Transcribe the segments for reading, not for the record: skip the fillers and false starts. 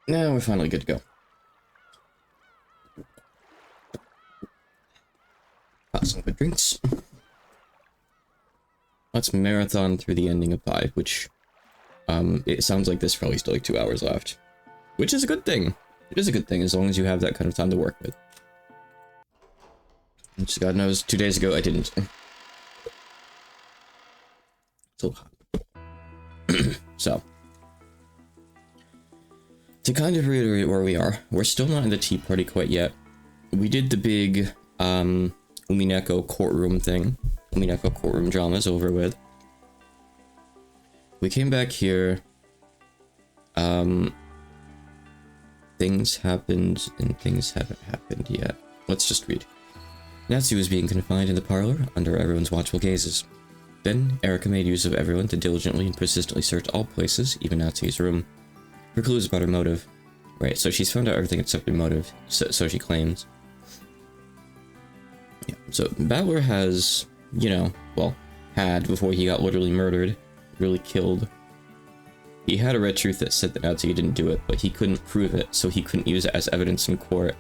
Now we're finally good to go. Got some good drinks. Let's marathon through the ending of 5, which, it sounds like there's probably still like 2 hours left. Which is a good thing. It is a good thing as long as you have that kind of time to work with. Which God knows, 2 days ago I didn't. So hot. So. To kind of reiterate where we are, we're still not in the tea party quite yet. We did the big, Umineko courtroom thing. Umineko courtroom drama's over with. We came back here. Things happened and things haven't happened yet. Let's just read. Natsu was being confined in the parlor under everyone's watchful gazes. Then, Erika made use of everyone to diligently and persistently search all places, even Natsu's room, for clues about her motive. Right, so she's found out everything except her motive, so she claims. Yeah, so Battler has, you know, well, had before he got literally murdered, really killed. He had a red truth that said that Natsu didn't do it, but he couldn't prove it, so he couldn't use it as evidence in court.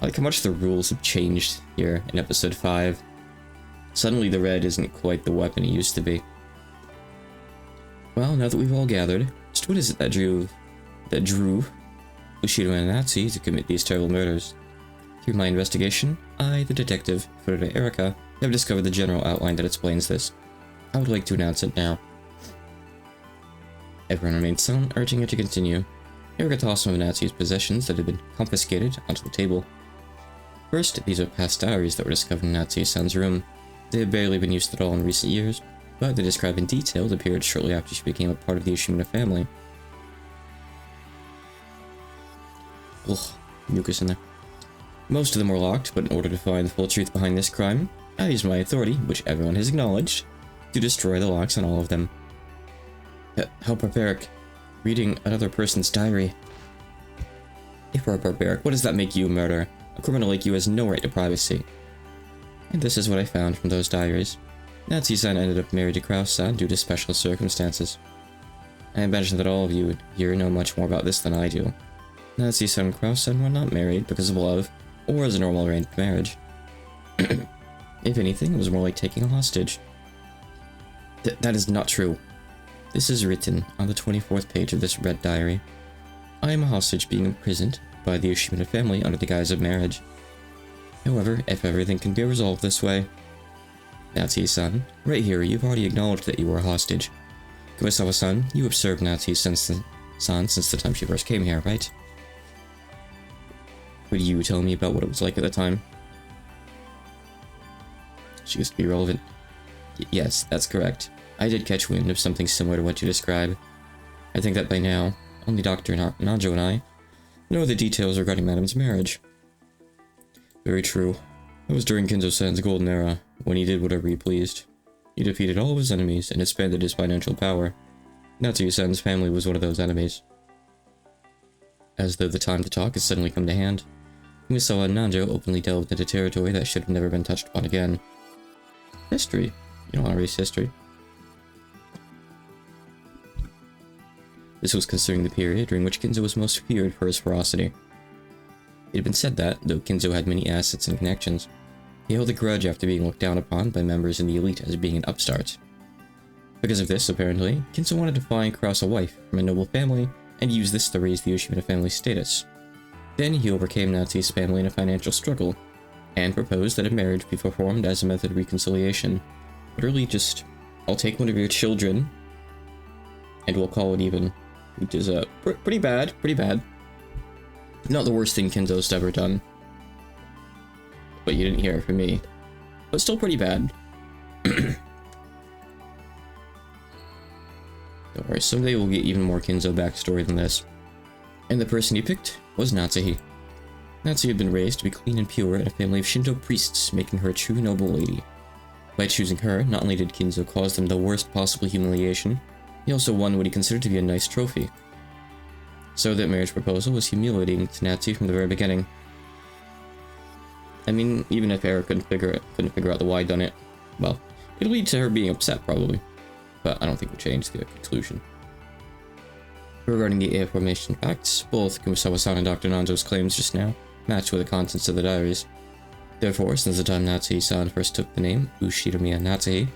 I like how much the rules have changed here in episode 5. Suddenly the red isn't quite the weapon it used to be. Well, now that we've all gathered, just what is it that drew Bushido and Natsu to commit these terrible murders? Through my investigation, I, the detective, Furuta Erika, have discovered the general outline that explains this. I would like to announce it now. Everyone remained silent, urging her to continue. Erika tossed some of Natsu's possessions that had been confiscated onto the table. First, these are past diaries that were discovered in Natsu's son's room. They have barely been used at all in recent years, but they describe in detail the period shortly after she became a part of the Ushimura family. Ugh, mucus in there. Most of them were locked, but in order to find the full truth behind this crime, I used my authority, which everyone has acknowledged, to destroy the locks on all of them. How barbaric. Reading another person's diary. If we're barbaric, what does that make you a murderer? A criminal like you has no right to privacy. And this is what I found from those diaries. Natsu's-san ended up married to Kraus-san due to special circumstances. I imagine that all of you here know much more about this than I do. Natsu's-san and Kraus-san were not married because of love, or as a normal arranged marriage. If anything, it was more like taking a hostage. That is not true. This is written on the 24th page of this red diary. I am a hostage being imprisoned by the Ushimura family under the guise of marriage. However, if everything can be resolved this way... Natsu's-san, right here, you've already acknowledged that you were a hostage. Kumasawa-san, you have served Natsu's-san since the time she first came here, right? Would you tell me about what it was like at the time? She used to be relevant. Yes, that's correct. I did catch wind of something similar to what you describe. I think that by now, only Dr. Nanjo and I know the details regarding Madame's marriage. Very true. It was during Kinzo-san's golden era, when he did whatever he pleased. He defeated all of his enemies and expanded his financial power. Natsuyu-san's family was one of those enemies. As though the time to talk has suddenly come to hand, Kumasawa and Nanjo openly delved into territory that should have never been touched upon again. History. You don't want to erase history. This was concerning the period during which Kinzo was most feared for his ferocity. It had been said that, though Kinzo had many assets and connections, he held a grudge after being looked down upon by members in the elite as being an upstart. Because of this, apparently, Kinzo wanted to find Kraus a wife from a noble family and use this to raise the Ushimura family status. Then he overcame Natsu's family in a financial struggle, and proposed that a marriage be performed as a method of reconciliation. Literally just, I'll take one of your children, and we'll call it even. Which is, pretty bad. Not the worst thing Kinzo's ever done. But you didn't hear it from me. But still pretty bad. Don't worry, someday we'll get even more Kinzo backstory than this. And the person he picked was Natsuhi. Natsuhi had been raised to be clean and pure in a family of Shinto priests, making her a true noble lady. By choosing her, not only did Kinzo cause them the worst possible humiliation, he also won what he considered to be a nice trophy. So that marriage proposal was humiliating to Natsu from the very beginning. I mean, even if Erika couldn't figure out the why done it, well, it'll lead to her being upset probably. But I don't think we'll change the conclusion. Regarding the aforementioned facts, both Kumasawa-san and Dr. Nanzo's claims just now match with the contents of the diaries. Therefore, since the time Natsuhi-san first took the name Ushinomiya Natsuhi,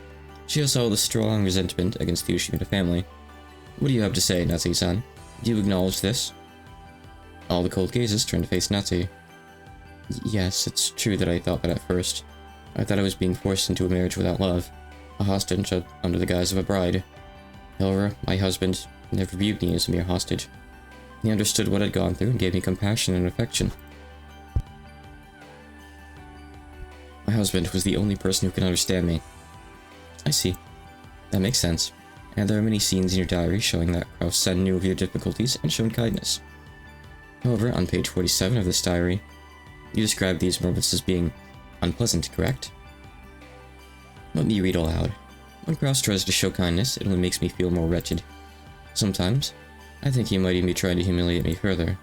she has held a strong resentment against the Ushimura family. What do you have to say, Natsuhi-san? Do you acknowledge this? All the cold gazes turned to face Natsuhi. Yes, it's true that I thought that at first. I thought I was being forced into a marriage without love, a hostage under the guise of a bride. However, my husband never viewed me as a mere hostage. He understood what I'd gone through and gave me compassion and affection. My husband was the only person who could understand me. I see. That makes sense. And there are many scenes in your diary showing that Kraus-san knew of your difficulties and showed kindness. However, on page 47 of this diary, you describe these moments as being unpleasant, correct? Let me read aloud. When Kraus tries to show kindness, it only makes me feel more wretched. Sometimes, I think he might even be trying to humiliate me further.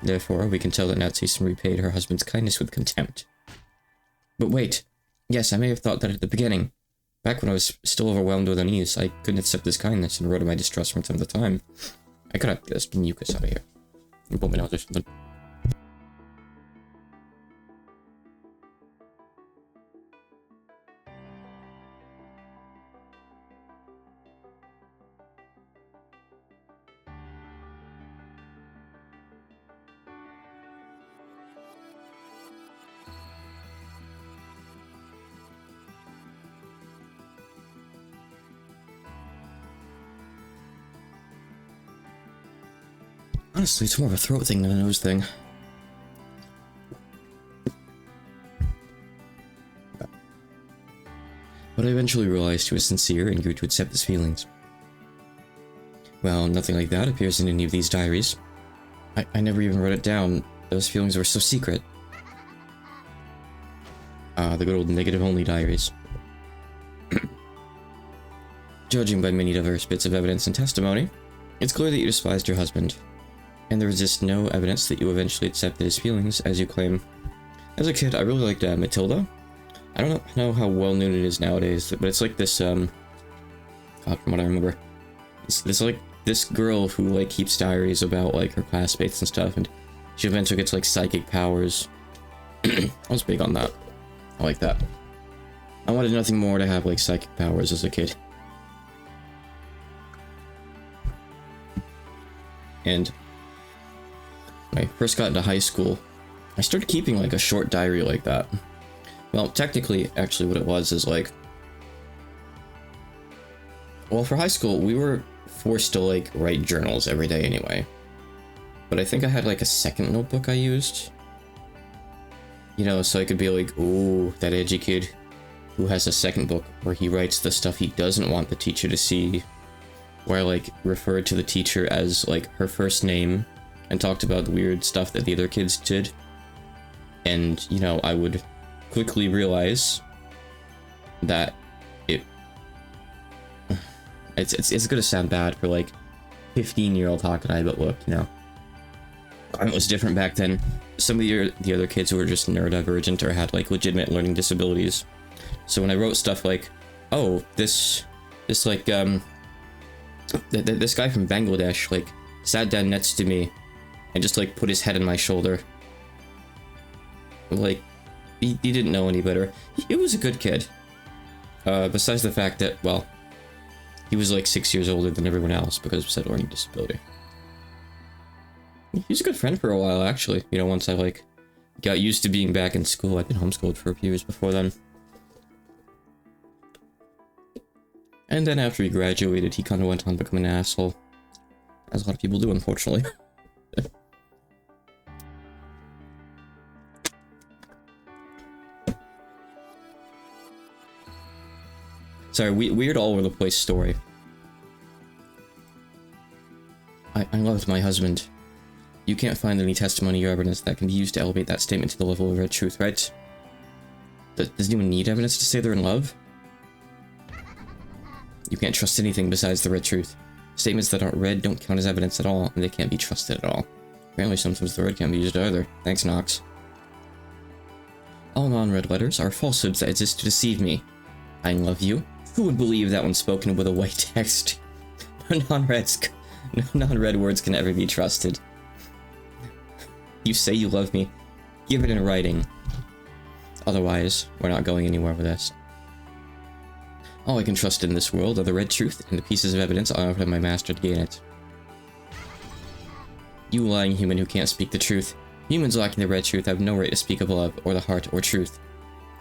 Therefore, we can tell that Natsuhi repaid her husband's kindness with contempt. But wait! Yes, I may have thought that at the beginning. Back when I was still overwhelmed with unease, I couldn't accept his kindness and wrote my distress from time to time. I could have get this mucus out of here. You put me out or something. Honestly, it's more of a throat thing than a nose thing. But I eventually realized he was sincere and grew to accept his feelings. Well, nothing like that appears in any of these diaries. I never even wrote it down. Those feelings were so secret. The good old negative-only diaries. Judging by many diverse bits of evidence and testimony, it's clear that you despised your husband. And there exists no evidence that you eventually accepted his feelings, as you claim. As a kid, I really liked Matilda. I don't know how well known it is nowadays, but it's like this, God, from what I remember. It's like this girl who, like, keeps diaries about, like, her classmates and stuff, and she eventually gets, like, psychic powers. I was big on that. I like that. I wanted nothing more to have, like, psychic powers as a kid. And when I first got into high school, I started keeping like a short diary like that. Well, technically, actually what it was is like... Well, for high school, we were forced to like write journals every day anyway. But I think I had like a second notebook I used. You know, so I could be like, ooh, that edgy kid who has a second book where he writes the stuff he doesn't want the teacher to see. Where I like referred to the teacher as like her first name and talked about the weird stuff that the other kids did. And, you know, I would quickly realize that it's gonna sound bad for like 15-year-old Hakanai, but look, you know, it was different back then. Some of the other kids who were just neurodivergent or had like legitimate learning disabilities. So when I wrote stuff like, oh, this like this guy from Bangladesh like sat down next to me and just like put his head on my shoulder. Like, he didn't know any better. He was a good kid. Besides the fact that, well, he was like 6 years older than everyone else because of said learning disability. He was a good friend for a while, actually. You know, once I like got used to being back in school. I'd been homeschooled for a few years before then. And then after he graduated, he kind of went on to become an asshole. As a lot of people do, unfortunately. Sorry, weird all over the place story. I loved my husband. You can't find any testimony or evidence that can be used to elevate that statement to the level of red truth, right? Does anyone need evidence to say they're in love? You can't trust anything besides the red truth. Statements that aren't read don't count as evidence at all, and they can't be trusted at all. Apparently sometimes the red can't be used either. Thanks, Nox. All non-red letters are falsehoods that exist to deceive me. I love you. Who would believe that when spoken with a white text? Non-reds No non-red words can ever be trusted. You say you love me. Give it in writing. Otherwise, we're not going anywhere with this. All I can trust in this world are the red truth and the pieces of evidence I offer my master to gain it. You lying human who can't speak the truth. Humans lacking the red truth have no right to speak of love, or the heart, or truth.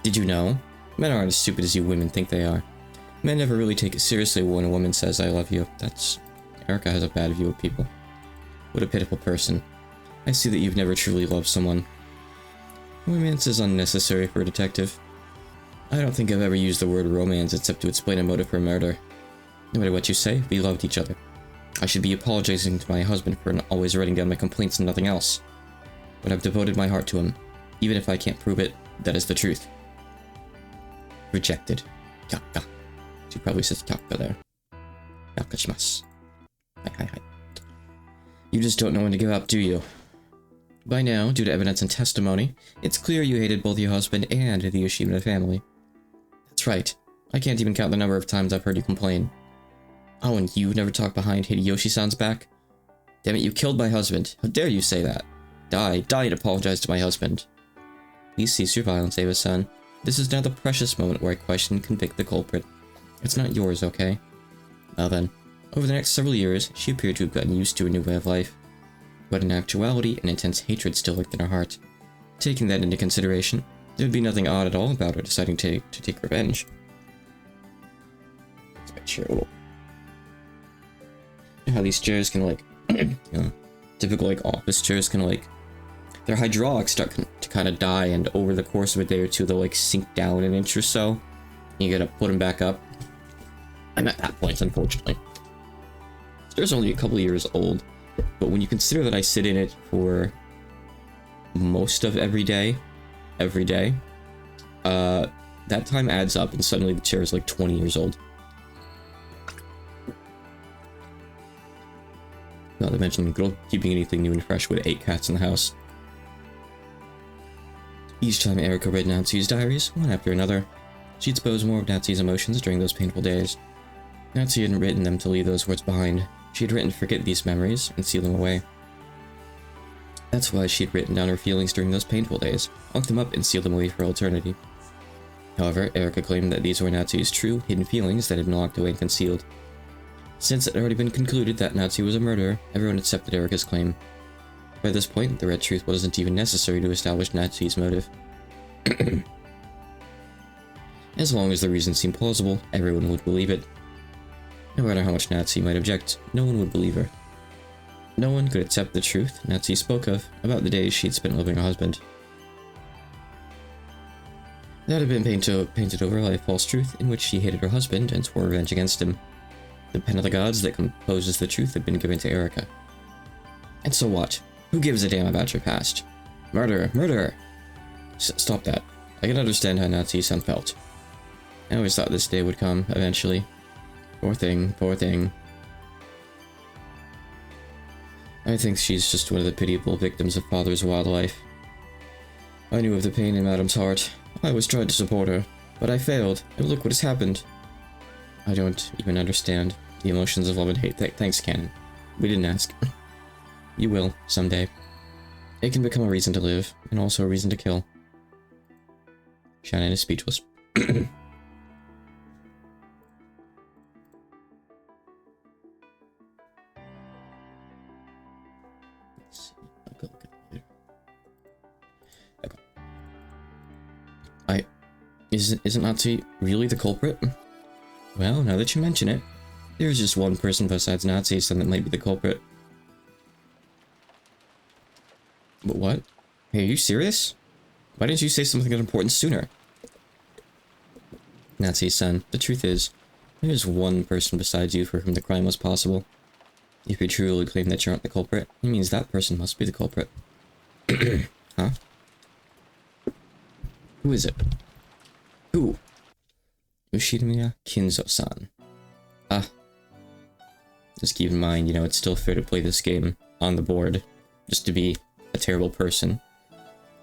Did you know? Men aren't as stupid as you women think they are. Men never really take it seriously when a woman says, I love you. Erica has a bad view of people. What a pitiful person. I see that you've never truly loved someone. Romance is unnecessary for a detective. I don't think I've ever used the word romance except to explain a motive for murder. No matter what you say, we loved each other. I should be apologizing to my husband for always writing down my complaints and nothing else. But I've devoted my heart to him. Even if I can't prove it, that is the truth. Rejected. Kaka. She probably says kaka there. Yakashimasu. Hi. You just don't know when to give up, do you? By now, due to evidence and testimony, it's clear you hated both your husband and the Yoshimura family. That's right. I can't even count the number of times I've heard you complain. Oh, and you've never talked behind Hideyoshi-san's back? Damn it, you killed my husband. How dare you say that? Die and apologize to my husband. Please cease your violence, Ava-san. This is now the precious moment where I question and convict the culprit. It's not yours, okay? Well then, over the next several years, she appeared to have gotten used to a new way of life. But in actuality, an intense hatred still lurked in her heart. Taking that into consideration, there would be nothing odd at all about her deciding to take revenge. It's a bit cheer a little. You know how these chairs can, like, you know, typical, like, office chairs can, like, their hydraulics start to kind of die, and over the course of a day or two, they'll, like, sink down an inch or so. You gotta put them back up. I'm at that point, unfortunately. This chair's only a couple years old. But when you consider that I sit in it for most of every day, that time adds up and suddenly the chair is like 20 years old. Not to mention, keeping anything new and fresh with 8 cats in the house. Each time Erica read Natsu's diaries, one after another, she exposed more of Natsu's emotions during those painful days. Natsu hadn't written them to leave those words behind. She had written to forget these memories and seal them away. That's why she had written down her feelings during those painful days, locked them up and sealed them away for eternity. However, Erica claimed that these were Natsu's true, hidden feelings that had been locked away and concealed. Since it had already been concluded that Natsu was a murderer, everyone accepted Erica's claim. By this point, the red truth wasn't even necessary to establish Natsu's motive. As long as the reason seemed plausible, everyone would believe it. No matter how much Natsu might object, no one would believe her. No one could accept the truth Natsu spoke of about the days she'd spent loving her husband. That had been painted over by a false truth in which she hated her husband and swore revenge against him. The pen of the gods that composes the truth had been given to Erica. And so what? Who gives a damn about your past? Murderer! Murderer! Stop that. I can understand how Natsu-san felt. I always thought this day would come, eventually. Poor thing, poor thing. I think she's just one of the pitiable victims of father's wildlife. I knew of the pain in Madam's heart. I always tried to support her, but I failed, and look what has happened. I don't even understand the emotions of love and hate. Thanks, Canon. We didn't ask. You will, someday. It can become a reason to live, and also a reason to kill. Shannon is speechless. Isn't Natsu really the culprit? Well, now that you mention it, there's just one person besides Natsu-san that might be the culprit. But what? Hey, are you serious? Why didn't you say something of importance sooner? Natsu-san, the truth is, there's one person besides you for whom the crime was possible. If you truly claim that you aren't the culprit, it means that person must be the culprit. Huh? Who is it? Who? Yoshimiya Kinzo-san. Ah. Just keep in mind, you know, it's still fair to play this game on the board, just to be a terrible person.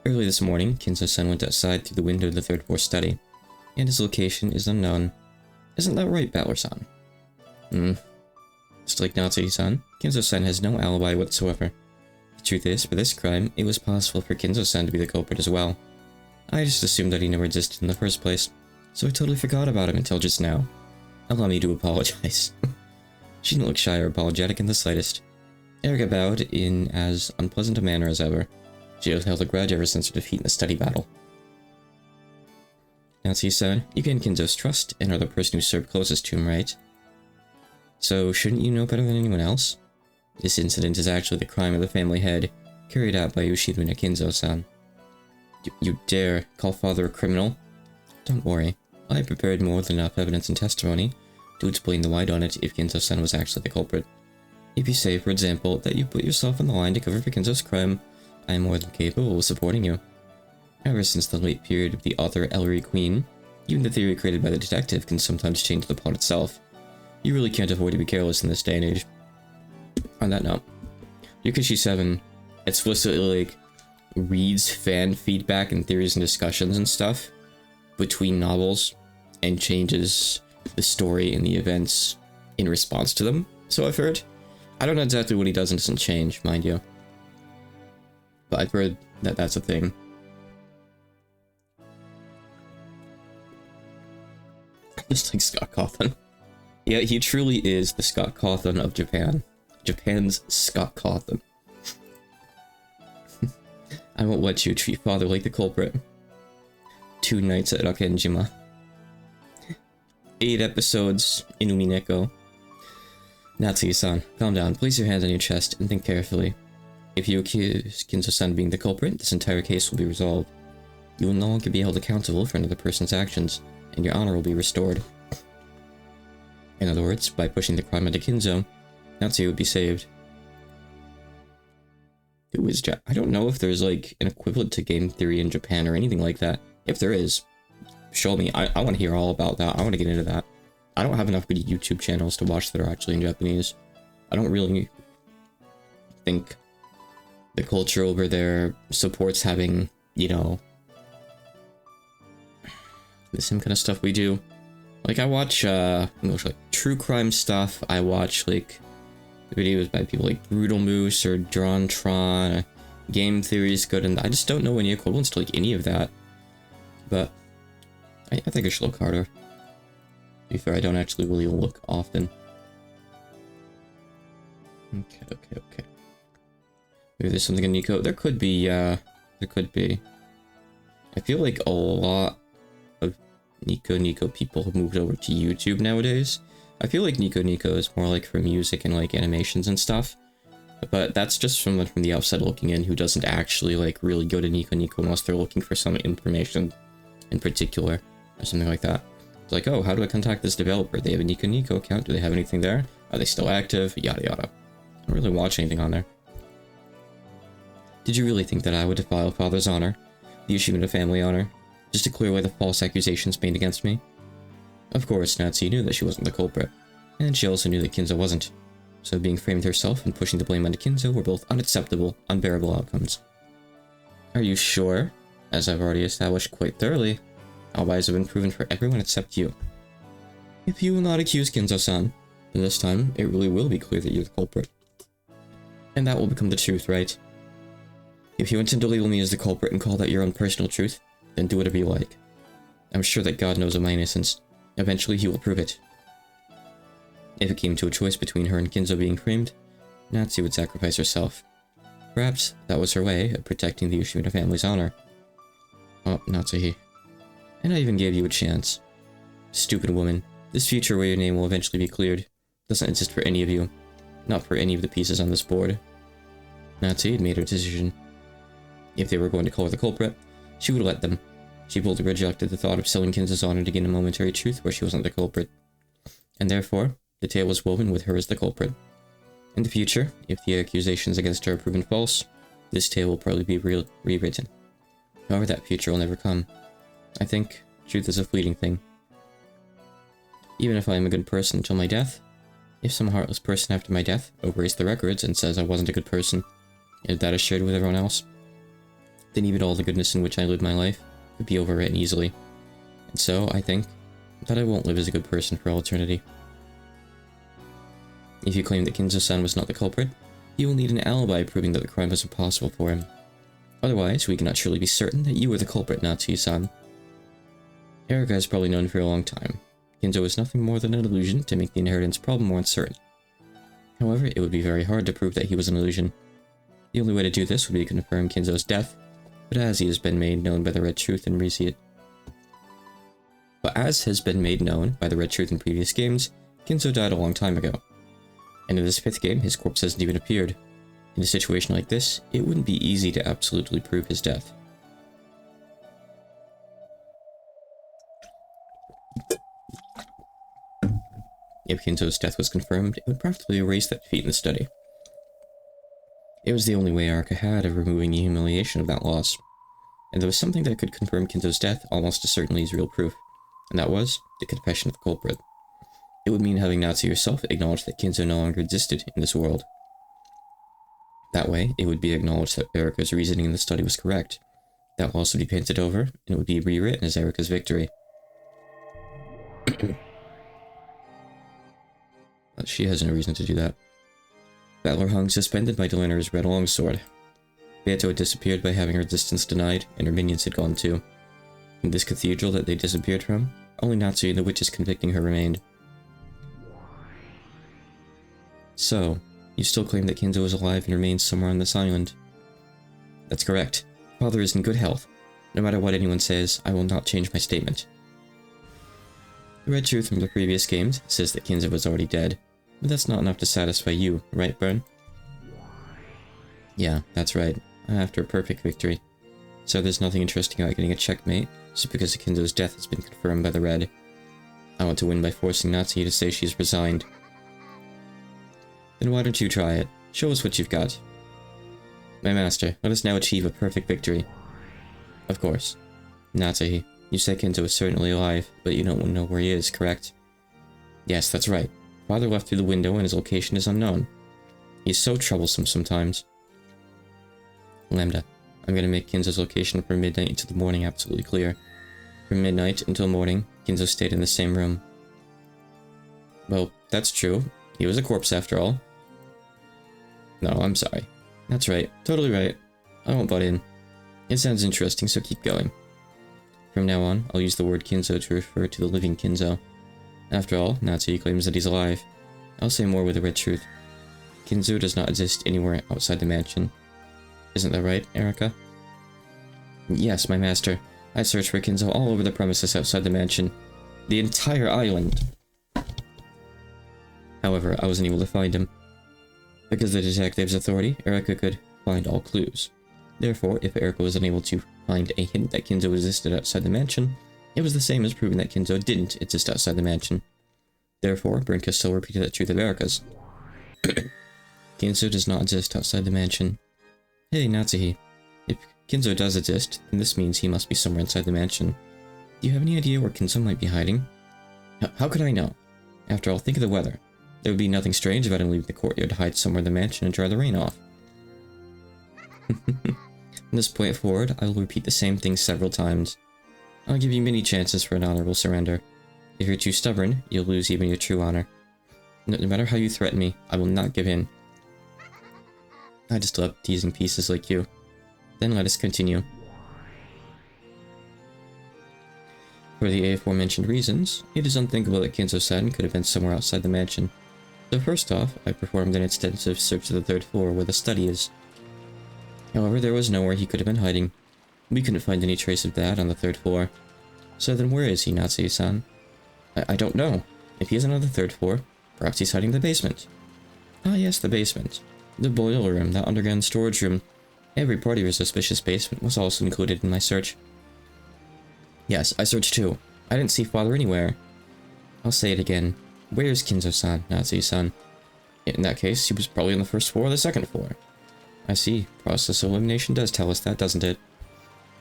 Early this morning, Kinzo-san went outside through the window of the third floor study, and his location is unknown. Isn't that right, Battler-san? Just like Natsuki-san, Kinzo-san has no alibi whatsoever. The truth is, for this crime, it was possible for Kinzo-san to be the culprit as well. I just assumed that he never existed in the first place, so I totally forgot about him until just now. Allow me to apologize. She didn't look shy or apologetic in the slightest. Erika bowed in as unpleasant a manner as ever. She has held a grudge ever since her defeat in the study battle. Natsuki-san, you gained Kinzo's trust and are the person who served closest to him, right? So, shouldn't you know better than anyone else? This incident is actually the crime of the family head, carried out by Ushimuna Kinzo-san. You dare call father a criminal? Don't worry, I prepared more than enough evidence and testimony to explain the why on it if Kinzo-san was actually the culprit. If you say, for example, that you put yourself on the line to cover for Kinzo's crime, I am more than capable of supporting you. Ever since the late period of the author Ellery Queen, even the theory created by the detective can sometimes change the plot itself. You really can't afford to be careless in this day and age. On that note, Yukishi 7 explicitly reads fan feedback and theories and discussions and stuff between novels and changes the story and the events in response to them, so I've heard. I don't know exactly what he does and doesn't change, mind you. But I've heard that that's a thing. Just like Scott Cawthon. Yeah, he truly is the Scott Cawthon of Japan. Japan's Scott Cawthon. I won't let you treat father like the culprit. 2 nights at Rakenjima. 8 episodes in Umineko. Natsuki-san, calm down, place your hands on your chest and think carefully. If you accuse Kinzo-san of being the culprit, this entire case will be resolved. You will no longer be held accountable for another person's actions, and your honor will be restored. In other words, by pushing the crime onto Kinzo, Natsuki would be saved. Who is I don't know if there's like an equivalent to game theory in Japan or anything like that. If there is, show me. I want to hear all about that. I want to get into that. I don't have enough good YouTube channels to watch that are actually in Japanese. I don't really think the culture over there supports having, you know, the same kind of stuff we do. Like, I watch like true crime stuff. I watch like videos by people like Brutal Moose or Drawn Tron. Game theory is good, and I just don't know any equivalents to like any of that. But I think I should look harder. To be fair, I don't actually really look often. Okay. Maybe there's something in Nico. There could be, there could be. I feel like a lot of Nico people have moved over to YouTube nowadays. I feel like Nico is more like for music and like animations and stuff. But that's just someone from the outside looking in who doesn't actually like really go to Nico unless they're looking for some information in particular or something like that. It's like, oh, how do I contact this developer? They have a Nico account. Do they have anything there? Are they still active? Yada yada. I don't really watch anything on there. Did you really think that I would defile father's honor, the Ushimuna family honor, just to clear away the false accusations made against me? Of course, Natsuki knew that she wasn't the culprit, and she also knew that Kinzo wasn't. So being framed herself and pushing the blame onto Kinzo were both unacceptable, unbearable outcomes. Are you sure? As I've already established quite thoroughly, alibis have been proven for everyone except you. If you will not accuse Kinzo-san, then this time it really will be clear that you're the culprit. And that will become the truth, right? If you intend to label me as the culprit and call that your own personal truth, then do whatever you like. I'm sure that God knows of my innocence. Eventually he will prove it. If it came to a choice between her and Kinzo being framed, Natsuki would sacrifice herself. Perhaps that was her way of protecting the Ushimuna family's honor. Oh, Natsuki. And I even gave you a chance. Stupid woman. This future where your name will eventually be cleared doesn't exist for any of you. Not for any of the pieces on this board. Natsuki had made her decision. If they were going to call her the culprit, she would let them. She boldly rejected the thought of selling Kinzo's honor to gain a momentary truth where she wasn't the culprit. And therefore, the tale was woven with her as the culprit. In the future, if the accusations against her are proven false, this tale will probably be rewritten. However, that future will never come. I think truth is a fleeting thing. Even if I am a good person until my death, if some heartless person after my death erased the records and says I wasn't a good person, and that is shared with everyone else, then even all the goodness in which I lived my life could be overwritten easily. And so, I think that I won't live as a good person for all eternity. If you claim that Kinzo-san was not the culprit, you will need an alibi proving that the crime was impossible for him. Otherwise, we cannot surely be certain that you were the culprit, Natsuki-san. Erika has probably known for a long time. Kinzo is nothing more than an illusion to make the inheritance problem more uncertain. However, it would be very hard to prove that he was an illusion. The only way to do this would be to confirm Kinzo's death, but as has been made known by the Red Truth in previous games, Kinzo died a long time ago. And in this 5th game, his corpse hasn't even appeared. In a situation like this, it wouldn't be easy to absolutely prove his death. If Kinzo's death was confirmed, it would practically erase that feat in the study. It was the only way Arca had of removing the humiliation of that loss. And there was something that could confirm Kinzo's death almost as certainly as real proof, and that was the confession of the culprit. It would mean having Natsu herself acknowledge that Kinzo no longer existed in this world. That way, it would be acknowledged that Erika's reasoning in the study was correct. That will also be painted over, and it would be rewritten as Erika's victory. But she has no reason to do that. Battler hung suspended by Delina's red longsword. Beato had disappeared by having her distance denied, and her minions had gone too. In this cathedral that they disappeared from, only Natsu and the witches convicting her remained. So, you still claim that Kinzo is alive and remains somewhere on this island? That's correct. Father is in good health. No matter what anyone says, I will not change my statement. The Red Truth from the previous games says that Kinzo was already dead, but that's not enough to satisfy you, right, Burn? Yeah, that's right. I'm after a perfect victory. So there's nothing interesting about getting a checkmate, just because Kinzo's death has been confirmed by the Red. I want to win by forcing Natsuki to say she's resigned. Then why don't you try it? Show us what you've got. My master, let us now achieve a perfect victory. Of course. Natsuki, you say Kinzo is certainly alive, but you don't know where he is, correct? Yes, that's right. Father left through the window and his location is unknown. He's so troublesome sometimes. Lambda, I'm gonna make Kinzo's location from midnight until the morning absolutely clear. From midnight until morning, Kinzo stayed in the same room. Well, that's true. He was a corpse after all. No, I'm sorry. That's right. Totally right. I won't butt in. It sounds interesting, so keep going. From now on, I'll use the word Kinzo to refer to the living Kinzo. After all, Natsuki claims that he's alive. I'll say more with the Red Truth. Kinzo does not exist anywhere outside the mansion. Isn't that right, Erika? Yes, my master. I searched for Kinzo all over the premises outside the mansion. The entire island. However, I wasn't able to find him. Because of the detective's authority, Erika could find all clues. Therefore, if Erika was unable to find a hint that Kinzo existed outside the mansion, it was the same as proving that Kinzo didn't exist outside the mansion. Therefore, Brinka still repeated that truth of Erika's. Kinzo does not exist outside the mansion. Hey, Natsuki. If Kinzo does exist, then this means he must be somewhere inside the mansion. Do you have any idea where Kinzo might be hiding? How could I know? After all, think of the weather. There would be nothing strange about him leaving the courtyard to hide somewhere in the mansion and dry the rain off. From this point forward, I will repeat the same thing several times. I'll give you many chances for an honorable surrender. If you're too stubborn, you'll lose even your true honor. No matter how you threaten me, I will not give in. I just love teasing pieces like you. Then let us continue. For the aforementioned reasons, it is unthinkable that Kinzo-san could have been somewhere outside the mansion. So first off, I performed an extensive search of the 3rd floor where the study is. However, there was nowhere he could have been hiding. We couldn't find any trace of that on the 3rd floor. So then where is he, Natsuki-san? I don't know. If he isn't on the 3rd floor, perhaps he's hiding in the basement. Ah yes, the basement. The boiler room, that underground storage room. Every part of your suspicious basement was also included in my search. Yes, I searched too. I didn't see Father anywhere. I'll say it again. Where's Kinzo-san, Natsuki-san? In that case, he was probably on the 1st floor or the 2nd floor. I see. Process of elimination does tell us that, doesn't it?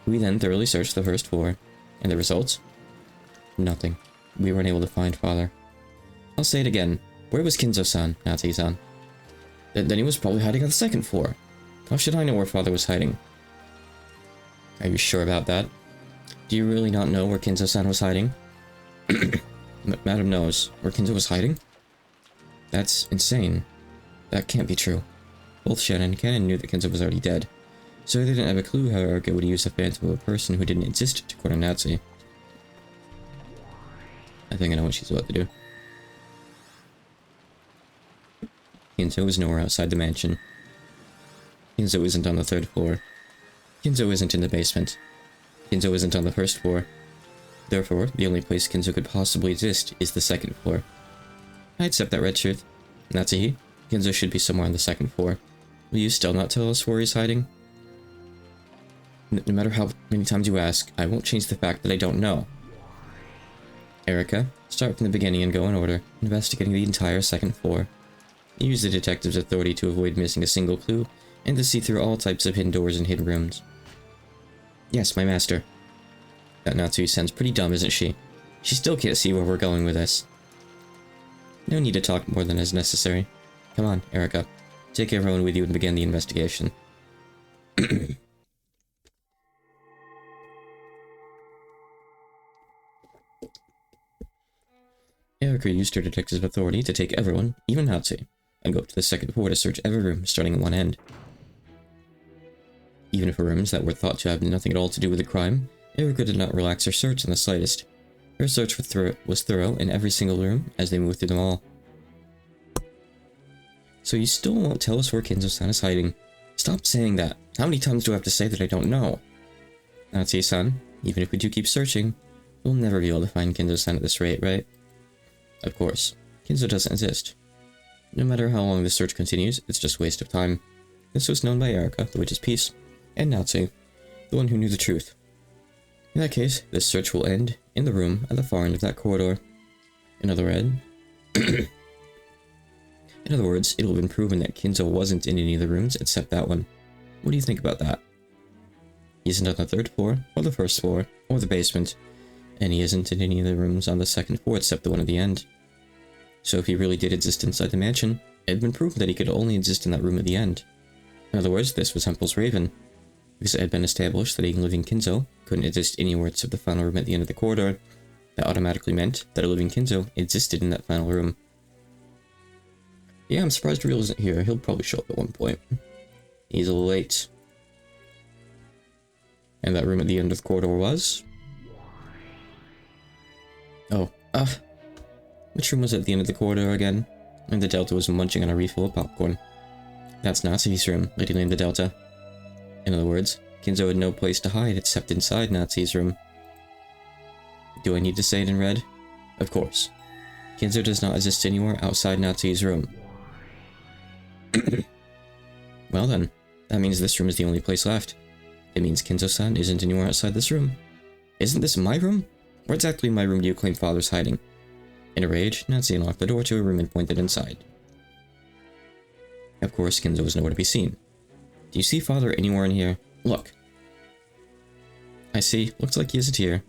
We then thoroughly searched the 1st floor. And the results? Nothing. We weren't able to find Father. I'll say it again. Where was Kinzo-san, Natsuki-san? Then he was probably hiding on the 2nd floor. How should I know where Father was hiding? Are you sure about that? Do you really not know where Kinzo-san was hiding? Madam knows. Where Kinzo was hiding? That's insane. That can't be true. Both Shannon and Cannon knew that Kenzo was already dead, so they didn't have a clue how Erika would use the phantom of a person who didn't exist to corner Natsu. I think I know what she's about to do. Kenzo is nowhere outside the mansion. Kenzo isn't on the 3rd floor. Kenzo isn't in the basement. Kenzo isn't on the 1st floor. Therefore, the only place Kenzo could possibly exist is the 2nd floor. I accept that red truth. Natsuhi, Kenzo should be somewhere on the 2nd floor. Will you still not tell us where he's hiding? No matter how many times you ask, I won't change the fact that I don't know. Erika, start from the beginning and go in order, investigating the entire 2nd floor. Use the detective's authority to avoid missing a single clue, and to see through all types of hidden doors and hidden rooms. Yes, my master. That Natsuhi sounds pretty dumb, isn't she? She still can't see where we're going with this. No need to talk more than is necessary. Come on, Erika. Take everyone with you and begin the investigation. Erika used her detective's authority to take everyone, even Natsuhi, and go up to the 2nd floor to search every room, starting at one end. Even for rooms that were thought to have nothing at all to do with the crime, Erika did not relax her search in the slightest. Her search was thorough in every single room as they moved through them all. So you still won't tell us where Kenzo-san is hiding? Stop saying that. How many times do I have to say that I don't know? Natsuhi-san, even if we do keep searching, we'll never be able to find Kenzo-san at this rate, right? Of course, Kenzo doesn't exist. No matter how long the search continues, it's just a waste of time. This was known by Erika, the Witch's Peace, and Natsuhi, the one who knew the truth. In that case, this search will end in the room at the far end of that corridor. In other words, it will have been proven that Kenzo wasn't in any of the rooms except that one. What do you think about that? He isn't on the 3rd floor, or the 1st floor, or the basement, and he isn't in any of the rooms on the 2nd floor except the one at the end. So if he really did exist inside the mansion, it had been proven that he could only exist in that room at the end. In other words, this was Hempel's Raven. Because it had been established that a living Kenzo couldn't exist anywhere except the final room at the end of the corridor, that automatically meant that a living Kenzo existed in that final room. Yeah, I'm surprised Real isn't here. He'll probably show up at one point. He's a little late. And that room at the end of the corridor was? Oh, which room was at the end of the corridor again? And the Delta was munching on a refill of popcorn. That's Natsuhi's room, Lady Lame the Delta. In other words, Kenzo had no place to hide except inside Natsuhi's room. Do I need to say it in red? Of course. Kenzo does not exist anywhere outside Natsuhi's room. Well then, that means this room is the only place left. It means Kenzo-san isn't anywhere outside this room. Isn't this my room? Where exactly in my room do you claim Father's hiding? In a rage, Natsuhi unlocked the door to a room and pointed inside. Of course, Kenzo was nowhere to be seen. Do you see Father anywhere in here? Look. I see. Looks like he isn't here.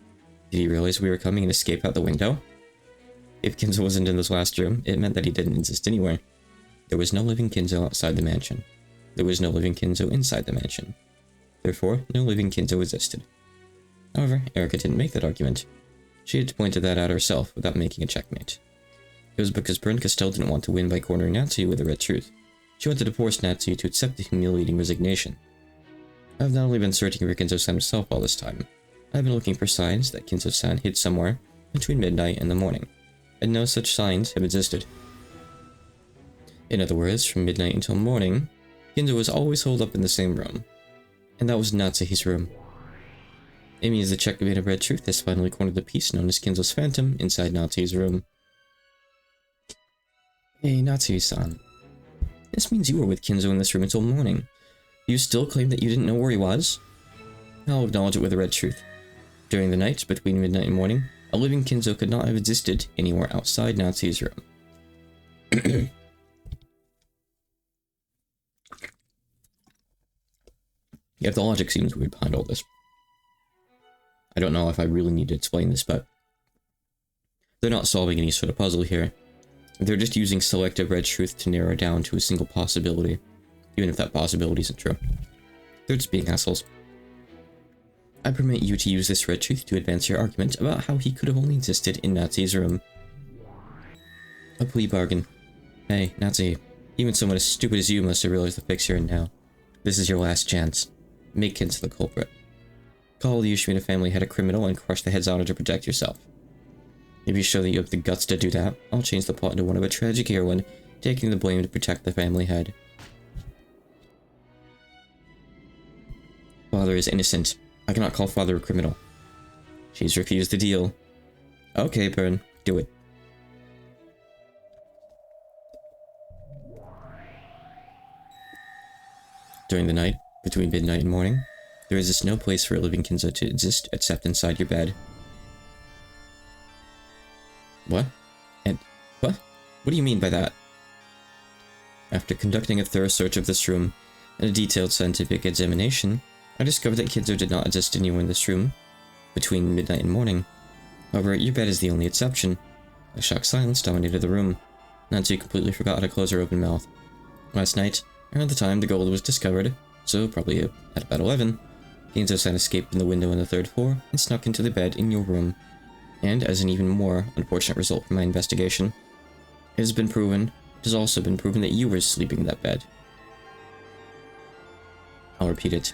Did he realize we were coming and escape out the window? If Kenzo wasn't in this last room, it meant that he didn't exist anywhere. There was no living Kenzo outside the mansion. There was no living Kenzo inside the mansion. Therefore, no living Kenzo existed. However, Erika didn't make that argument. She had pointed that out herself without making a checkmate. It was because Brinka still didn't want to win by cornering Natsuhi with the red truth. She wanted to force Natsuhi to accept the humiliating resignation. I have not only been searching for Kenzo-san himself all this time, I have been looking for signs that Kenzo-san hid somewhere between midnight and the morning, and no such signs have existed. In other words, from midnight until morning, Kenzo was always holed up in the same room, and that was Natsuhi's room. It means the checkmate of red truth has finally cornered the piece known as Kenzo's phantom inside Natsuhi's room. Hey, Natsuhi-san. This means you were with Kenzo in this room until morning. Do you still claim that you didn't know where he was? I'll acknowledge it with the red truth. During the night, between midnight and morning, a living Kenzo could not have existed anywhere outside Natsuhi's room. Yeah, the logic seems weird behind all this. I don't know if I really need to explain this, but they're not solving any sort of puzzle here. They're just using selective red truth to narrow down to a single possibility, even if that possibility isn't true. They're just being assholes. I permit you to use this red truth to advance your argument about how he could have only existed in Natsuhi's room. A plea bargain. Hey, Nazi. Even someone as stupid as you must have realized the fix you're in now. This is your last chance. Make Kinzo the culprit. Call the Ushimita family head a criminal and crush the head's honor to protect yourself. If you show that you have the guts to do that, I'll change the plot into one of a tragic heroine taking the blame to protect the family head. Father is innocent. I cannot call father a criminal. She's refused the deal. Okay, Burn, do it. During the night, between midnight and morning, there exists no place for a living Kinzo to exist except inside your bed. What? And what? What do you mean by that? After conducting a thorough search of this room and a detailed scientific examination, I discovered that Kinzo did not exist anywhere in this room between midnight and morning. However, your bed is the only exception. A shocked silence dominated the room. Nancy completely forgot how to close her open mouth. Last night, around the time the gold was discovered, so probably at about 11, Kinzo-san escaped from the window on the 3rd floor and snuck into the bed in your room. And as an even more unfortunate result from my investigation, it has also been proven that you were sleeping in that bed. I'll repeat it.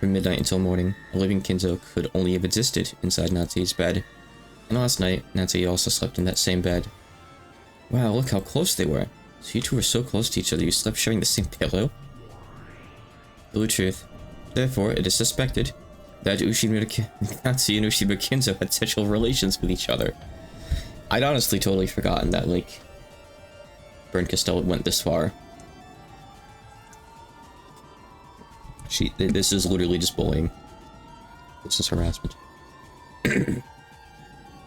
From midnight until morning, a living Kinzo could only have existed inside Natsu's bed. And last night, Natsu also slept in that same bed. Wow, look how close they were. So you two were so close to each other you slept sharing the same pillow? Blue truth. Therefore, it is suspected that Natsu and Ushima Kinzo had sexual relations with each other. I'd honestly totally forgotten that, like, Burn Costello went this far. This is literally just bullying. This is harassment.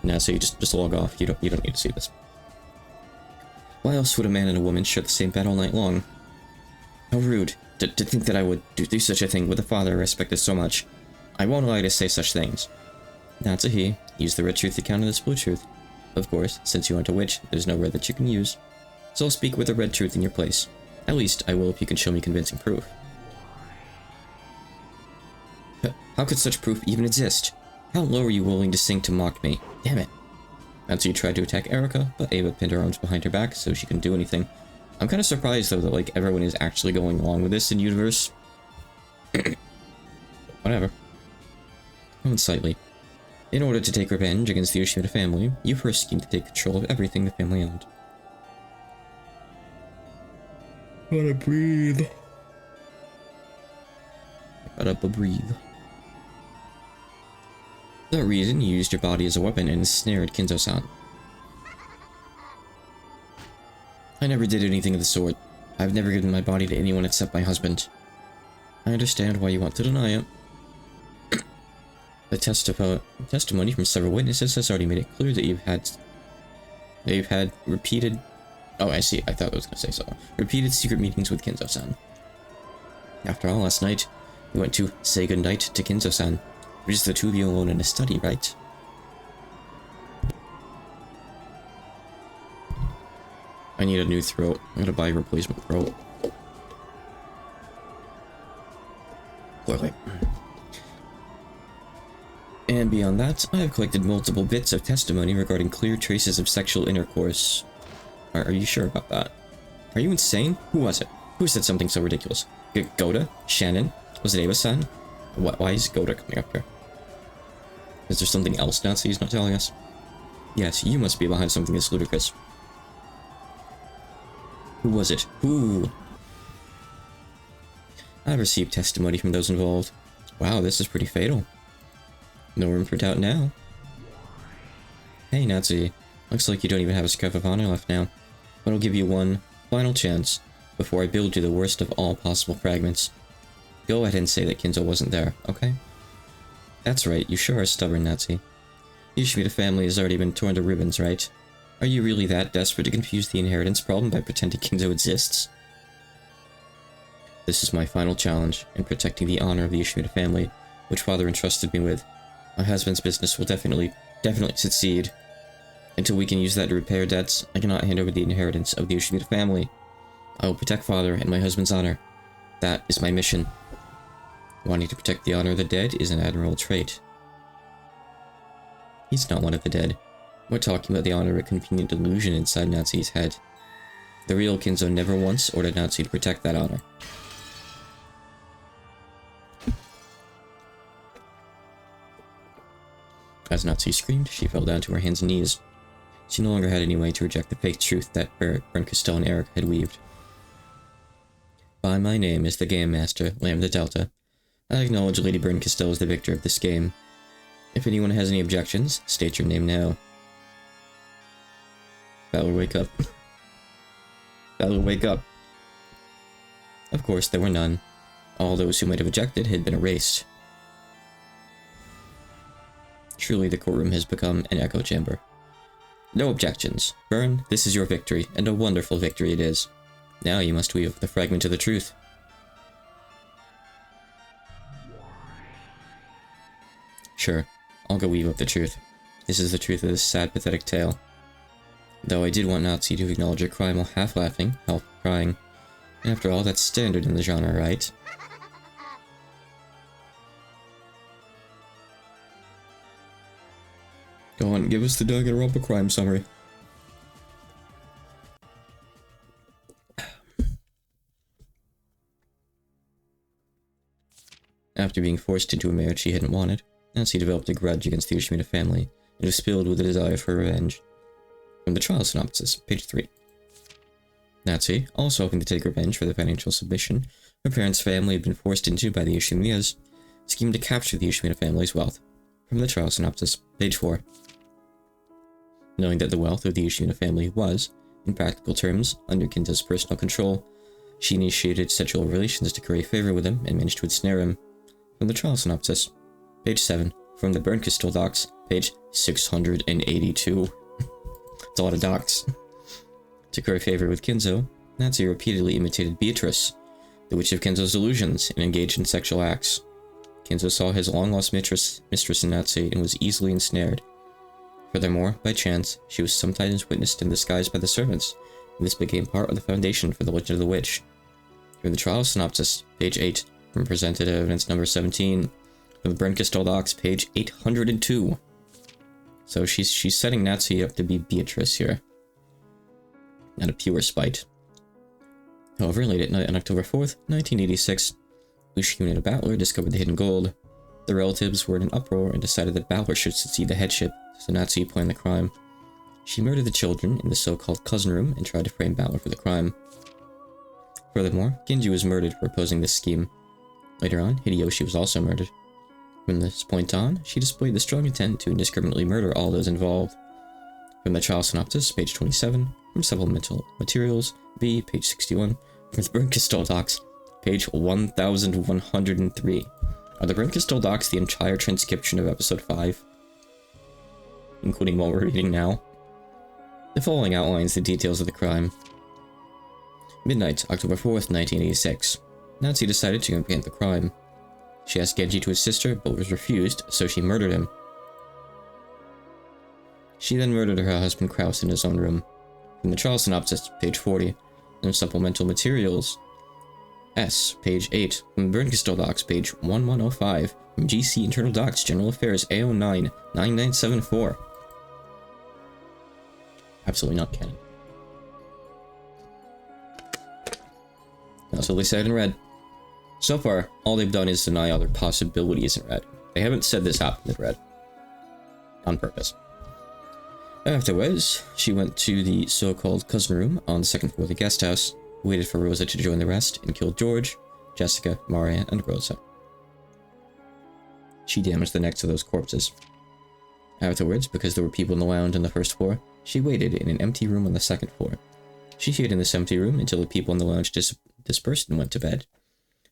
Now, so you just log off. You don't need to see this. Why else would a man and a woman share the same bed all night long? How rude to think that I would do such a thing with a father I respected so much. I won't allow you to say such things. That's a he. Use the red truth to counter this blue truth. Of course, since you aren't a witch, there's no red that you can use. So I'll speak with the red truth in your place. At least, I will if you can show me convincing proof. How could such proof even exist? How low are you willing to sink to mock me? Damn it. Natsu tried to attack Erika, but Ava pinned her arms behind her back so she couldn't do anything. I'm kind of surprised though that like everyone is actually going along with this in universe. Whatever. Only slightly. In order to take revenge against the Ushimita family, you first schemed to take control of everything the family owned. Gotta breathe. Gotta breathe. For that reason, you used your body as a weapon and ensnared Kinzo-san. I never did anything of the sort. I've never given my body to anyone except my husband. I understand why you want to deny it. The testimony from several witnesses has already made it clear that you've had repeated... Oh, I see. I thought I was going to say so. Repeated secret meetings with Kinzo-san. After all, last night, you went to say goodnight to Kinzo-san. We're just the two of you alone in a study, right? I need a new throat. I'm gonna buy a replacement throat. Clearly. And beyond that, I have collected multiple bits of testimony regarding clear traces of sexual intercourse. Are you sure about that? Are you insane? Who was it? Who said something so ridiculous? Goda? Shannon? Was it Ava-san? Why is Goda coming up here? Is there something else Natsu's not telling us? Yes, you must be behind something this ludicrous. Who was it? Who? I've received testimony from those involved. Wow, this is pretty fatal. No room for doubt now. Hey, Natsu. Looks like you don't even have a scarf of honor left now. But I'll give you one final chance before I build you the worst of all possible fragments. Go ahead and say that Kinzo wasn't there, okay? That's right, you sure are stubborn, Natsu. The Ushimita family has already been torn to ribbons, right? Are you really that desperate to confuse the inheritance problem by pretending Kinzo exists? This is my final challenge in protecting the honor of the Ushimita family, which father entrusted me with. My husband's business will definitely succeed. Until we can use that to repair debts, I cannot hand over the inheritance of the Ushimita family. I will protect father and my husband's honor. That is my mission. Wanting to protect the honor of the dead is an admirable trait. He's not one of the dead. We're talking about the honor of a convenient delusion inside Natsu's head. The real Kinzo never once ordered Natsu to protect that honor. As Natsu screamed, she fell down to her hands and knees. She no longer had any way to reject the fake truth that Brent Castell and Eric had weaved. By my name is the Game Master, Lambda Delta. I acknowledge Lady Byrne Castell as the victor of this game. If anyone has any objections, state your name now. Valor, wake up. Valor, wake up. Of course, there were none. All those who might have objected had been erased. Truly, the courtroom has become an echo chamber. No objections. Byrne, this is your victory, and a wonderful victory it is. Now you must weave the fragment of the truth. Sure, I'll go weave up the truth. This is the truth of this sad, pathetic tale. Though I did want Natsu to acknowledge her crime while half laughing, half crying. After all, that's standard in the genre, right? Go on, give us the Danganronpa crime summary. After being forced into a marriage she hadn't wanted, Nancy developed a grudge against the Ushimina family, and was filled with a desire for revenge. From the trial synopsis, page 3. Nancy, also hoping to take revenge for the financial submission her parents' family had been forced into by the Ushiminas, schemed to capture the Ushimina family's wealth. From the trial synopsis, page 4. Knowing that the wealth of the Ushimina family was, in practical terms, under Kinzo's personal control, she initiated sexual relations to curry favor with him and managed to ensnare him. From the trial synopsis, page 7. From the Burn Crystal docs, page 682. It's a lot of docs. To curry favor with Kinzo, Natsu repeatedly imitated Beatrice, the witch of Kinzo's illusions, and engaged in sexual acts. Kinzo saw his long-lost mistress in Natsu and was easily ensnared. Furthermore, by chance, she was sometimes witnessed in disguise by the servants, and this became part of the foundation for the legend of the witch. From the trial synopsis, page 8, from presented evidence number 17, from the Burn Crystal docs, page 802. So she's setting Natsu up to be Beatrice here. Out of pure spite. However, late at night on October 4th, 1986, Ushimina and Battler discovered the hidden gold. The relatives were in an uproar and decided that Battler should succeed the headship, so Natsu planned the crime. She murdered the children in the so-called cousin room and tried to frame Battler for the crime. Furthermore, Genji was murdered for opposing this scheme. Later on, Hideyoshi was also murdered. From this point on, she displayed the strong intent to indiscriminately murder all those involved. From the trial synopsis, page 27, from supplemental materials, B, page 61, from the Burn Crystal docs, page 1103. Are the Burn Crystal docs the entire transcription of episode 5? Including what we're reading now? The following outlines the details of the crime. Midnight, October 4th, 1986. Natsu decided to commit the crime. She asked Genji to assist her, but was refused, so she murdered him. She then murdered her husband Kraus in his own room. From the trial synopsis, page 40, and supplemental materials, S, page 8, from Burn Crystal docs, page 1105, from GC Internal Docs, General Affairs A09, 9974. Absolutely not canon. That's what they said in red. So far, all they've done is deny other possibilities in red. They haven't said this happened in red. On purpose. Afterwards, she went to the so-called cousin room on the second floor of the guest house, waited for Rosa to join the rest, and killed George, Jessica, Maria, and Rosa. She damaged the necks of those corpses. Afterwards, because there were people in the lounge on the first floor, she waited in an empty room on the second floor. She hid in this empty room until the people in the lounge dispersed and went to bed.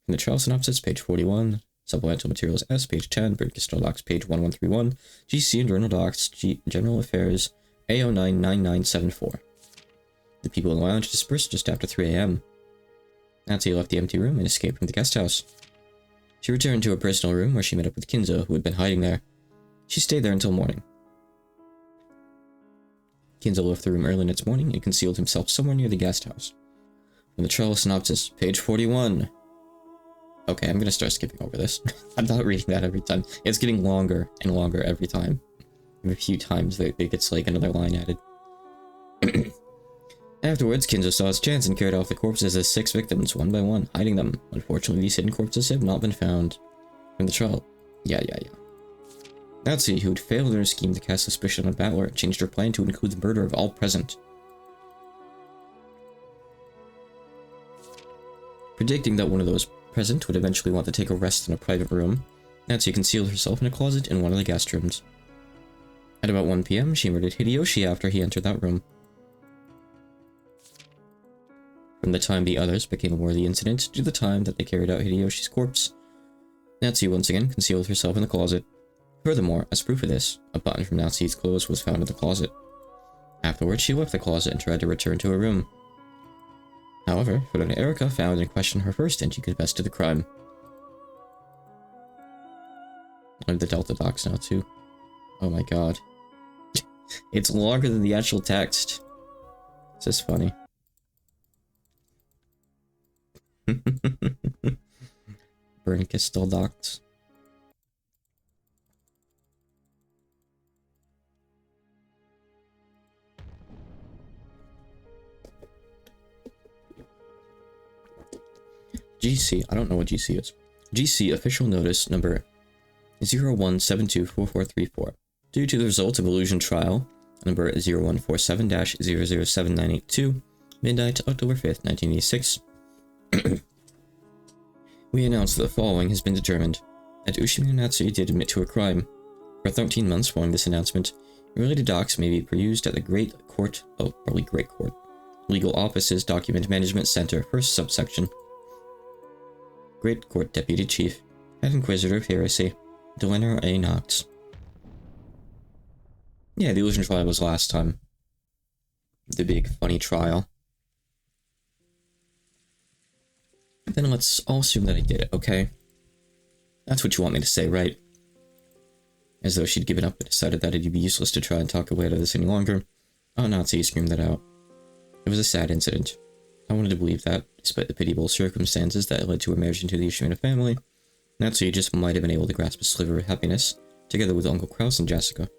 From the trial synopsis, page 41, supplemental materials S, page 10, Burn Crystal docs, page 1131, GC Internal Docs, General Affairs, A099974. The people in the lounge dispersed just after 3 a.m. Natsu left the empty room and escaped from the guest house. She returned to her personal room where she met up with Kinzo, who had been hiding there. She stayed there until morning. Kinzo left the room early next morning and concealed himself somewhere near the guest house. From the trial synopsis, page 41. Okay, I'm gonna start skipping over this. I'm not reading that every time. It's getting longer and longer every time. Every few times it gets like another line added. Afterwards, Kinzo saw his chance and carried off the corpses as 6 victims, one by one, hiding them. Unfortunately, these hidden corpses have not been found. From the trial. Yeah. Natsu, who had failed in her scheme to cast suspicion on Battler, changed her plan to include the murder of all present. Predicting that one of those present would eventually want to take a rest in a private room, Natsu concealed herself in a closet in one of the guest rooms. At about 1 PM, she murdered Hideyoshi after he entered that room. From the time the others became aware of the incident to the time that they carried out Hideyoshi's corpse, Natsu once again concealed herself in the closet. Furthermore, as proof of this, a button from Natsu's clothes was found in the closet. Afterwards, she left the closet and tried to return to her room. However, Friend Erika found and questioned her first, and she confessed to the crime. I have the Delta Docs now, too. Oh my god. It's longer than the actual text. This is funny. Bernicus still docked. GC, I don't know what GC is. GC official notice number 01724434. Due to the result of illusion trial number 0147-007982, midnight October 5th, 1986. We announce that the following has been determined. That Ushimi Natsu did admit to a crime. For 13 months following this announcement, related docs may be perused at the Great Court, Legal Offices Document Management Center, first subsection. Great Court Deputy Chief, Head Inquisitor of Heresy, Delano A. Knox. Yeah, the illusion trial was last time. The big funny trial. Then let's all assume that I did it, okay? That's what you want me to say, right? As though she'd given up and decided that it'd be useless to try and talk her way out of this any longer. Oh, Natsu screamed that out. It was a sad incident. I wanted to believe that, despite the pitiable circumstances that led to her marriage into the Ushimina family, Natsu just might have been able to grasp a sliver of happiness, together with Uncle Kraus and Jessica.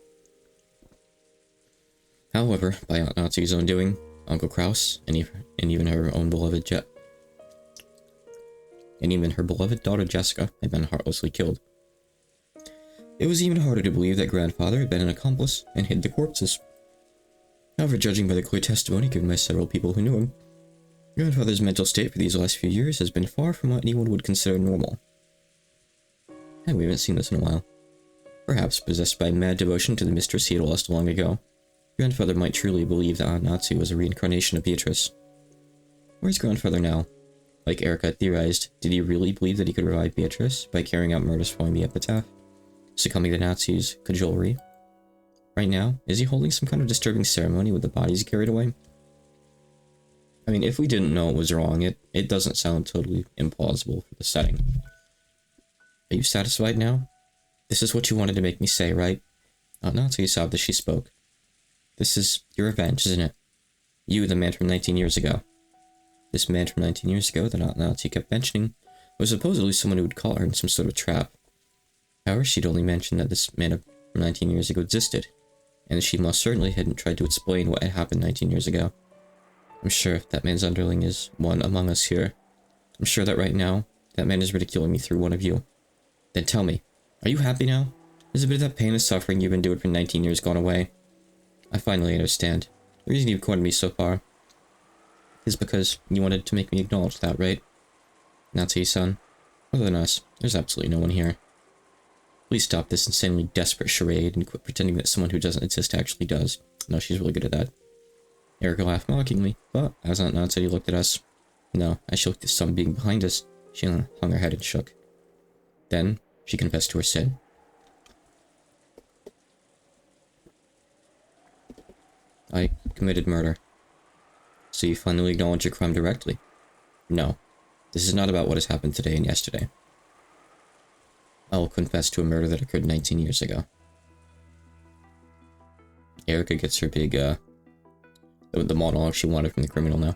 However, by Aunt Natsu's own doing, Uncle Kraus, and even her own beloved daughter Jessica had been heartlessly killed. It was even harder to believe that grandfather had been an accomplice and hid the corpses. However, judging by the clear testimony given by several people who knew him, grandfather's mental state for these last few years has been far from what anyone would consider normal. And we haven't seen this in a while. Perhaps possessed by mad devotion to the mistress he had lost long ago, grandfather might truly believe that Aunt Natsu was a reincarnation of Beatrice. Where's grandfather now? Like Erika theorized, did he really believe that he could revive Beatrice by carrying out murders following the epitaph? Succumbing to Natsu's cajolery? Right now, is he holding some kind of disturbing ceremony with the bodies he carried away? I mean, if we didn't know it was wrong, it doesn't sound totally implausible for the setting. Are you satisfied now? This is what you wanted to make me say, right? Aunt Natsu sobbed as she spoke. This is your revenge, isn't it? You, the man from 19 years ago. This man from 19 years ago that Aunt Natsu kept mentioning was supposedly someone who would caught her in some sort of trap. However, she'd only mentioned that this man from 19 years ago existed, and she most certainly hadn't tried to explain what had happened 19 years ago. I'm sure if that man's underling is one among us here. I'm sure that right now, that man is ridiculing me through one of you. Then tell me, are you happy now? Is a bit of that pain and suffering you've endured for 19 years gone away? I finally understand. The reason you've cornered me so far is because you wanted to make me acknowledge that, right? Natsu-san, other than us, there's absolutely no one here. Please stop this insanely desperate charade and quit pretending that someone who doesn't exist actually does. No, she's really good at that. Erika laughed mockingly, but as Aunt Natsu looked at us, no, as she looked at some being behind us, she hung her head and shook. Then, she confessed to her sin. I committed murder. So you finally acknowledge your crime directly? No. This is not about what has happened today and yesterday. I will confess to a murder that occurred 19 years ago. Erika gets her big, the monologue she wanted from the criminal now.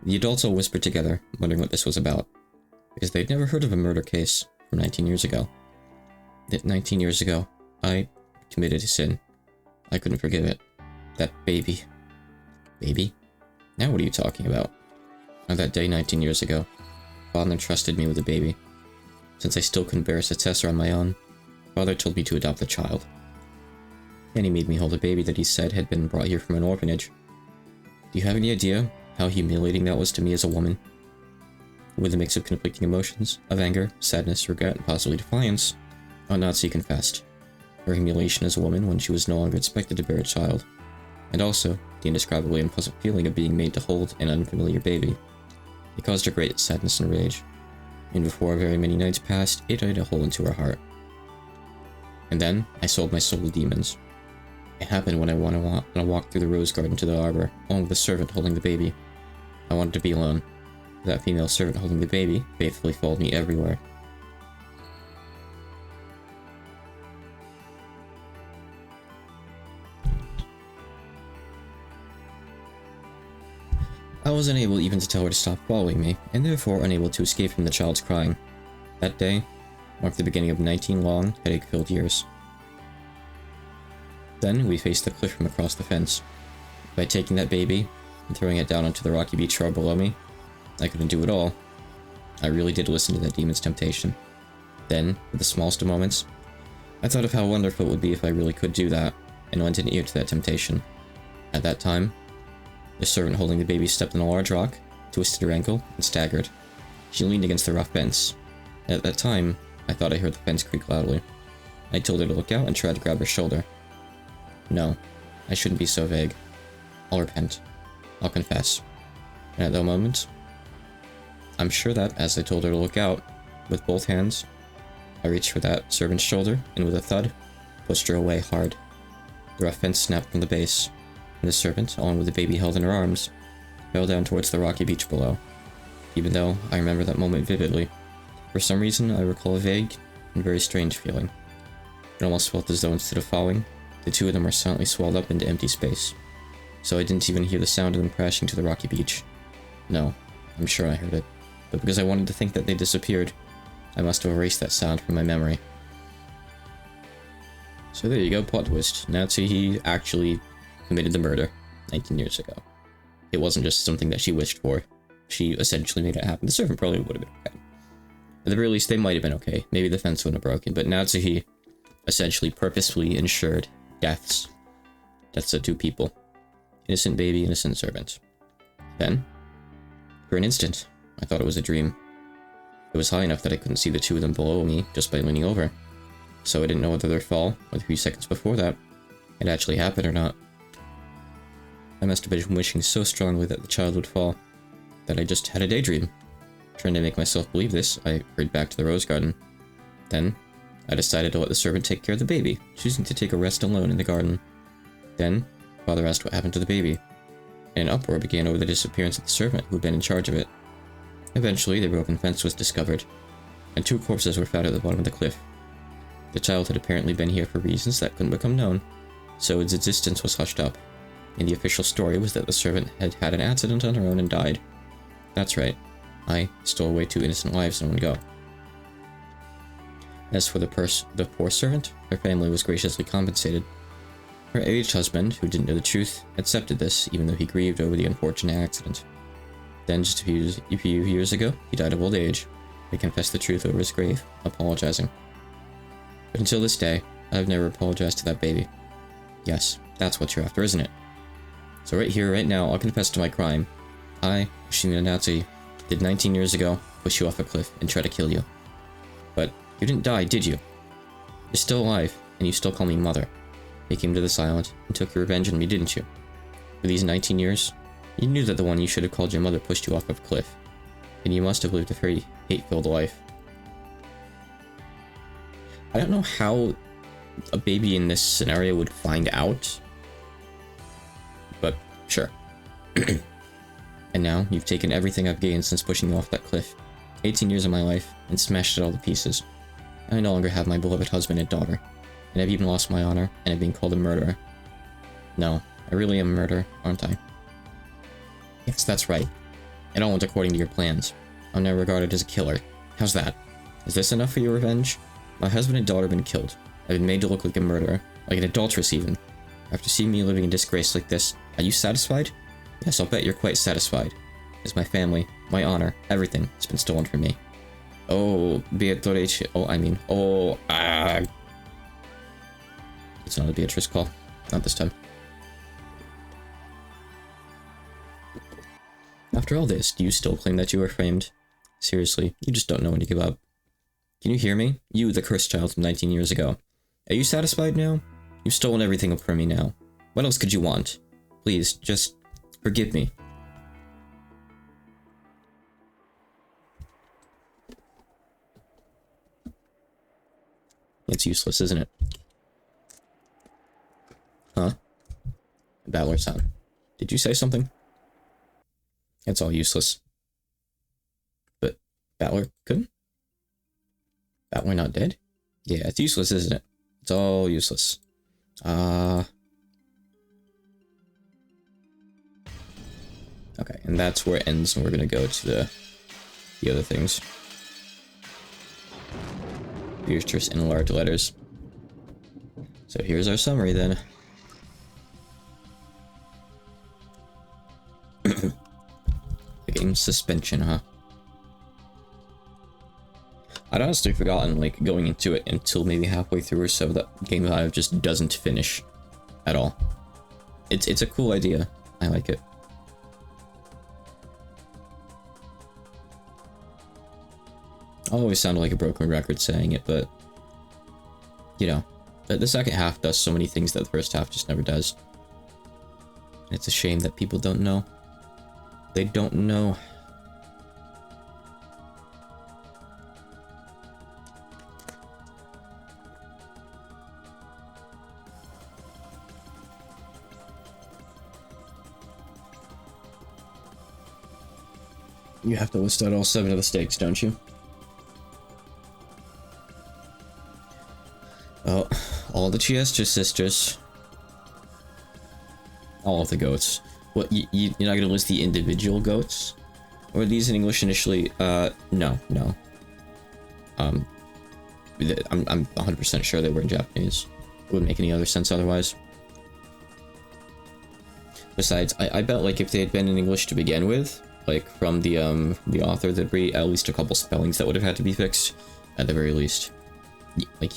The adults all whispered together, wondering what this was about, because they'd never heard of a murder case from 19 years ago. That 19 years ago, I committed a sin. I couldn't forgive it. That baby. Baby? Now what are you talking about? On that day 19 years ago, Father entrusted me with a baby. Since I still couldn't bear a successor on my own, Father told me to adopt the child. And he made me hold a baby that he said had been brought here from an orphanage. Do you have any idea how humiliating that was to me as a woman? With a mix of conflicting emotions, of anger, sadness, regret, and possibly defiance, Natsu confessed. Her humiliation as a woman when she was no longer expected to bear a child, and also the indescribably unpleasant feeling of being made to hold an unfamiliar baby. It caused her great sadness and rage, and before very many nights passed, it ate a hole into her heart. And then, I sold my soul to demons. It happened when I walked through the rose garden to the arbor, along with the servant holding the baby. I wanted to be alone. That female servant holding the baby faithfully followed me everywhere. I was unable even to tell her to stop following me, and therefore unable to escape from the child's crying. That day marked the beginning of 19 long, headache-filled years. Then we faced the cliff from across the fence. By taking that baby and throwing it down onto the rocky beach shore below me, I couldn't do it all. I really did listen to that demon's temptation. Then, with the smallest of moments, I thought of how wonderful it would be if I really could do that, and lent an ear to that temptation. At that time, the servant holding the baby stepped on a large rock, twisted her ankle, and staggered. She leaned against the rough fence. At that time, I thought I heard the fence creak loudly. I told her to look out and tried to grab her shoulder. No, I shouldn't be so vague. I'll repent. I'll confess. And at that moment, I'm sure that, as I told her to look out, with both hands, I reached for that servant's shoulder, and with a thud, pushed her away hard. The rough fence snapped from the base, and the servant, along with the baby held in her arms, fell down towards the rocky beach below. Even though I remember that moment vividly, for some reason I recall a vague and very strange feeling. It almost felt as though instead of falling, the two of them were silently swallowed up into empty space. So I didn't even hear the sound of them crashing to the rocky beach. No, I'm sure I heard it, but because I wanted to think that they disappeared, I must have erased that sound from my memory. So there you go, plot twist. Natsu, he actually committed the murder 19 years ago. It wasn't just something that she wished for. She essentially made it happen. The servant probably would have been okay. At the very least, they might have been okay. Maybe the fence wouldn't have broken, but Natsu, he essentially purposefully ensured deaths. Deaths of two people. Innocent baby, innocent servant. Then, for an instant, I thought it was a dream. It was high enough that I couldn't see the two of them below me just by leaning over. So I didn't know whether their fall, or a few seconds before that, had actually happened or not. I must have been wishing so strongly that the child would fall, that I just had a daydream. Trying to make myself believe this, I hurried back to the rose garden. Then, I decided to let the servant take care of the baby, choosing to take a rest alone in the garden. Then, Father asked what happened to the baby, and an uproar began over the disappearance of the servant who had been in charge of it. Eventually, the broken fence was discovered, and two corpses were found at the bottom of the cliff. The child had apparently been here for reasons that couldn't become known, so its existence was hushed up, and the official story was that the servant had had an accident on her own and died. That's right, I stole away two innocent lives in one go. As for the poor servant, her family was graciously compensated. Her aged husband, who didn't know the truth, accepted this, even though he grieved over the unfortunate accident. Then, just a few years ago, he died of old age. He confessed the truth over his grave, apologizing. But until this day, I have never apologized to that baby. Yes, that's what you're after, isn't it? So right here, right now, I'll confess to my crime. I, Yoshino Natsu, did 19 years ago push you off a cliff and try to kill you. But you didn't die, did you? You're still alive, and you still call me mother. You came to this island and took your revenge on me, didn't you? For these 19 years, you knew that the one you should have called your mother pushed you off of a cliff, and you must have lived a very hate-filled life. I don't know how a baby in this scenario would find out, but sure. And now, you've taken everything I've gained since pushing you off that cliff, 18 years of my life, and smashed it all to pieces. I no longer have my beloved husband and daughter, and I've even lost my honor, and I've been called a murderer. No, I really am a murderer, aren't I? Yes, that's right. It all went according to your plans. I'm now regarded as a killer. How's that? Is this enough for your revenge? My husband and daughter have been killed. I've been made to look like a murderer, like an adulteress even. After seeing me living in disgrace like this, are you satisfied? Yes, I'll bet you're quite satisfied. As my family, my honor, everything has been stolen from me. Oh, Beatrice. Oh, I mean, oh, ah. It's not a Beatrice call. Not this time. After all this, do you still claim that you were framed? Seriously, you just don't know when to give up. Can you hear me? You, the cursed child from 19 years ago. Are you satisfied now? You've stolen everything from me now. What else could you want? Please, just forgive me. It's useless, isn't it? Huh? Battler sound. Did you say something? It's all useless. But Battler couldn't? Battler not dead? Yeah, it's useless, isn't it? It's all useless. Okay, and that's where it ends, and we're gonna go to the other things. Beatrice in large letters. So here's our summary then. The game's suspension, huh? I'd honestly forgotten, like, going into it until maybe halfway through or so that Game 5 just doesn't finish at all. It's a cool idea. I like it. I'll always sound like a broken record saying it, but, you know, the second half does so many things that the first half just never does. It's a shame that people don't know. They don't know. You have to list out all 7 of the stakes, don't you? Oh, all the Chiestra sisters. All of the goats. What, you're not gonna list the individual goats? Or are these in English initially? No. I'm 100% sure they were in Japanese. It wouldn't make any other sense otherwise. Besides, I bet, like, if they had been in English to begin with, like, from the author, there'd be at least a couple spellings that would have had to be fixed, at the very least. Like,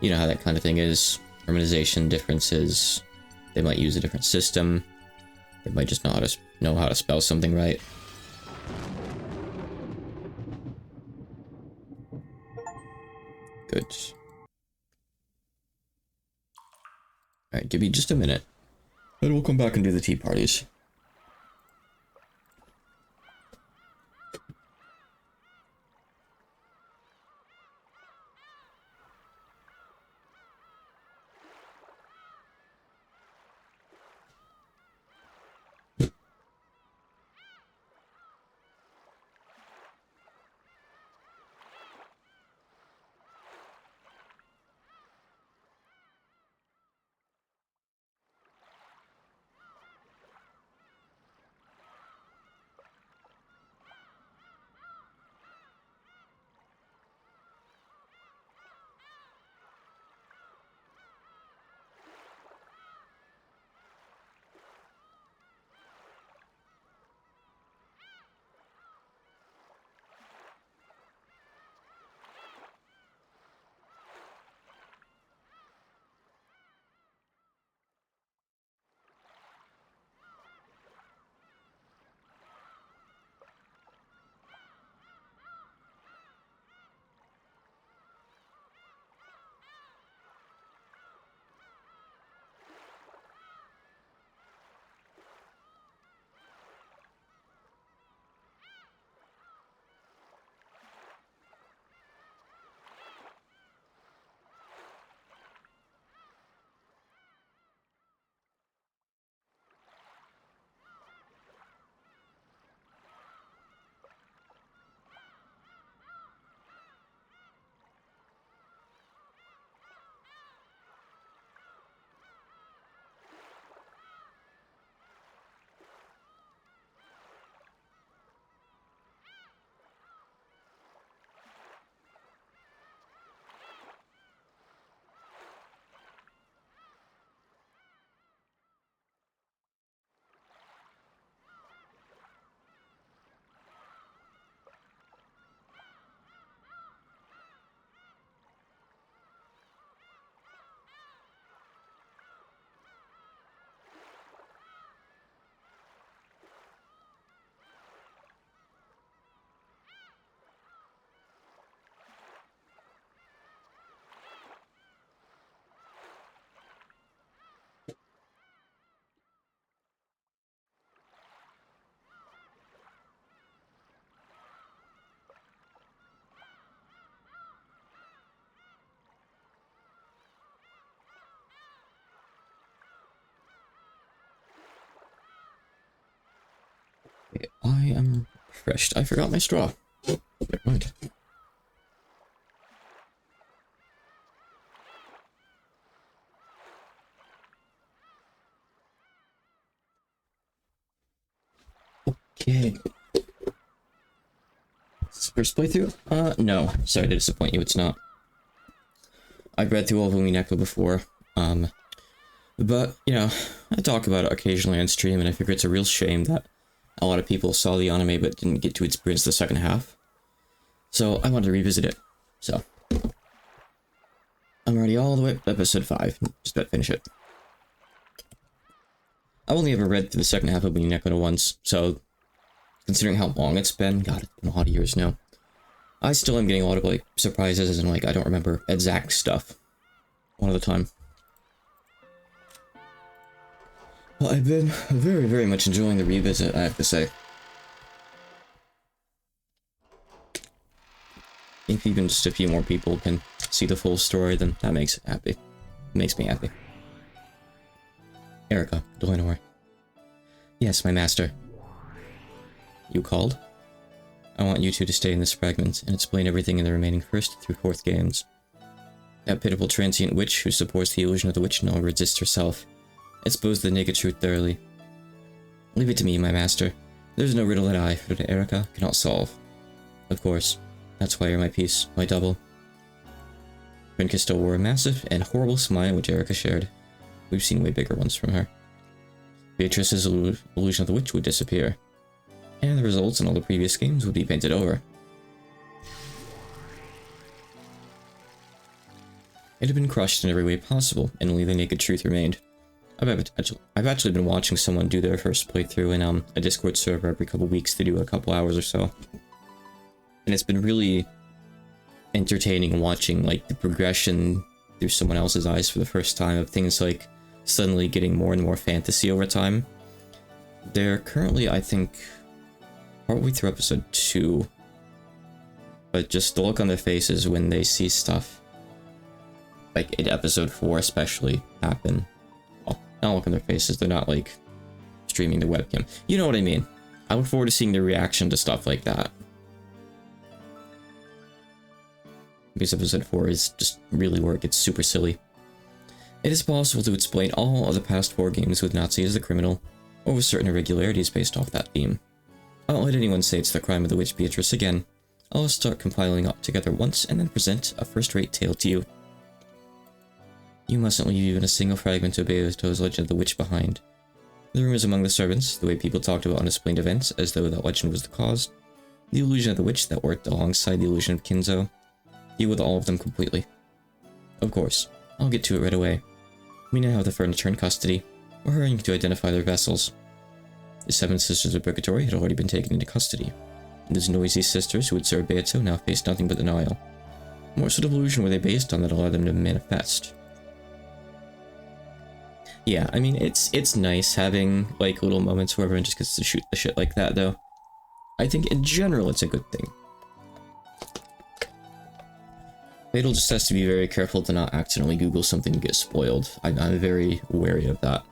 you know how that kind of thing is. Harmonization differences. They might use a different system. They might just know how to spell something right. Good. Alright, give me just a minute. Then we'll come back and do the tea parties. refreshed. I forgot my straw. Never mind. Okay. First playthrough? No. Sorry to disappoint you, it's not. I've read through all of Umineko before, but, you know, I talk about it occasionally on stream, and I figure it's a real shame that a lot of people saw the anime but didn't get to experience the second half. So, I wanted to revisit it. So, I'm already all the way up to episode 5. Just about to finish it. I've only ever read through the second half of Umineko once, so considering how long it's been, God, it's been a lot of years now. I still am getting a lot of, like, surprises and, like, I don't remember exact stuff. One at a time. Well, I've been very, very much enjoying the revisit, I have to say. If even just a few more people can see the full story, then that makes it happy. It makes me happy. Erica, Delanor. Yes, my master. You called? I want you two to stay in this fragment and explain everything in the remaining 1st through 4th games. That pitiful transient witch who supports the illusion of the witch no longer exists herself. Expose the naked truth thoroughly. Leave it to me, my master. There's no riddle that I, Frida Erica, cannot solve. Of course. That's why you're my piece, my double. Rinka still wore a massive and horrible smile which Erica shared. We've seen way bigger ones from her. Beatrice's illusion of the witch would disappear. And the results in all the previous games would be painted over. It had been crushed in every way possible, and only the naked truth remained. I've actually been watching someone do their first playthrough in a Discord server every couple weeks. They do a couple hours or so. And it's been really entertaining watching, like, the progression through someone else's eyes for the first time of things like suddenly getting more and more fantasy over time. They're currently, I think, partway through episode 2. But just the look on their faces when they see stuff, like in episode 4 especially, happen. Well, not look on their faces, they're not like streaming the webcam. You know what I mean. I look forward to seeing their reaction to stuff like that. Because episode 4 is just really where it gets super silly. It is possible to explain all of the past 4 games with Nazi as the criminal, or with certain irregularities based off that theme. I won't let anyone say it's the crime of the witch Beatrice again. I'll start compiling up together once and then present a first-rate tale to you. You mustn't leave even a single fragment of Beato's legend of the witch behind. The rumors among the servants, the way people talked about unexplained events as though that legend was the cause, the illusion of the witch that worked alongside the illusion of Kinzo, deal with all of them completely. Of course, I'll get to it right away. We now have the furniture in custody. We're hurrying to identify their vessels. The 7 Sisters of Purgatory had already been taken into custody. Those noisy sisters who had served Beato now faced nothing but denial. What sort of illusion were they based on that allowed them to manifest? Yeah, I mean, it's nice having, like, little moments where everyone just gets to shoot the shit like that, though. I think, in general, it's a good thing. Fatal just has to be very careful to not accidentally Google something and get spoiled. I'm very wary of that.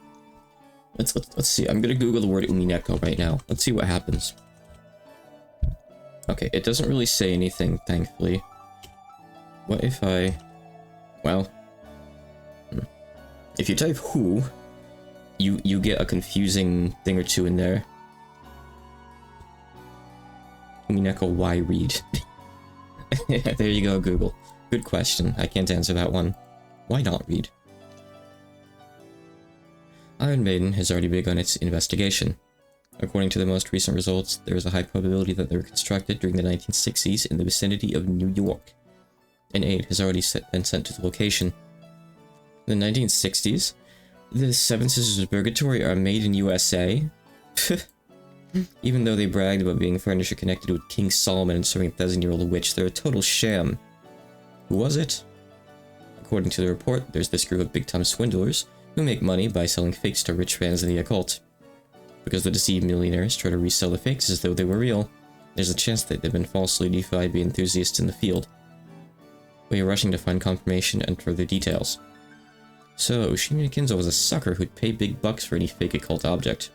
Let's see. I'm gonna Google the word Umineko right now. Let's see what happens. Okay, it doesn't really say anything, thankfully. What if I... Well... If you type who, you get a confusing thing or two in there. Umineko, why read? There you go, Google. Good question. I can't answer that one. Why not read? Iron Maiden has already begun its investigation. According to the most recent results, there is a high probability that they were constructed during the 1960s in the vicinity of New York. An aide has already been sent to the location. In the 1960s? The 7 Sisters of Purgatory are made in USA? Even though they bragged about being furniture connected with King Solomon and serving a 1,000-year-old witch, they're a total sham. Who was it? According to the report, there's this group of big-time swindlers who make money by selling fakes to rich fans of the occult. Because the deceived millionaires try to resell the fakes as though they were real, there's a chance that they've been falsely deified by enthusiasts in the field. We are rushing to find confirmation and further details. So, Ushimi Kinzo was a sucker who'd pay big bucks for any fake occult object.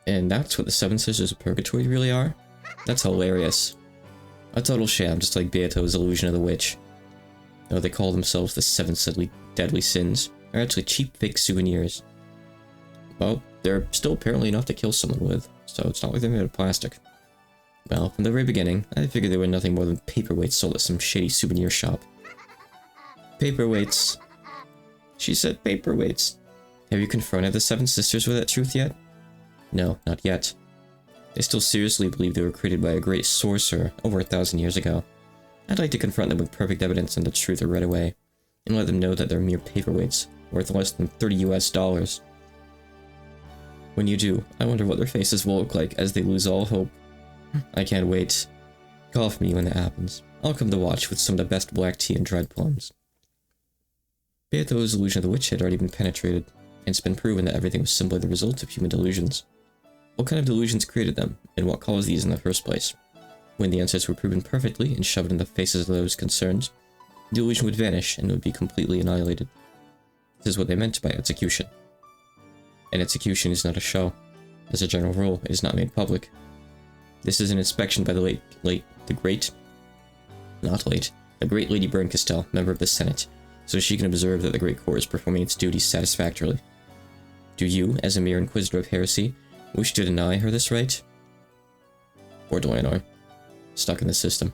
And that's what the Seven Sisters of Purgatory really are? That's hilarious. A total sham, just like Beato's Illusion of the Witch. Though they call themselves the Seven Deadly Sins, are actually cheap fake souvenirs. Well, they're still apparently enough to kill someone with, so it's not like they're made of plastic. Well, from the very beginning, I figured they were nothing more than paperweights sold at some shady souvenir shop. Paperweights. She said paperweights. Have you confronted the Seven Sisters with that truth yet? No, not yet. They still seriously believe they were created by a great sorcerer over 1,000 years ago. I'd like to confront them with perfect evidence and the truth right away, and let them know that they're mere paperweights, worth less than $30 US. When you do, I wonder what their faces will look like as they lose all hope. I can't wait. Call for me when that happens. I'll come to watch with some of the best black tea and dried plums. Beato's illusion of the witch had already been penetrated, and it's been proven that everything was simply the result of human delusions. What kind of delusions created them, and what caused these in the first place? When the answers were proven perfectly and shoved in the faces of those concerned, the illusion would vanish and would be completely annihilated. This is what they meant by execution. And execution is not a show. As a general rule, it is not made public. This is an inspection by the great Lady Berncastel, member of the Senate, so she can observe that the Great Court is performing its duties satisfactorily. Do you, as a mere Inquisitor of Heresy, wish to deny her this right? Poor Dwayne, stuck in the system.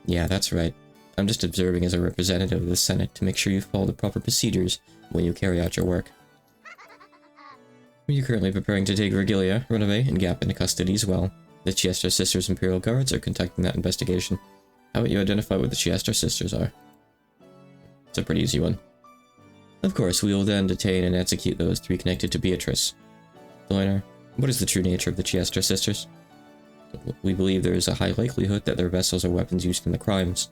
Yeah, that's right. I'm just observing as a representative of the Senate to make sure you follow the proper procedures when you carry out your work. You're currently preparing to take Vergilia, Renove, and Gap into custody as well. The Chiestar Sisters Imperial Guards are conducting that investigation. How about you identify what the Chiestar Sisters are? It's a pretty easy one. Of course, we will then detain and execute those three connected to Beatrice. Dwayne, what is the true nature of the Chiestar Sisters? We believe there is a high likelihood that their vessels are weapons used in the crimes.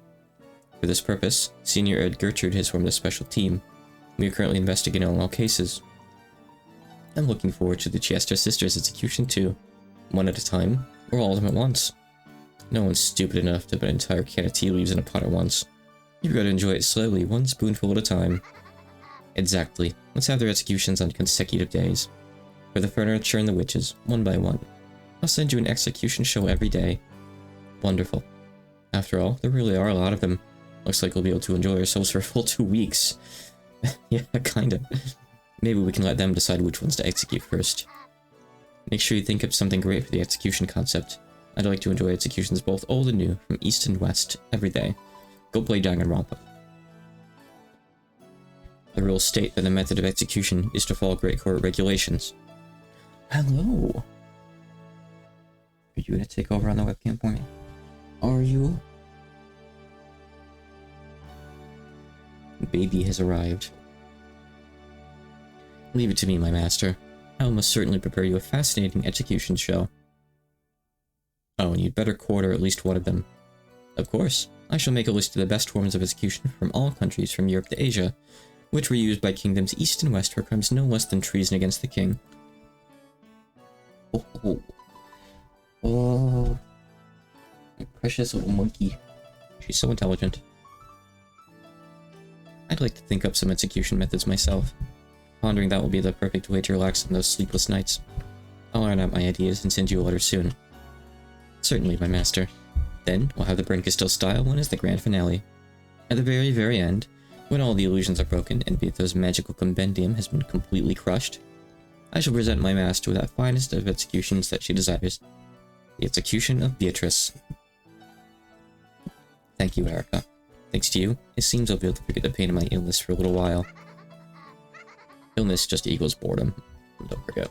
For this purpose, Senior Ed Gertrude has formed a special team. We are currently investigating all cases. I'm looking forward to the Chiestar Sisters' execution too. One at a time, or all of them at once. No one's stupid enough to put an entire can of tea leaves in a pot at once. You've got to enjoy it slowly, one spoonful at a time. Exactly. Let's have their executions on consecutive days. For the furniture and the witches, one by one. I'll send you an execution show every day. Wonderful. After all, there really are a lot of them. Looks like we'll be able to enjoy ourselves for a full 2 weeks. Yeah, kinda. Maybe we can let them decide which ones to execute first. Make sure you think of something great for the execution concept. I'd like to enjoy executions both old and new, from east and west, every day. Go play Danganronpa. The rules state that the method of execution is to follow Great Court regulations. Hello! Are you gonna take over on the webcam for me? Are you? Baby has arrived. Leave it to me, my master. I will most certainly prepare you a fascinating execution show. Oh, and you'd better quarter at least one of them. Of course, I shall make a list of the best forms of execution from all countries from Europe to Asia, which were used by kingdoms east and west for crimes no less than treason against the king. Oh, my precious little monkey. She's so intelligent. I'd like to think up some execution methods myself. Pondering that will be the perfect way to relax on those sleepless nights. I'll iron out my ideas and send you a letter soon. Certainly, my master. Then, we'll have the Berncastel style one as the grand finale. At the very, very end, when all the illusions are broken and Beato's magical compendium has been completely crushed, I shall present my master with that finest of executions that she desires. The execution of Beatrice. Thank you, Erica. Thanks to you, it seems I'll be able to forget the pain of my illness for a little while. Illness just equals boredom. Don't forget.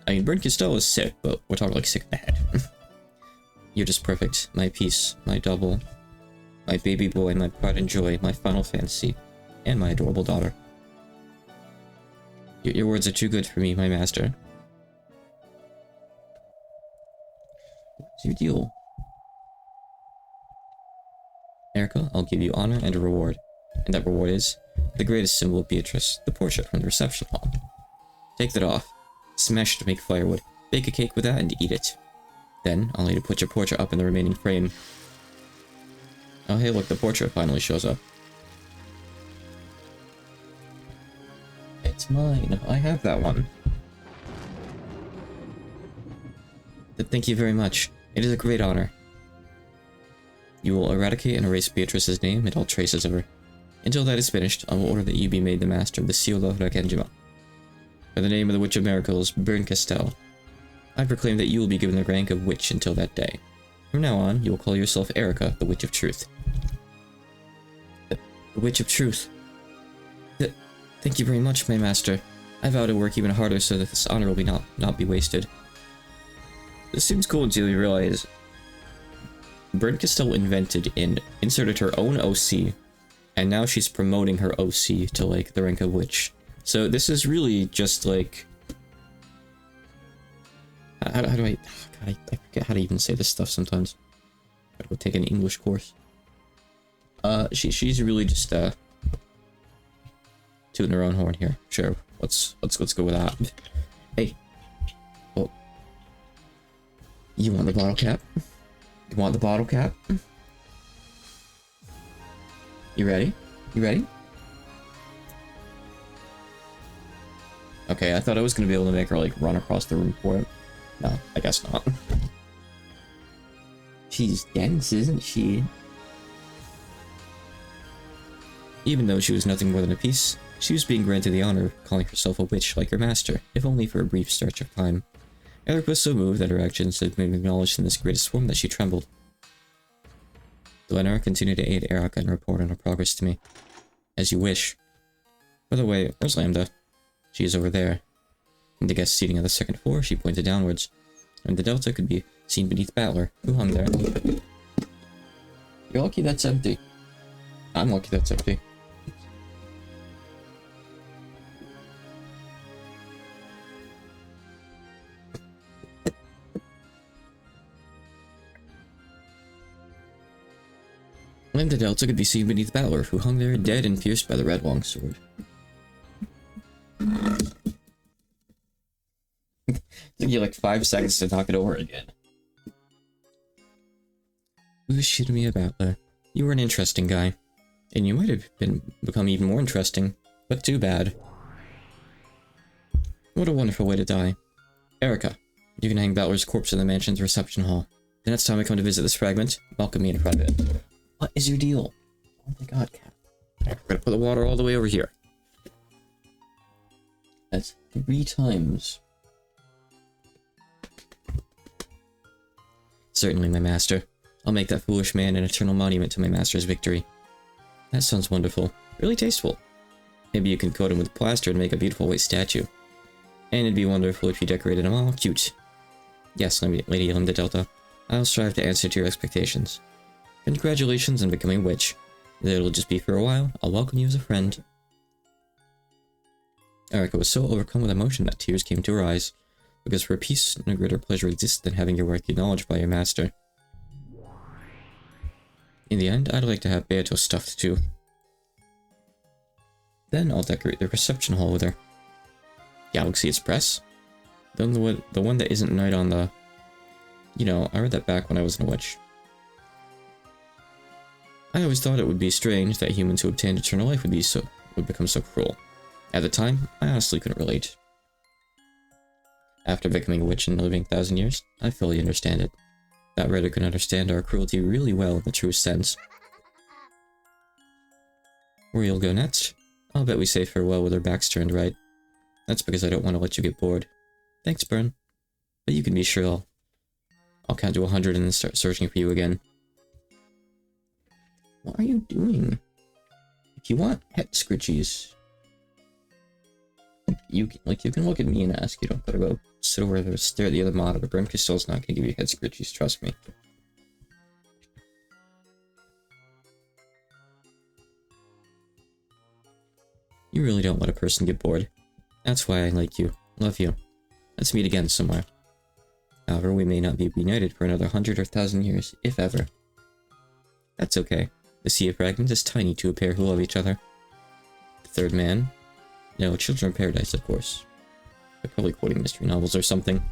I mean, Berncastel is sick, but we're talking like sick in the head. You're just perfect. My peace, my double, my baby boy, my pride and joy, my final fantasy, and my adorable daughter. Your words are too good for me, my master. What's your deal? Erica, I'll give you honor and a reward. And that reward is the greatest symbol of Beatrice, the portrait from the reception hall. Take that off, smash it to make firewood, bake a cake with that, and eat it. Then, I'll need to put your portrait up in the remaining frame. Oh hey look, the portrait finally shows up. It's mine, I have that one. Thank you very much. It is a great honor. You will eradicate and erase Beatrice's name and all traces of her. Until that is finished, I will order that you be made the master of the Seal of Rakenjima. By the name of the Witch of Miracles, Burn Castell, I proclaim that you will be given the rank of Witch until that day. From now on, you will call yourself Erica, the Witch of Truth. The Witch of Truth. Thank you very much, my master. I vow to work even harder so that this honor will not be wasted. This seems cool until you realize Burn Castell inserted her own OC, and now she's promoting her OC to, like, the rank of Witch. So this is really just, like... How do I... God, I forget how to even say this stuff sometimes. Gotta go take an English course. She's really just, tooting her own horn here. Sure, let's go with that. Hey. Oh. You want the bottle cap? You want the bottle cap? You ready? You ready? Okay, I thought I was gonna be able to make her, like, run across the room for it. No, I guess not. She's dense, isn't she? Even though she was nothing more than a piece, she was being granted the honor of calling herself a witch like her master, if only for a brief stretch of time. Eric was so moved that her actions had been acknowledged in this greatest form that she trembled. Glenara continued to aid Erica and report on her progress to me. As you wish. By the way, where's Lambda? She is over there. In the guest seating on the second floor, she pointed downwards, and the delta could be seen beneath Battler, who hung there. You're lucky that's empty. I'm lucky that's empty. And the delta could be seen beneath Battler, who hung there dead and pierced by the red longsword. Took you like 5 seconds to talk it over again. Ushidamiya Battler, you were an interesting guy. And you might have become even more interesting, but too bad. What a wonderful way to die. Erica, you can hang Battler's corpse in the mansion's reception hall. The next time I come to visit this fragment, welcome me in private. What is your deal? Oh my god, cat. We're gonna put the water all the way over here. That's 3 times. Certainly, my master. I'll make that foolish man an eternal monument to my master's victory. That sounds wonderful. Really tasteful. Maybe you can coat him with plaster and make a beautiful white statue. And it'd be wonderful if you decorated him all cute. Yes, Lady Linda Delta. I'll strive to answer to your expectations. Congratulations on becoming a witch. Though it'll just be for a while, I'll welcome you as a friend. Erica was so overcome with emotion that tears came to her eyes, because for a peace, no greater pleasure exists than having your work acknowledged by your master. In the end, I'd like to have Beato stuffed too. Then I'll decorate the reception hall with her. Galaxy Express? Then the one that isn't right on the... You know, I read that back when I wasn't a witch. I always thought it would be strange that humans who obtained eternal life would become so cruel. At the time, I honestly couldn't relate. After becoming a witch and living 1,000 years, I fully understand it. That writer can understand our cruelty really well in the truest sense. Where you'll go next? I'll bet we say farewell with our backs turned, right? That's because I don't want to let you get bored. Thanks, Bern. But you can be sure I'll count to 100 and then start searching for you again. What are you doing? If you want head scritchies, you can look at me and ask. You don't gotta go sit over there, stare at the other monitor. Burn Castell's not gonna give you head scritchies, trust me. You really don't let a person get bored. That's why I like you. Love you. Let's meet again somewhere. However, we may not be reunited for another 100 or 1,000 years, if ever. That's okay. The Sea of Fragments is tiny to a pair who love each other. The third man? No, Children of Paradise, of course. They're probably quoting mystery novels or something.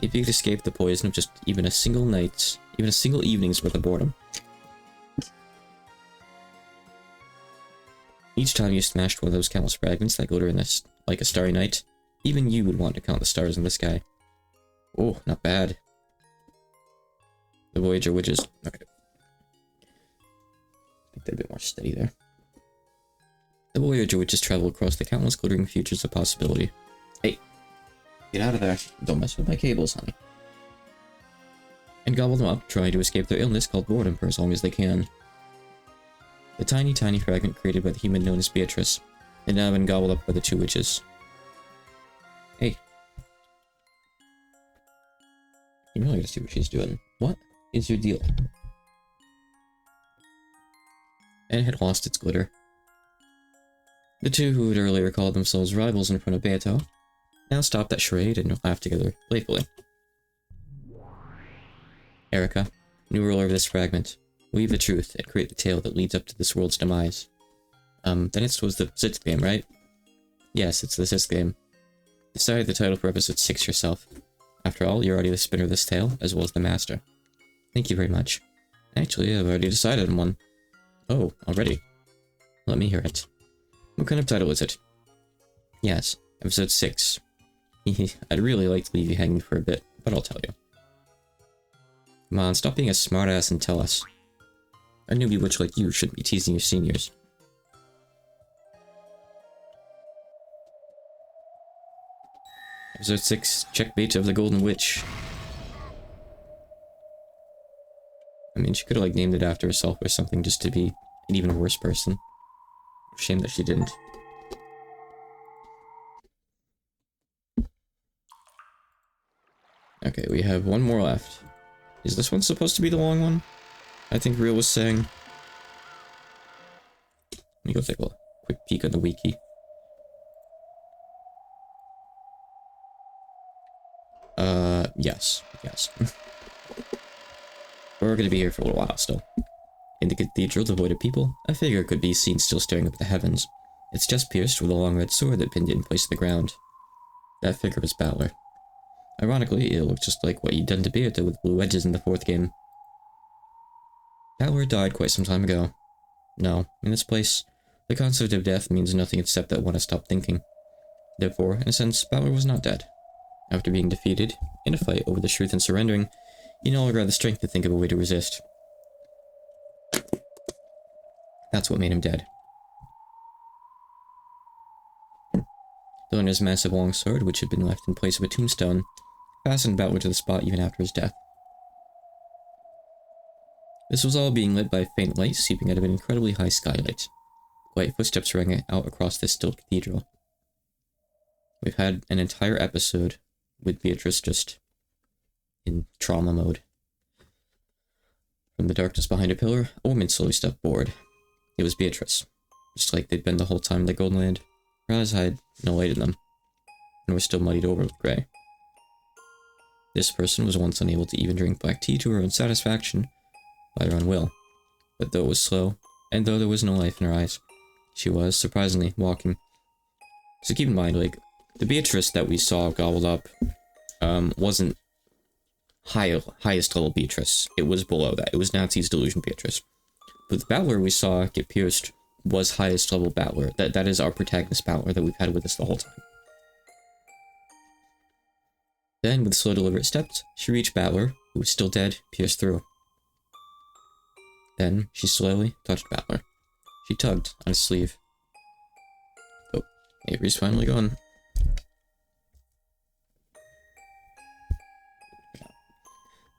If you could escape the poison of just even a single night's, even a single evening's worth of boredom. Each time you smashed one of those countless fragments that glitter in this, like a starry night, even you would want to count the stars in the sky. Oh, not bad. The Voyager Witches. Okay. I think they're a bit more steady there. The Voyager Witches travel across the countless glittering futures of possibility. Hey! Get out of there. Don't mess with my cables, honey. And gobble them up, trying to escape their illness called boredom for as long as they can. The tiny, tiny fragment created by the human known as Beatrice had now been gobbled up by the two witches. Hey. You really gotta see what she's doing. What is your deal? And it had lost its glitter. The two who had earlier called themselves rivals in front of Beato now stopped that charade and laughed together playfully. Erica, new ruler of this fragment, weave the truth and create the tale that leads up to this world's demise. Then it was the 6th game, right? Yes, it's the 6th game. Decide the title for episode 6 yourself. After all, you're already the spinner of this tale, as well as the master. Thank you very much. Actually, I've already decided on one. Oh, already? Let me hear it. What kind of title is it? Yes, episode 6. I'd really like to leave you hanging for a bit, but I'll tell you. Come on, stop being a smartass and tell us. A newbie witch like you shouldn't be teasing your seniors. Episode 6, Checkmate of the Golden Witch. I mean, she could have, like, named it after herself or something just to be an even worse person. Shame that she didn't. Okay, we have one more left. Is this one supposed to be the long one? I think Real was saying. Let me go take a quick peek on the wiki. Yes. We're gonna be here for a little while still. In the cathedral devoid of people, a figure could be seen still staring up at the heavens, its chest pierced with a long red sword that pinned it in place to the ground. That figure was Balor. Ironically, it looked just like what he'd done to Beata with blue edges in the 4th game. Balor died quite some time ago. No, in this place, the concept of death means nothing except that one has stopped thinking. Therefore, in a sense, Balor was not dead. After being defeated, in a fight over the truth and surrendering, he no longer had the strength to think of a way to resist. That's what made him dead. Thorn's massive long sword, which had been left in place of a tombstone, fastened Balor to the spot even after his death. This was all being lit by a faint light seeping out of an incredibly high skylight. Quiet footsteps rang out across this still cathedral. We've had an entire episode with Beatrice just in trauma mode. From the darkness behind a pillar, a woman slowly stepped forward. It was Beatrice, just like they'd been the whole time in the Golden Land. Her eyes had no light in them, and were still muddied over with gray. This person was once unable to even drink black tea to her own satisfaction by her own will. But though it was slow, and though there was no life in her eyes, she was, surprisingly, walking. So keep in mind, like, the Beatrice that we saw gobbled up wasn't highest level Beatrice. It was below that. It was Nazi's delusion Beatrice. But the Balor we saw get pierced was highest level Balor. That is our protagonist Balor that we've had with us the whole time. Then, with slow deliberate steps, she reached Balor, who was still dead, pierced through. Then, she slowly touched Balor. She tugged on his sleeve. Oh, Avery's finally gone.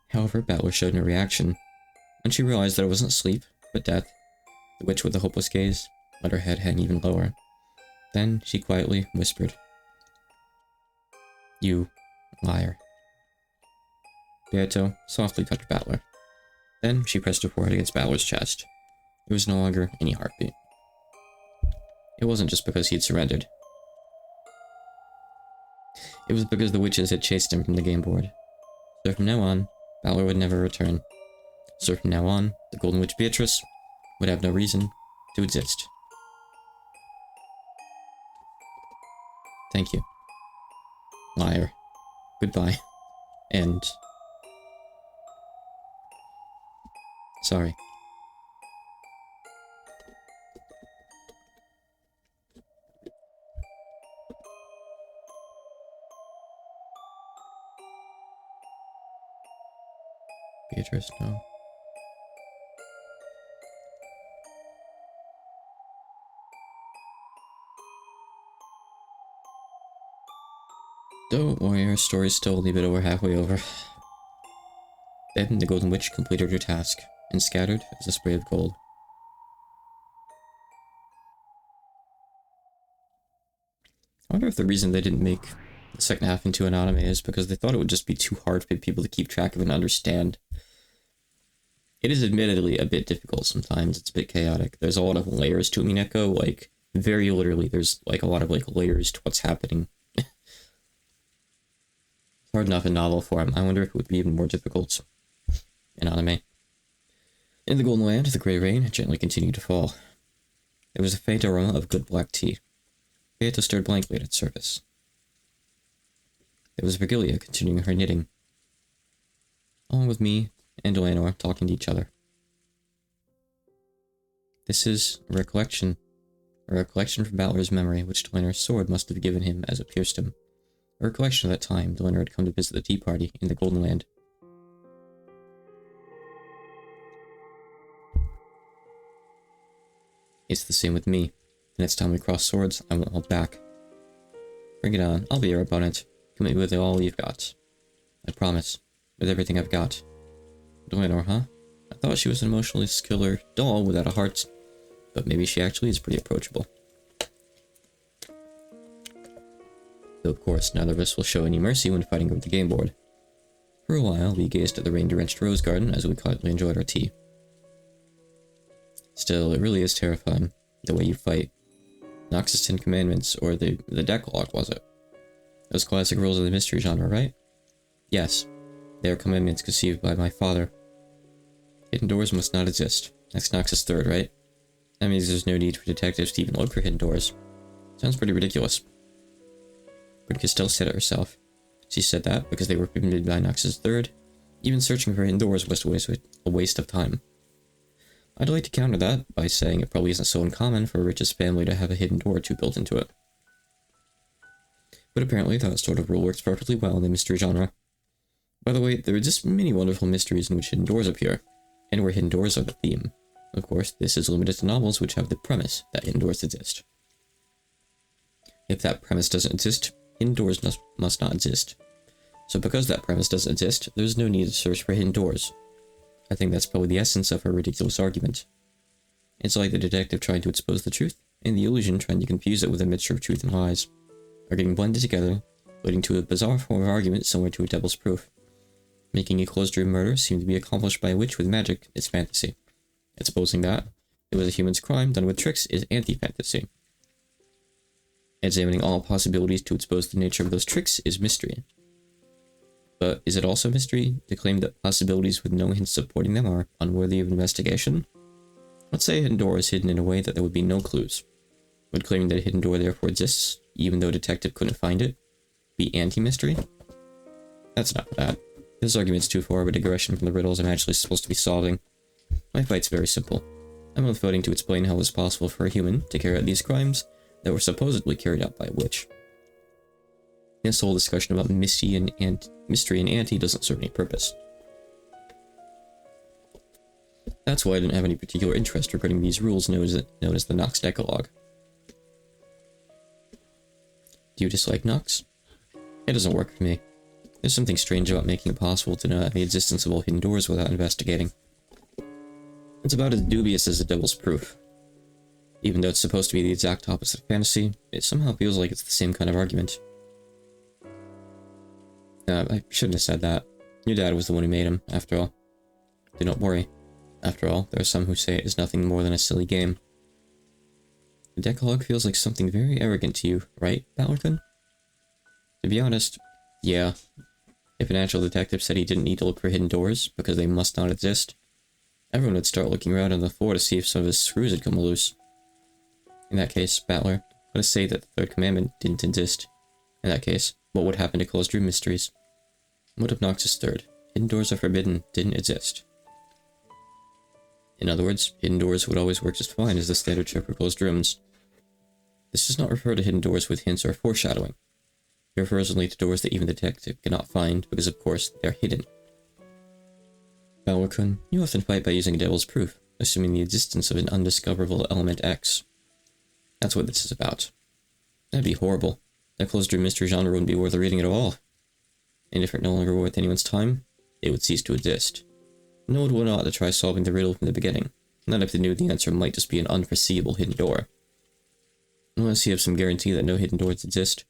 However, Balor showed no reaction, and she realized that it wasn't sleep, but death. The witch with a hopeless gaze let her head hang even lower. Then she quietly whispered, "You liar." Beato softly touched Balor. Then she pressed her forehead against Balor's chest. There was no longer any heartbeat. It wasn't just because he had surrendered. It was because the witches had chased him from the game board. So from now on, Balor would never return. So from now on, the Golden Witch Beatrice would have no reason to exist. Thank you. Liar. Goodbye. And... sorry. Beatrice, no. Don't worry, our story's still only a bit over halfway over. Then the Golden Witch completed her task, and scattered as a spray of gold. I wonder if the reason they didn't make the second half into an anime is because they thought it would just be too hard for people to keep track of and understand. It is admittedly a bit difficult sometimes, it's a bit chaotic. There's a lot of layers to Umineko, like, very literally, there's like a lot of like layers to what's happening. It's hard enough in novel form, I wonder if it would be even more difficult in anime. In the Golden Land, the grey rain gently continued to fall. There was a faint aroma of good black tea. Beata stared blankly at its surface. There was Virgilia continuing her knitting, along with me and Eleanor talking to each other. This is a recollection from Balor's memory, which Delinor's sword must have given him as it pierced him. A recollection of that time Delinor had come to visit the tea party in the Golden Land. It's the same with me. The next time we cross swords, I won't hold back. Bring it on, I'll be your opponent. Come at me with all you've got. I promise. With everything I've got. Delinor, huh? I thought she was an emotionally killer doll without a heart. But maybe she actually is pretty approachable. Though of course, neither of us will show any mercy when fighting over the game board. For a while, we gazed at the rain-drenched rose garden as we quietly enjoyed our tea. Still, it really is terrifying, the way you fight. Nox's 10 Commandments, or the Decalogue, was it? Those classic rules of the mystery genre, right? Yes, they are commandments conceived by my father. Hidden doors must not exist. That's Nox's third, right? That means there's no need for detectives to even look for hidden doors. Sounds pretty ridiculous. But Castell said it herself. She said that because they were permitted by Nox's third. Even searching for hidden doors was a waste of time. I'd like to counter that by saying it probably isn't so uncommon for a richest family to have a hidden door or two built into it. But apparently that sort of rule works perfectly well in the mystery genre. By the way, there are just many wonderful mysteries in which hidden doors appear, and where hidden doors are the theme. Of course, this is limited to novels which have the premise that hidden doors exist. If that premise doesn't exist, hidden doors must not exist. So because that premise doesn't exist, there's no need to search for hidden doors. I think that's probably the essence of her ridiculous argument. It's like the detective trying to expose the truth, and the illusion trying to confuse it with a mixture of truth and lies, are getting blended together, leading to a bizarre form of argument similar to a devil's proof. Making a closed-room murder seem to be accomplished by a witch with magic is fantasy. Exposing that it was a human's crime done with tricks is anti-fantasy. Examining all possibilities to expose the nature of those tricks is mystery. But is it also mystery to claim that possibilities with no hints supporting them are unworthy of investigation? Let's say a hidden door is hidden in a way that there would be no clues. Would claiming that a hidden door therefore exists, even though a detective couldn't find it, be anti-mystery? That's not bad. This argument's too far of a digression from the riddles I'm actually supposed to be solving. My fight's very simple. I'm both voting to explain how it was possible for a human to carry out these crimes that were supposedly carried out by a witch. This whole discussion about mystery and anti doesn't serve any purpose. That's why I didn't have any particular interest regarding these rules known as the Nox Decalogue. Do you dislike Nox? It doesn't work for me. There's something strange about making it possible to know the existence of all hidden doors without investigating. It's about as dubious as the devil's proof. Even though it's supposed to be the exact opposite of fantasy, it somehow feels like it's the same kind of argument. I shouldn't have said that. Your dad was the one who made him, after all. Do not worry. After all, there are some who say it is nothing more than a silly game. The Decalogue feels like something very arrogant to you, right, Ballerton? To be honest, yeah. If an actual detective said he didn't need to look for hidden doors, because they must not exist, everyone would start looking around on the floor to see if some of his screws had come loose. In that case, Battler, let us say that the third commandment didn't exist. In that case, what would happen to closed-room mysteries? What if Nox's third, hidden doors are forbidden, didn't exist? In other words, hidden doors would always work just fine as the standard check for closed rooms. This does not refer to hidden doors with hints or foreshadowing. It refers only to doors that even the detective cannot find because, of course, they're hidden. Balrog-kun, you often fight by using devil's proof, assuming the existence of an undiscoverable element X. That's what this is about. That'd be horrible. That closed-room mystery genre wouldn't be worth reading at all. And if it no longer worth anyone's time, it would cease to exist. No one would ought to try solving the riddle from the beginning, not if they knew the answer might just be an unforeseeable hidden door. Unless you have some guarantee that no hidden doors exist,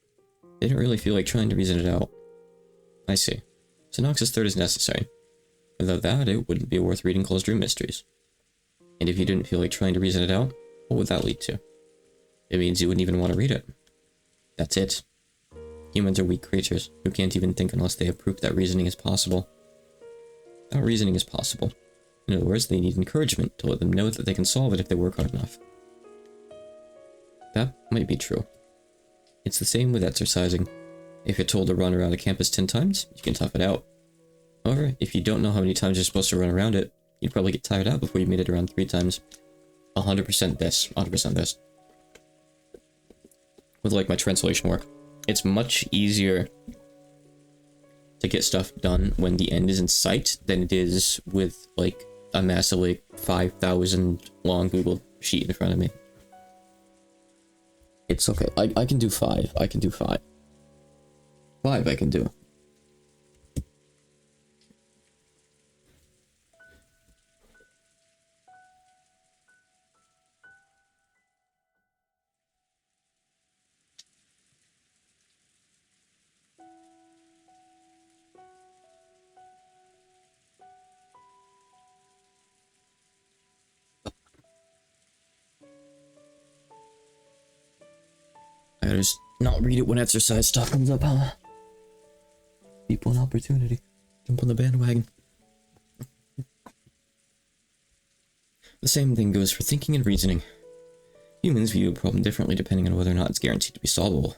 they don't really feel like trying to reason it out. I see. So Nox's third is necessary. Without that, it wouldn't be worth reading closed-room mysteries. And if you didn't feel like trying to reason it out, what would that lead to? It means you wouldn't even want to read it. That's it. Humans are weak creatures who can't even think unless they have proof that reasoning is possible. That reasoning is possible. In other words, they need encouragement to let them know that they can solve it if they work hard enough. That might be true. It's the same with exercising. If you're told to run around a campus 10 times, you can tough it out. However, if you don't know how many times you're supposed to run around it, you'd probably get tired out before you made it around 3 times. 100% this. 100% this. With like my translation work, it's much easier to get stuff done when the end is in sight than it is with like a massive like 5,000 long Google sheet in front of me. It's okay. I can do 5. I can do 5. 5 I can do. I gotta just not read it when exercise stuff comes up, huh? People an opportunity. Jump on the bandwagon. The same thing goes for thinking and reasoning. Humans view a problem differently depending on whether or not it's guaranteed to be solvable.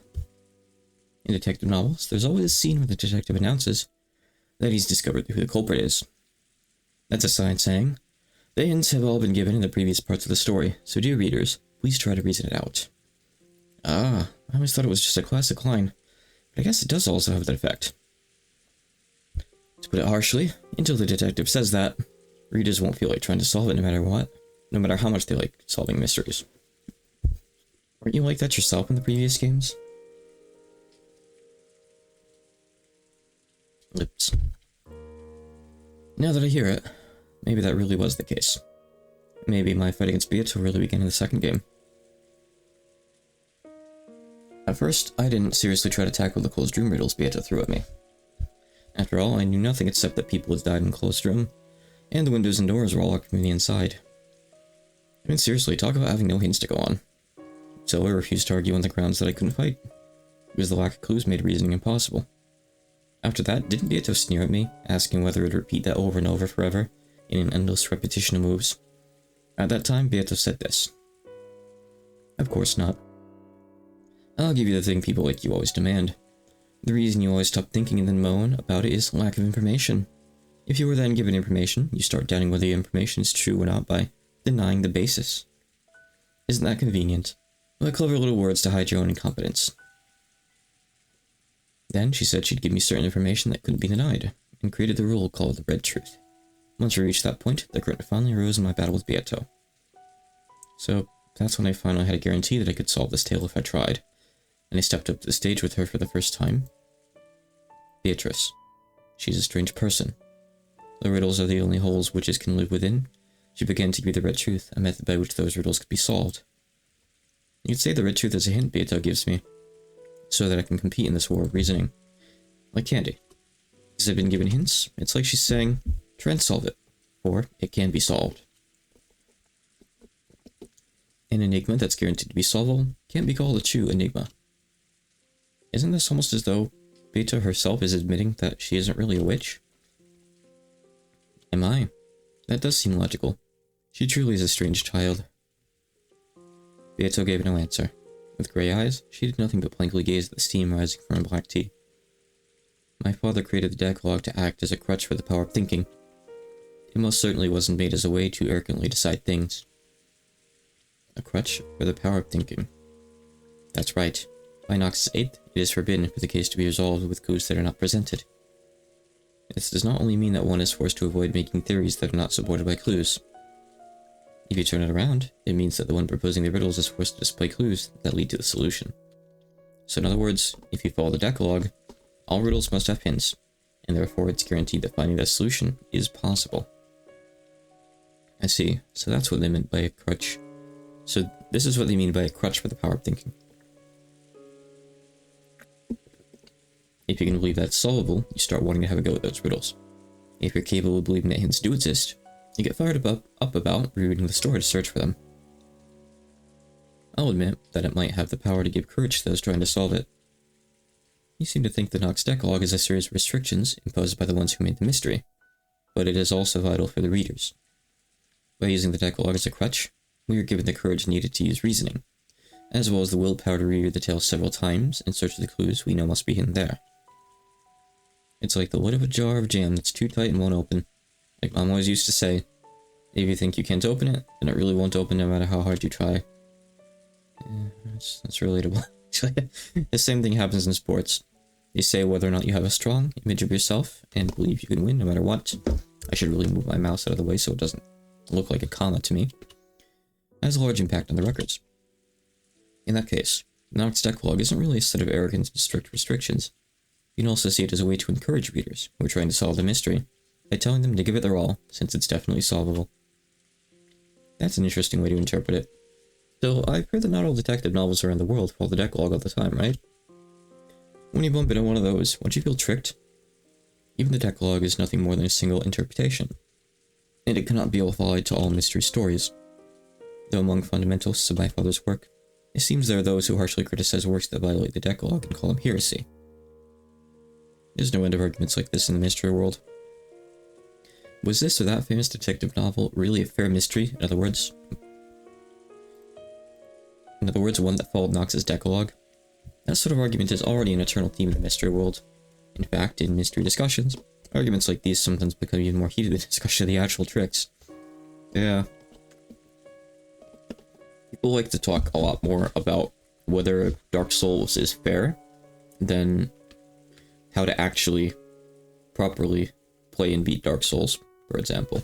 In detective novels, there's always a scene where the detective announces that he's discovered who the culprit is. That's a sign saying, the hints have all been given in the previous parts of the story, so dear readers, please try to reason it out. Ah, I always thought it was just a classic line, but I guess it does also have that effect. To put it harshly, until the detective says that, readers won't feel like trying to solve it no matter what, no matter how much they like solving mysteries. Weren't you like that yourself in the previous games? Oops. Now that I hear it, maybe that really was the case. Maybe my fight against Beato really began in the second game. At first, I didn't seriously try to tackle the closed room riddles Beato threw at me. After all, I knew nothing except that people had died in closed room, and the windows and doors were all locked from the inside. I mean, seriously, talk about having no hints to go on. So I refused to argue on the grounds that I couldn't fight, because the lack of clues made reasoning impossible. After that, didn't Beato sneer at me, asking whether I'd repeat that over and over forever, in an endless repetition of moves? At that time, Beato said this. Of course not. I'll give you the thing people like you always demand. The reason you always stop thinking and then moan about it is lack of information. If you were then given information, you start doubting whether the information is true or not by denying the basis. Isn't that convenient? Like clever little words to hide your own incompetence. Then she said she'd give me certain information that couldn't be denied, and created the rule called the Red Truth. Once we reached that point, the curtain finally rose in my battle with Beato. So, that's when I finally had a guarantee that I could solve this tale if I tried, and I stepped up to the stage with her for the first time. Beatrice. She's a strange person. The riddles are the only holes witches can live within. She began to give me the Red Truth, a method by which those riddles could be solved. You'd say the Red Truth is a hint Beato gives me, so that I can compete in this war of reasoning. Like candy. Because I've been given hints, it's like she's saying, try and solve it, or it can be solved. An enigma that's guaranteed to be solvable can't be called a true enigma. Isn't this almost as though Beato herself is admitting that she isn't really a witch? Am I? That does seem logical. She truly is a strange child. Beato gave no answer. With grey eyes, she did nothing but blankly gaze at the steam rising from her black tea. My father created the Decalogue to act as a crutch for the power of thinking. It most certainly wasn't made as a way to arrogantly decide things. A crutch for the power of thinking. That's right. By Nox's 8th, it is forbidden for the case to be resolved with clues that are not presented. This does not only mean that one is forced to avoid making theories that are not supported by clues. If you turn it around, it means that the one proposing the riddles is forced to display clues that lead to the solution. So in other words, if you follow the Decalogue, all riddles must have hints, and therefore it's guaranteed that finding the solution is possible. I see, so that's what they meant by a crutch. So this is what they mean by a crutch for the power of thinking. If you can believe that's solvable, you start wanting to have a go at those riddles. If you're capable of believing that hints do exist, you get fired up about rereading the story to search for them. I'll admit that it might have the power to give courage to those trying to solve it. You seem to think the Nox Decalogue is a series of restrictions imposed by the ones who made the mystery, but it is also vital for the readers. By using the Decalogue as a crutch, we are given the courage needed to use reasoning, as well as the willpower to reread the tale several times in search of the clues we know must be hidden there. It's like the lid of a jar of jam that's too tight and won't open. Like Mom always used to say, if you think you can't open it, then it really won't open no matter how hard you try. Yeah, that's relatable. The same thing happens in sports. They say whether or not you have a strong image of yourself and believe you can win no matter what. I should really move my mouse out of the way so it doesn't look like a comma to me. Has a large impact on the records. In that case, the Nox Decalogue isn't really a set of arrogant and strict restrictions. You can also see it as a way to encourage readers who are trying to solve the mystery by telling them to give it their all, since it's definitely solvable. That's an interesting way to interpret it. Still, I've heard that not all detective novels around the world follow the Decalogue all the time, right? When you bump into one of those, won't you feel tricked? Even the Decalogue is nothing more than a single interpretation, and it cannot be applied to all mystery stories. Though among fundamentalists of my father's work, it seems there are those who harshly criticize works that violate the Decalogue and call them heresy. There's no end of arguments like this in the mystery world. Was this or that famous detective novel really a fair mystery? In other words, one that followed Nox's Decalogue? That sort of argument is already an eternal theme in the mystery world. In fact, in mystery discussions, arguments like these sometimes become even more heated than discussion of the actual tricks. Yeah. People like to talk a lot more about whether Dark Souls is fair than how to actually properly play and beat Dark Souls, for example.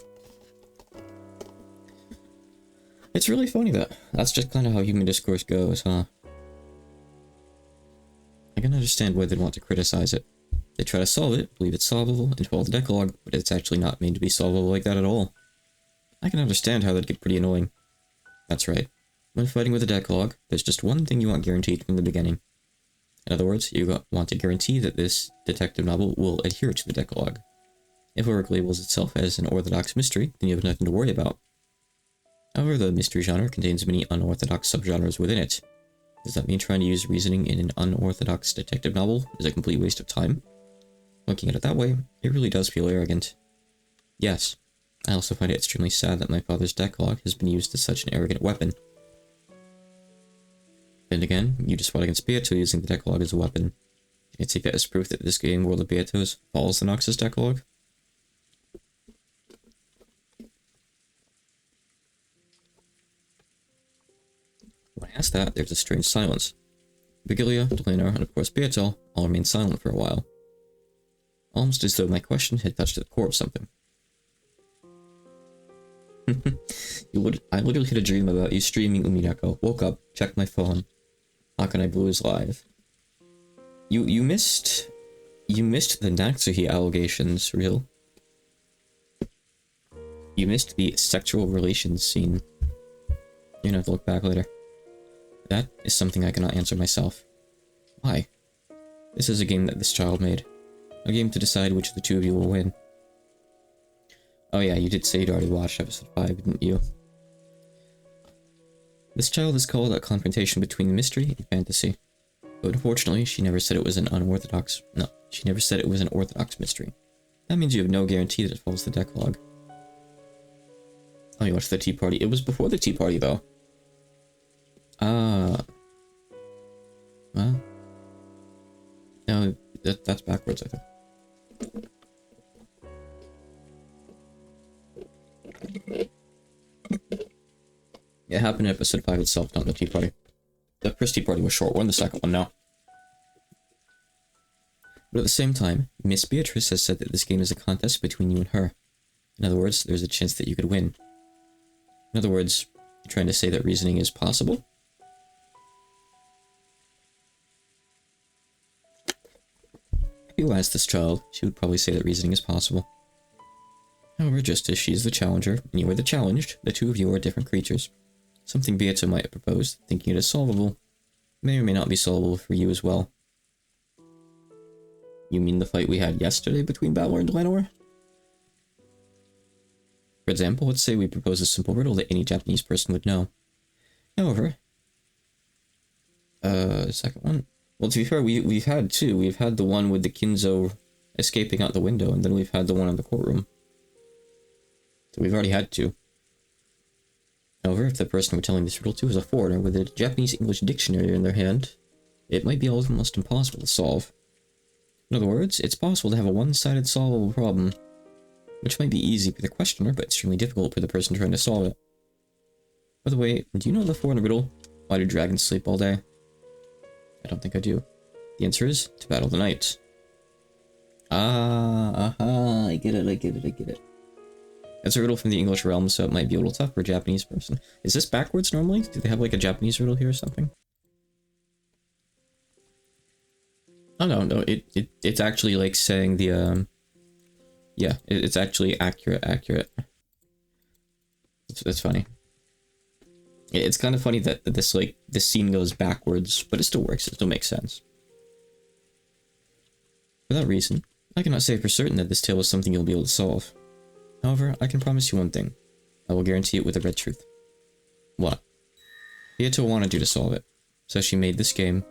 It's really funny that that's just kind of how human discourse goes, huh? I can understand why they'd want to criticize it. They try to solve it, believe it's solvable, and follow the Decalogue, but it's actually not made to be solvable like that at all. I can understand how that'd get pretty annoying. That's right. When fighting with the Decalogue, there's just one thing you want guaranteed from the beginning. In other words, you want to guarantee that this detective novel will adhere to the Decalogue. If a work labels itself as an orthodox mystery, then you have nothing to worry about. However, the mystery genre contains many unorthodox subgenres within it. Does that mean trying to use reasoning in an unorthodox detective novel is a complete waste of time? Looking at it that way, it really does feel arrogant. Yes, I also find it extremely sad that my father's Decalogue has been used as such an arrogant weapon. Then again, you just fought against Beato using the Decalogue as a weapon. Can I take that as proof that this game, World of Beatos, follows the Nox's Decalogue? When I ask that, there's a strange silence. Vigilia, Delanar, and of course Beato all remain silent for a while. Almost as though my question had touched the core of something. I literally had a dream about you streaming Umineko. Woke up, checked my phone. How can I Blues live? You missed the Natsuhi allegations, real? You missed the sexual relations scene. You're gonna have to look back later. That is something I cannot answer myself. Why? This is a game that this child made. A game to decide which of the two of you will win. Oh yeah, you did say you'd already watched episode 5, didn't you? This child is called a confrontation between mystery and fantasy. But unfortunately, she never said it was an orthodox mystery. That means you have no guarantee that it follows the Decalogue. Oh, you watched the Tea Party. It was before the Tea Party, though. Well. No, that's backwards, I think. It happened in episode 5 itself, not the Tea Party. The first Tea Party was short one, the second one now. But at the same time, Miss Beatrice has said that this game is a contest between you and her. In other words, there's a chance that you could win. In other words, you're trying to say that reasoning is possible? If you asked this child, she would probably say that reasoning is possible. However, just as she is the challenger, and you are the challenged, the two of you are different creatures. Something Beato might have proposed, thinking it is solvable, may or may not be solvable for you as well. You mean the fight we had yesterday between Balor and Lenore? For example, let's say we propose a simple riddle that any Japanese person would know. However, the second one? Well, to be fair, we've had two. We've had the one with the Kinzo escaping out the window, and then we've had the one in the courtroom. So we've already had two. However, if the person we're telling this riddle to is a foreigner with a Japanese-English dictionary in their hand, it might be almost impossible to solve. In other words, it's possible to have a one-sided solvable problem, which might be easy for the questioner, but extremely difficult for the person trying to solve it. By the way, do you know the foreigner riddle? Why do dragons sleep all day? I don't think I do. The answer is, to battle the night. I get it. It's a riddle from the English realm, so it might be a little tough for a Japanese person. Is this backwards normally? Do they have like a Japanese riddle here or something? Oh no, it's actually like saying the, yeah, it's actually accurate. That's funny. It's kind of funny that this scene goes backwards, but it still works, it still makes sense. For that reason, I cannot say for certain that this tale is something you'll be able to solve. However, I can promise you one thing. I will guarantee it with a red truth. What? Beato wanted you to solve it, so she made this game,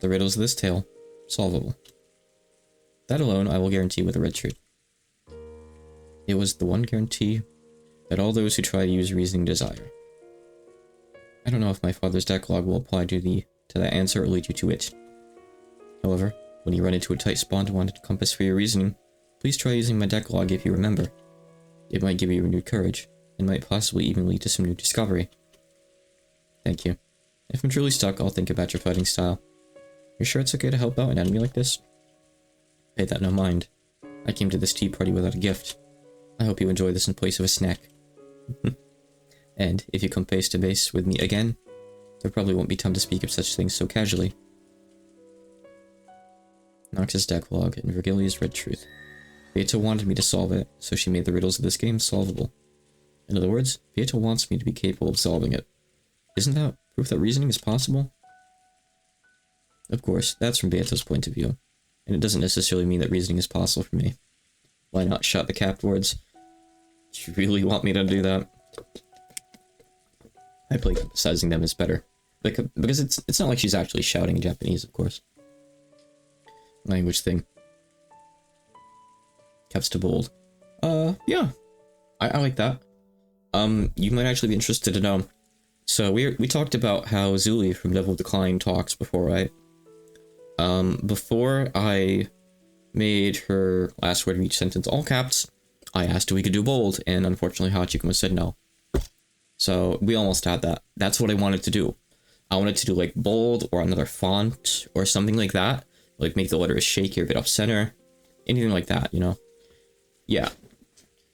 the riddles of this tale, solvable. That alone I will guarantee with a red truth. It was the one guarantee that all those who try to use reasoning desire. I don't know if my father's decalogue will apply to that answer or lead you to it. However, when you run into a tight spot and want a compass for your reasoning, please try using my decalogue if you remember. It might give you renewed courage, and might possibly even lead to some new discovery. Thank you. If I'm truly stuck, I'll think about your fighting style. You're sure it's okay to help out an enemy like this? Pay that no mind. I came to this tea party without a gift. I hope you enjoy this in place of a snack. And if you come face to face with me again, there probably won't be time to speak of such things so casually. Nox's decalogue and Virgilia's red truth. Beato wanted me to solve it, so she made the riddles of this game solvable. In other words, Beato wants me to be capable of solving it. Isn't that proof that reasoning is possible? Of course, that's from Beato's point of view, and it doesn't necessarily mean that reasoning is possible for me. Why not shout the capped words? Do you really want me to do that? I play emphasizing them is better. Because it's not like she's actually shouting in Japanese, of course. Language thing. Caps to bold. Yeah. I like that. You might actually be interested to know. So we talked about how Zuli from Devil Decline talks before, right? Before I made her last word of each sentence all caps, I asked if we could do bold, and unfortunately Hachikuma said no. So we almost had that. That's what I wanted to do. I wanted to do like bold or another font or something like that. Like make the letters shaky or a bit off center. Anything like that, you know? Yeah.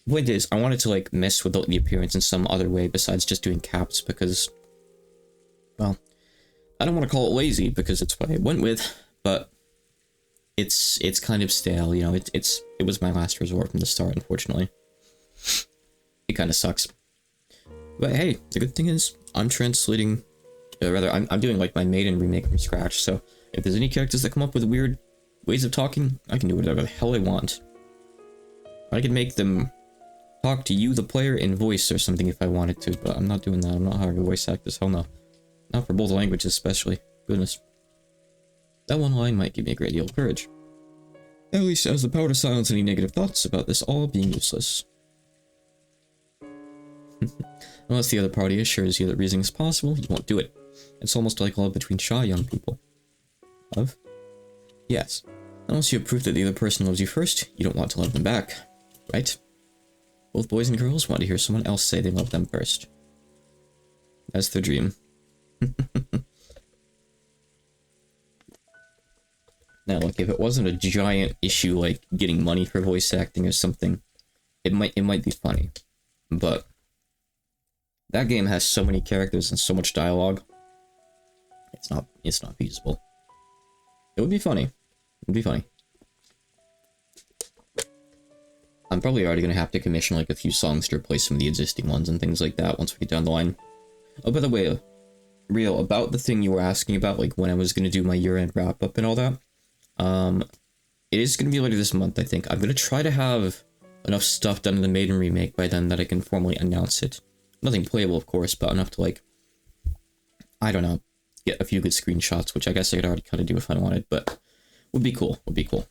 Point is, I wanted to like mess with the appearance in some other way besides just doing caps because, well, I don't want to call it lazy because it's what I went with, but it's kind of stale, you know. It was my last resort from the start, unfortunately. It kind of sucks. But hey, the good thing is I'm translating, I'm doing like my maiden remake from scratch. So if there's any characters that come up with weird ways of talking, I can do whatever the hell I want. I can make them talk to you, the player, in voice or something if I wanted to, but I'm not doing that. I'm not hiring voice actors. Hell no. Not for both languages, especially. Goodness. That one line might give me a great deal of courage. At least it has the power to silence any negative thoughts about this all being useless. Unless the other party assures you that reasoning is possible, you won't do it. It's almost like love between shy young people. Love? Yes. Unless you have proof that the other person loves you first, you don't want to love them back. Right? Both boys and girls want to hear someone else say they love them first. That's their dream. Now, look, if it wasn't a giant issue like getting money for voice acting or something, it might be funny. But that game has so many characters and so much dialogue. It's not feasible. It would be funny. It would be funny. I'm probably already gonna have to commission like a few songs to replace some of the existing ones and things like that once we get down the line. Oh, by the way, Rio, about the thing you were asking about, like when I was gonna do my year-end wrap-up and all that, it is gonna be later this month, I think. I'm gonna try to have enough stuff done in the Maiden remake by then that I can formally announce it. Nothing playable, of course, but enough to, like, I don't know, get a few good screenshots, which I guess I could already kind of do if I wanted, but would be cool, would be cool.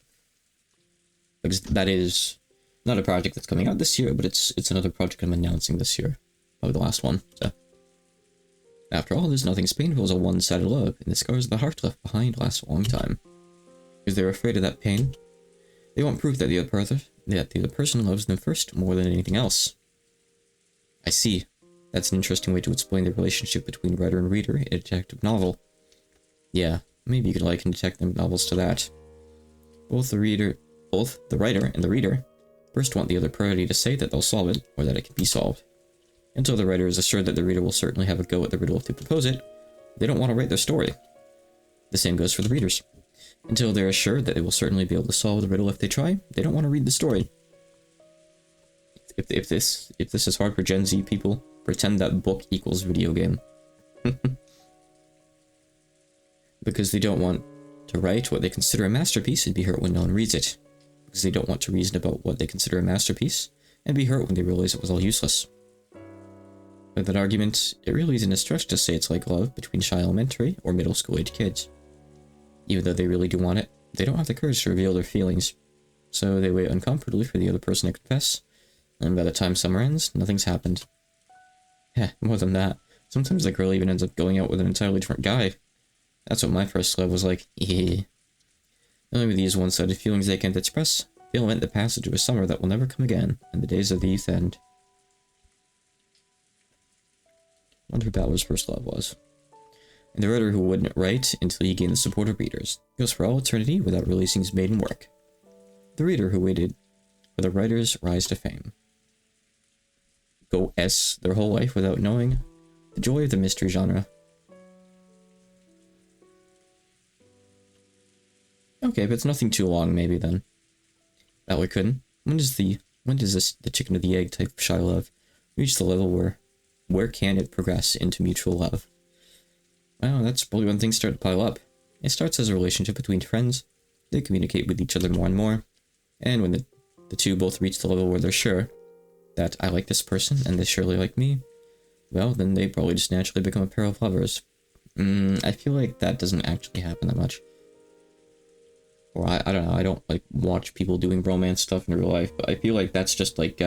Because that is not a project that's coming out this year, but it's another project I'm announcing this year. Probably the last one, so. After all, there's nothing as painful as a one-sided love, and the scars of the heart left behind last a long time. Because they're afraid of that pain. They want proof that the other person loves them first more than anything else. I see. That's an interesting way to explain the relationship between writer and reader in a detective novel. Yeah, maybe you could liken detective novels to that. Both the writer and the reader first want the other party to say that they'll solve it, or that it can be solved. Until the writer is assured that the reader will certainly have a go at the riddle if they propose it, they don't want to write their story. The same goes for the readers. Until they're assured that they will certainly be able to solve the riddle if they try, they don't want to read the story. If this is hard for Gen Z people, pretend that book equals video game. Because they don't want to write what they consider a masterpiece and be hurt when no one reads it. Because they don't want to reason about what they consider a masterpiece and be hurt when they realize it was all useless. With that argument, it really isn't a stretch to say it's like love between shy elementary or middle school age kids. Even though they really do want it, they don't have the courage to reveal their feelings. So they wait uncomfortably for the other person to confess, and by the time summer ends, nothing's happened. Yeah, more than that, sometimes the girl even ends up going out with an entirely different guy. That's what my first love was like. Only with these one-sided feelings they can't express, they'll invent the passage of a summer that will never come again, and the days of the youth end. Wonder who Balor's first love was. And the writer who wouldn't write until he gained the support of readers, goes for all eternity without releasing his maiden work. The reader who waited for the writer's rise to fame. Go S their whole life without knowing the joy of the mystery genre. Okay, but it's nothing too long, maybe then. Balor couldn't. When does the chicken or the egg type of shy love reach the level where can it progress into mutual love? Well, that's probably when things start to pile up. It starts as a relationship between friends. They communicate with each other more and more. And when the two both reach the level where they're sure that I like this person and they surely like me, well, then they probably just naturally become a pair of lovers. I feel like that doesn't actually happen that much. Or I don't know, I don't like watch people doing romance stuff in real life, but I feel like that's just like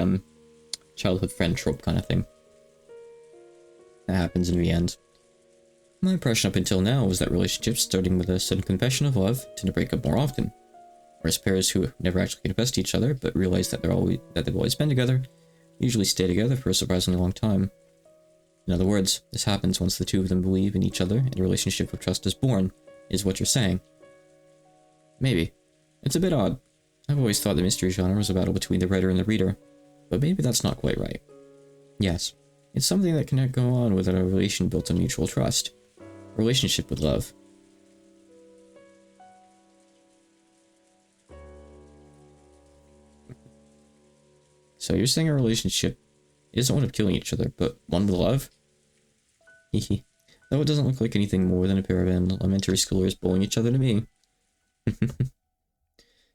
childhood friend trope kind of thing. That happens in the end. My impression up until now was that relationships starting with a sudden confession of love tend to break up more often. Whereas pairs who never actually confess to each other, but realize that they've always been together, usually stay together for a surprisingly long time. In other words, this happens once the two of them believe in each other and a relationship of trust is born, is what you're saying. Maybe. It's a bit odd. I've always thought the mystery genre was a battle between the writer and the reader, but maybe that's not quite right. Yes, it's something that cannot go on without a relation built on mutual trust. A relationship with love. So you're saying a relationship isn't one of killing each other, but one with love? Hehe. Though it doesn't look like anything more than a pair of elementary schoolers bullying each other to me.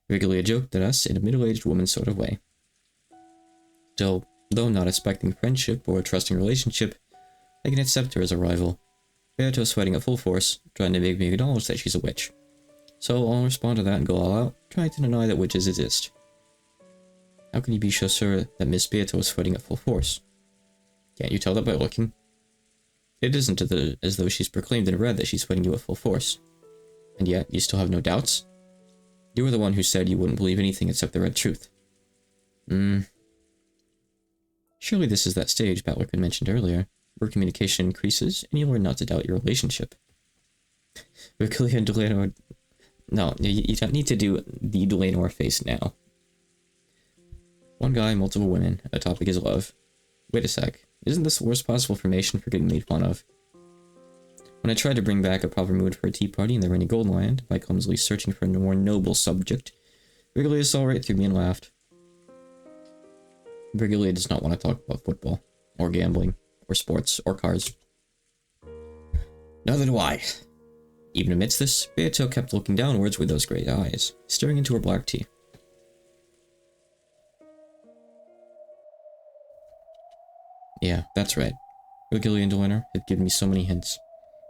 Regularly a joke that us in a middle-aged woman sort of way. Still, though not expecting friendship or a trusting relationship, I can accept her as a rival. Beato's fighting at full force, trying to make me acknowledge that she's a witch. So I'll respond to that and go all out, trying to deny that witches exist. How can you be so sure that Miss Beato is fighting at full force? Can't you tell that by looking? It isn't as though she's proclaimed in red that she's fighting you at full force. And yet, you still have no doubts? You were the one who said you wouldn't believe anything except the red truth. Surely this is that stage Balor mentioned earlier, where communication increases and you learn not to doubt your relationship. Virgilio and Delano No, you don't need to do the Delanor face now. One guy, multiple women. A topic is love. Wait a sec. Isn't this the worst possible formation for getting made fun of? When I tried to bring back a proper mood for a tea party in the rainy Golden Land by clumsily searching for a more noble subject, Brigalier saw right through me and laughed. Brigalier does not want to talk about football, or gambling, or sports, or cars. Neither do I. Even amidst this, Beato kept looking downwards with those great eyes, staring into her black tea. Yeah, that's right. Brigalier and Delanor have given me so many hints.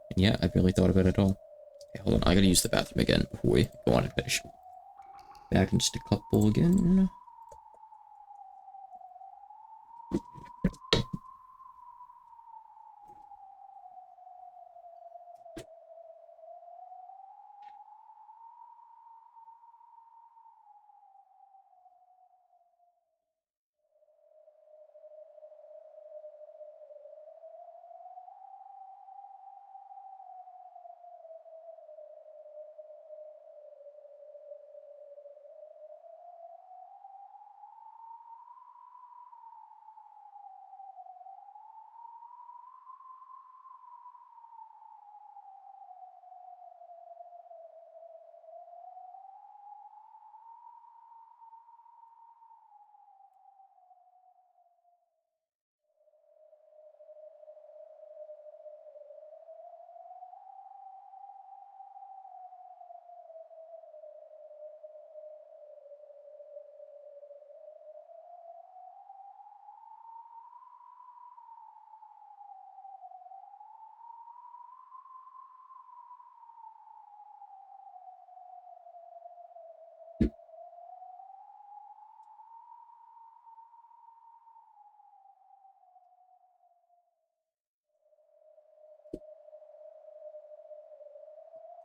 And yeah, I barely thought about it at all. Okay, hold on, I gotta use the bathroom again before we go on and finish. Back in just a couple again.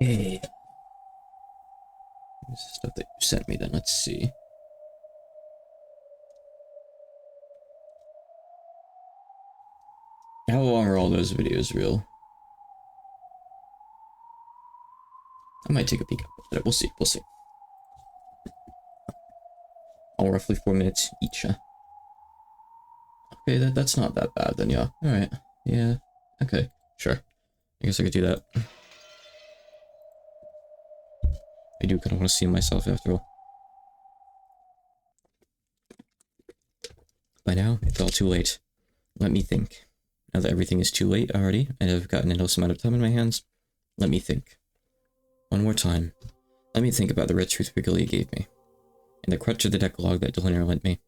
Hey. This is stuff that you sent me then, let's see. How long are all those videos real? I might take a peek at it, we'll see, All roughly 4 minutes each, huh? Okay, that's not that bad then, yeah. Alright, yeah, okay, sure. I guess I could do that. I do kind of want to see myself after all. By now, it's all too late. Let me think. Now that everything is too late already, and I've got an endless amount of time in my hands, let me think. One more time. Let me think about the red truth Brigalier gave me, and the crutch of the Decalogue that Delanor lent me.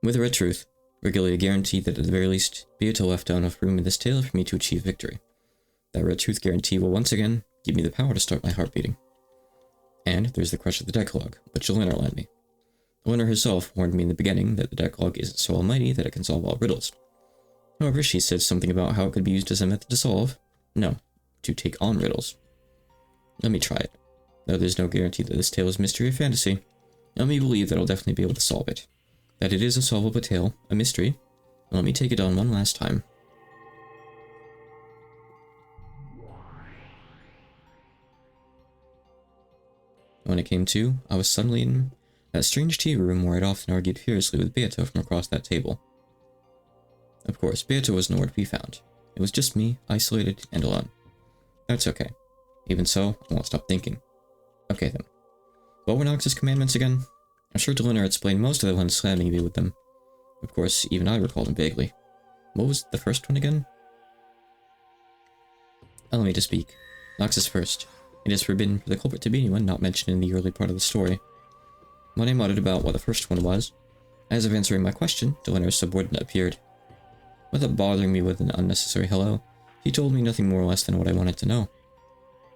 With the red truth, Brigalier guaranteed that at the very least, Beato left enough room in this tale for me to achieve victory. That red truth guarantee will once again give me the power to start my heart beating. And there's the crutch of the Decalogue, which Delanor lent me. Delanor herself warned me in the beginning that the Decalogue isn't so almighty that it can solve all riddles. However, she said something about how it could be used as a method to solve. No, to take on riddles. Let me try it. Though there's no guarantee that this tale is mystery or fantasy, let me believe that I'll definitely be able to solve it. That it is a solvable tale, a mystery. Let me take it on one last time. When it came to, I was suddenly in that strange tea room where I'd often argued furiously with Beato from across that table. Of course, Beato was nowhere to be found. It was just me, isolated and alone. That's okay. Even so, I won't stop thinking. Okay then. What were Nox's commandments again? I'm sure Delanor explained most of them when slamming me with them. Of course, even I recalled them vaguely. What was the first one again? Allow me to speak. Nox is first. It is forbidden for the culprit to be anyone not mentioned in the early part of the story. When I muttered about what the first one was, as of answering my question, Delanor's subordinate appeared. Without bothering me with an unnecessary hello, he told me nothing more or less than what I wanted to know.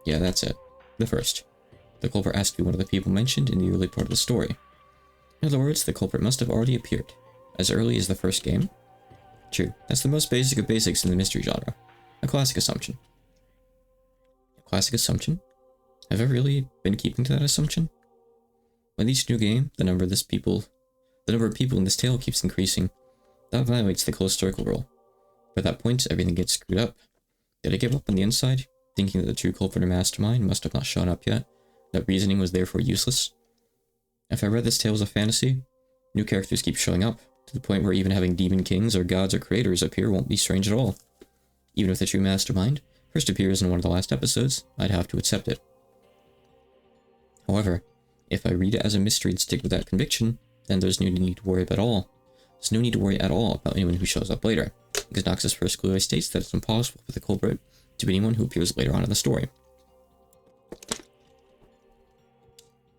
Yeah, that's it. The first. The culprit asked to be one of the people mentioned in the early part of the story. In other words, the culprit must have already appeared. As early as the first game? True, that's the most basic of basics in the mystery genre. A classic assumption. A classic assumption? Have I really been keeping to that assumption? With each new game, the number of people in this tale keeps increasing. That violates the closed circle rule. At that point, everything gets screwed up. Did I give up on the inside? thinking that the true culprit or mastermind must have not shown up yet, that reasoning was therefore useless. If I read this tale as a fantasy, new characters keep showing up, to the point where even having demon kings or gods or creators appear won't be strange at all. Even if the true mastermind first appears in one of the last episodes, I'd have to accept it. However, if I read it as a mystery and stick with that conviction, then there's no need to worry about all. There's no need to worry at all about anyone who shows up later, because Nox's first clearly states that it's impossible for the culprit to be anyone who appears later on in the story.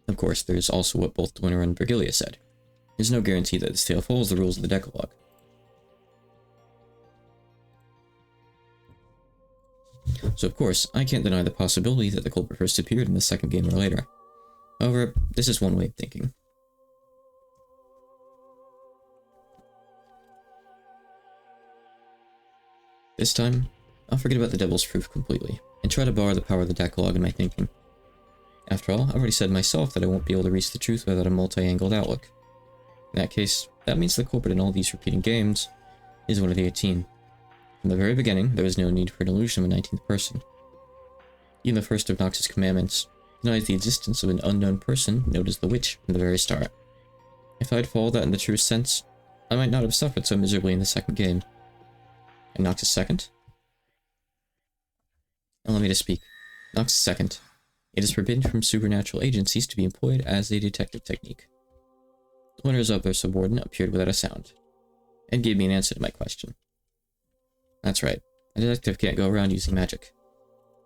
Of course, there's also what both Dwinner and Virgilia said. There's no guarantee that this tale follows the rules of the Decalogue. So of course, I can't deny the possibility that the culprit first appeared in the second game or later. However, this is one way of thinking. This time, I'll forget about the devil's proof completely, and try to borrow the power of the Decalogue in my thinking. After all, I've already said myself that I won't be able to reach the truth without a multi-angled outlook. In that case, that means the culprit in all these repeating games is one of the 18. From the very beginning, there was no need for an illusion of a 19th person. Even the first of Nox's commandments denies the existence of an unknown person known as the Witch from the very start. If I'd followed that in the true sense, I might not have suffered so miserably in the second game. And Nox's second? Allow me to speak. Nox's second. It is forbidden from supernatural agencies to be employed as a detective technique. The winners of their subordinate appeared without a sound, and gave me an answer to my question. That's right, a detective can't go around using magic.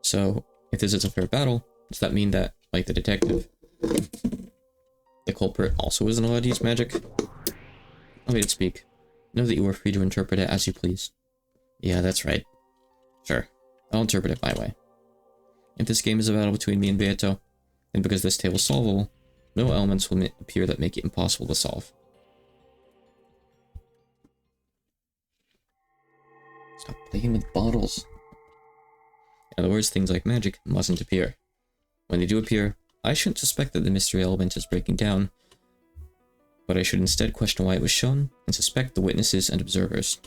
So, if this is a fair battle, does that mean that, like the detective, the culprit also isn't allowed to use magic? Allow me to speak. Know that you are free to interpret it as you please. Yeah, that's right. Sure, I'll interpret it my way. If this game is a battle between me and Beato, then because this tale is solvable, no elements will appear that make it impossible to solve. Stop playing with bottles. In other words, things like magic mustn't appear. When they do appear, I shouldn't suspect that the mystery element is breaking down, but I should instead question why it was shown, and suspect the witnesses and observers.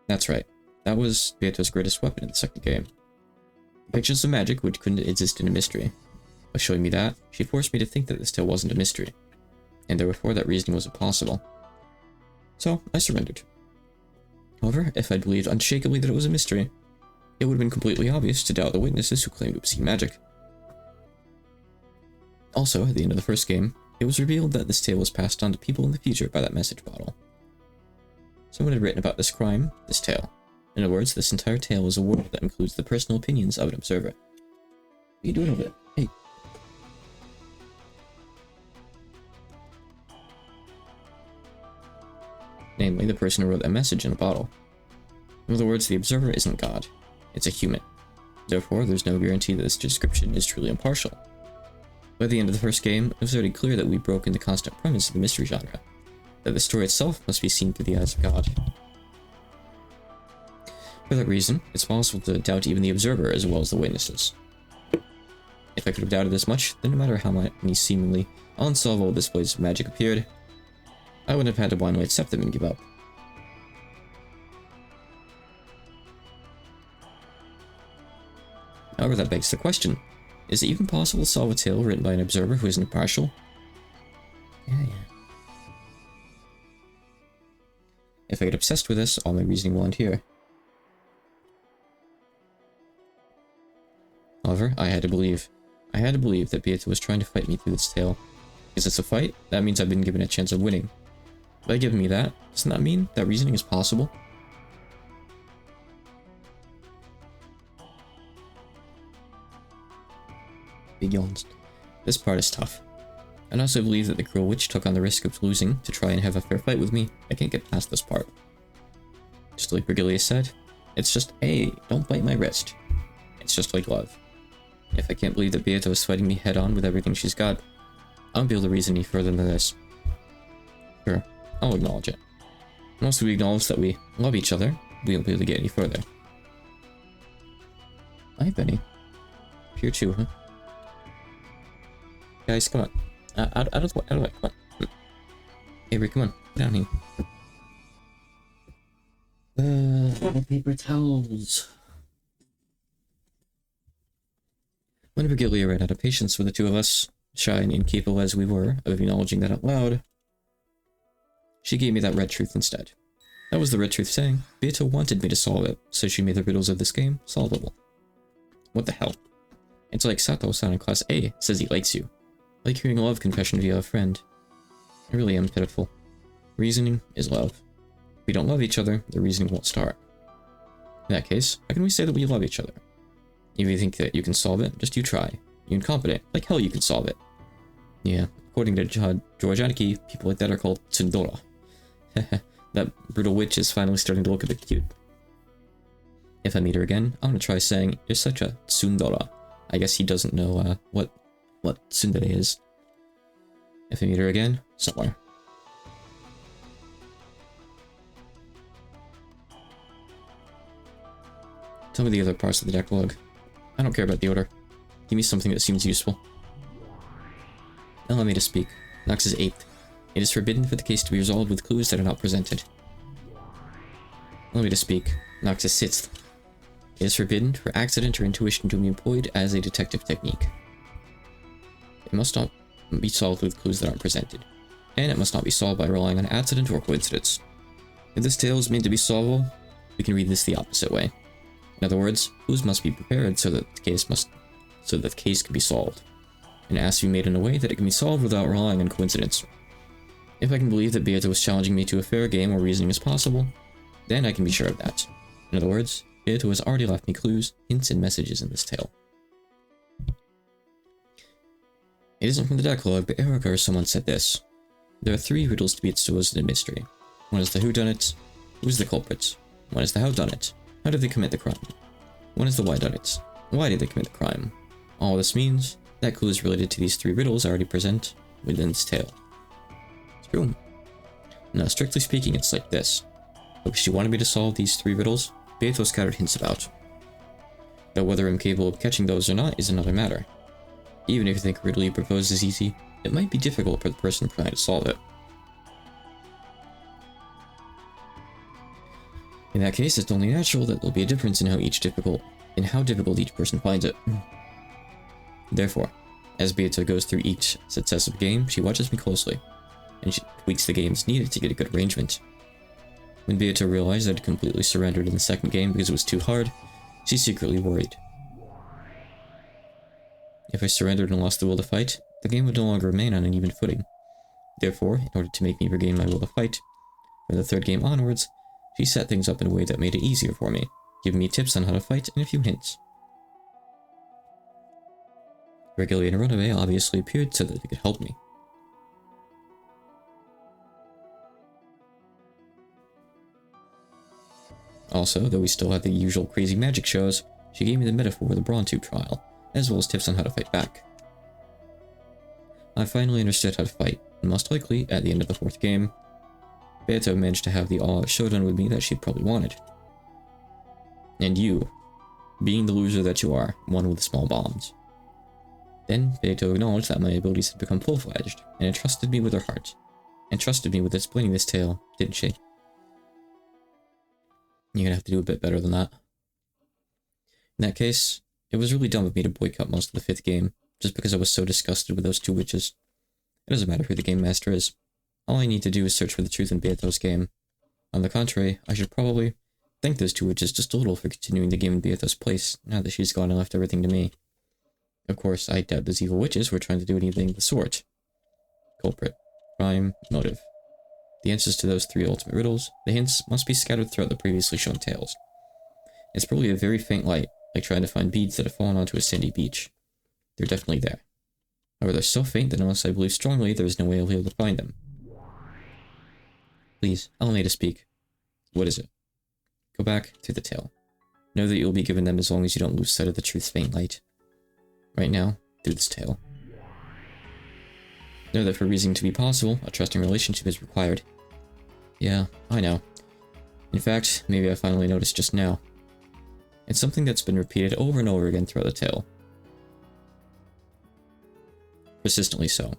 That's right, that was Beato's greatest weapon in the second game. Pictures of magic which couldn't exist in a mystery. By showing me that, she forced me to think that this tale wasn't a mystery, and therefore that reasoning was impossible. So, I surrendered. However, if I'd believed unshakably that it was a mystery, it would have been completely obvious to doubt the witnesses who claimed to have seen magic. Also, at the end of the first game, it was revealed that this tale was passed on to people in the future by that message bottle. Someone had written about this crime, this tale. In other words, this entire tale is a world that includes the personal opinions of an observer. What are you doing over there? Hey. Namely, the person who wrote that message in a bottle. In other words, the observer isn't God. It's a human. Therefore, there's no guarantee that this description is truly impartial. By the end of the first game, it was already clear that we'd broken the constant premise of the mystery genre, that the story itself must be seen through the eyes of God. For that reason, it's possible to doubt even the observer as well as the witnesses. If I could have doubted this much, then no matter how many seemingly unsolvable displays of magic appeared, I wouldn't have had to blindly accept them and give up. However, that begs the question, is it even possible to solve a tale written by an observer who isn't impartial? Yeah. If I get obsessed with this, all my reasoning will end here. However, I had to believe that Beato was trying to fight me through this tale. Is this a fight? That means I've been given a chance of winning. By giving me that, doesn't that mean that reasoning is possible? Big yawns. This part is tough. And I also believe that the cruel witch took on the risk of losing to try and have a fair fight with me. I can't get past this part. Just like Virgilia said, it's just, hey, don't bite my wrist. It's just like love. If I can't believe that Beato is fighting me head on with everything she's got, I won't be able to reason any further than this. Sure, I'll acknowledge it. Once we acknowledge that we love each other, we won't be able to get any further. Hi, Benny. Here too, huh? Guys, come on. Out of the way, come on. Avery, come on, down here. Paper towels. When Virgilia ran out of patience with the two of us, shy and incapable as we were of acknowledging that out loud, she gave me that red truth instead. That was the red truth saying, Beato wanted me to solve it, so she made the riddles of this game solvable. What the hell? It's like Sato-san in Class A says he likes you. Like hearing a love confession via a friend. I really am pitiful. Reasoning is love. If we don't love each other, the reasoning won't start. In that case, how can we say that we love each other? If you think that you can solve it, just you try. You're incompetent. Like hell you can solve it. Yeah, according to George Aniki, people like that are called tsundora. That brutal witch is finally starting to look a bit cute. If I meet her again, I'm gonna try saying, you're such a tsundora. I guess he doesn't know what tsundere is. If I meet her again, somewhere. Tell me the other parts of the decalogue. I don't care about the order. Give me something that seems useful. Allow me to speak. Nox's 8th. It is forbidden for the case to be resolved with clues that are not presented. Allow me to speak. Nox's 6th. It is forbidden for accident or intuition to be employed as a detective technique. It must not be solved with clues that aren't presented. And it must not be solved by relying on accident or coincidence. If this tale is meant to be solvable, we can read this the opposite way. In other words, clues must be prepared so that the case can be solved, and it has to be made in a way that it can be solved without relying on coincidence. If I can believe that Beato was challenging me to a fair game where reasoning is possible, then I can be sure of that. In other words, Beato has already left me clues, hints, and messages in this tale. It isn't from the decalogue, but Erica or someone said this. There are 3 riddles to be exposed in a mystery. One is the whodunit, who's the culprit. One is the howdunit, how did they commit the crime? One is the whydunit, why did they commit the crime? All this means that clues related to these 3 riddles are already present within this tale. It's true. Now, strictly speaking, it's like this. Because she wanted me to solve these 3 riddles, Beato scattered hints about. Though whether I'm capable of catching those or not is another matter. Even if you think a riddle you propose is easy, it might be difficult for the person trying to solve it. In that case, it's only natural that there'll be a difference in how difficult each person finds it. Therefore, as Beato goes through each successive game, she watches me closely, and she tweaks the games needed to get a good arrangement. When Beato realized that I'd completely surrendered in the second game because it was too hard, she secretly worried. If I surrendered and lost the will to fight, the game would no longer remain on an even footing. Therefore, in order to make me regain my will to fight, from the 3rd game onwards, she set things up in a way that made it easier for me, giving me tips on how to fight and a few hints. Virgilia and Runaway obviously appeared so that they could help me. Also, though we still had the usual crazy magic shows, she gave me the metaphor of the Brawn Tube trial, as well as tips on how to fight back. I finally understood how to fight, and most likely, at the end of the 4th game, Beato managed to have the all-out showdown with me that she'd probably wanted. And you, being the loser that you are, won with small bombs. Then, Beato acknowledged that my abilities had become full-fledged, and entrusted me with her heart. Entrusted me with explaining this tale, didn't she? You're gonna have to do a bit better than that. In that case, it was really dumb of me to boycott most of the 5th game, just because I was so disgusted with those 2 witches. It doesn't matter who the game master is. All I need to do is search for the truth in Beato's game. On the contrary, I should probably thank those 2 witches just a little for continuing the game in Beato's place, now that she's gone and left everything to me. Of course, I doubt those evil witches were trying to do anything of the sort. Culprit, crime, motive. The answers to those 3 ultimate riddles, the hints, must be scattered throughout the previously shown tales. It's probably a very faint light, like trying to find beads that have fallen onto a sandy beach. They're definitely there. However, they're so faint that unless I believe strongly, there is no way I'll be able to find them. Please, allow me to speak. What is it? Go back through the tale. Know that you'll be given them as long as you don't lose sight of the truth's faint light. Right now, through this tale. Know that for reasoning to be possible, a trusting relationship is required. Yeah, I know. In fact, maybe I finally noticed just now. It's something that's been repeated over and over again throughout the tale. Persistently so.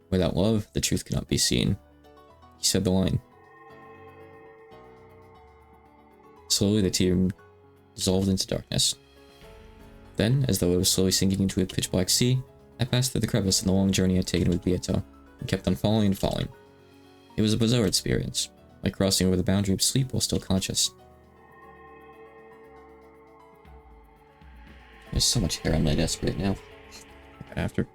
Without love, the truth cannot be seen. He said the line. Slowly the tear dissolved into darkness. Then, as though it was slowly sinking into a pitch-black sea, I passed through the crevice in the long journey I'd taken with Beato, and kept on falling and falling. It was a bizarre experience, like crossing over the boundary of sleep while still conscious. There's so much hair on my desk right now. After.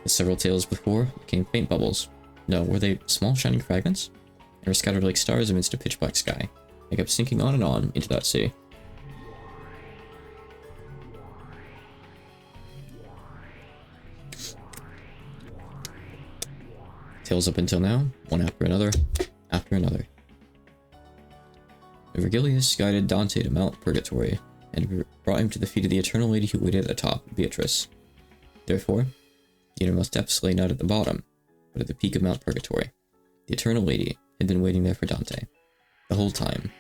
As several tales before became faint bubbles. No, were they small shining fragments? They were scattered like stars amidst a pitch-black sky. They kept sinking on and on into that sea. Tales up until now, one after another, after another. Virgilius guided Dante to Mount Purgatory, and brought him to the feet of the Eternal Lady who waited at the top, Beatrice. Therefore, the innermost depths lay not at the bottom, but at the peak of Mount Purgatory. The Eternal Lady had been waiting there for Dante. The whole time.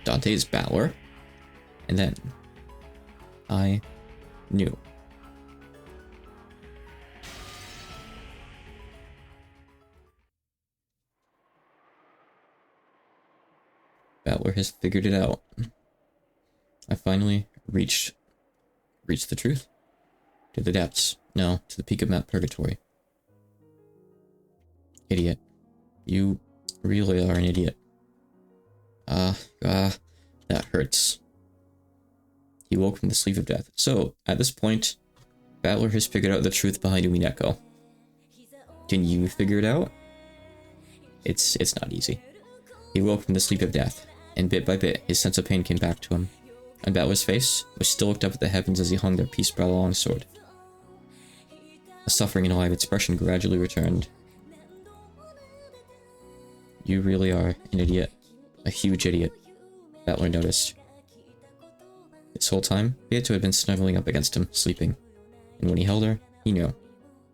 Dante's battler? And then, I knew. Battler has figured it out. I finally reached the truth. To the depths. No, to the peak of Mount Purgatory. Idiot. You really are an idiot. That hurts. He woke from the sleep of death. So, at this point, Battler has figured out the truth behind Umineko. Can you figure it out? It's not easy. He woke from the sleep of death, and bit by bit, his sense of pain came back to him. On Battler's face, which still looked up at the heavens as he hung there peace brought a long sword. A suffering and alive expression gradually returned. You really are an idiot. A huge idiot. Battler noticed. This whole time, Beato had been snuggling up against him, sleeping. And when he held her, he knew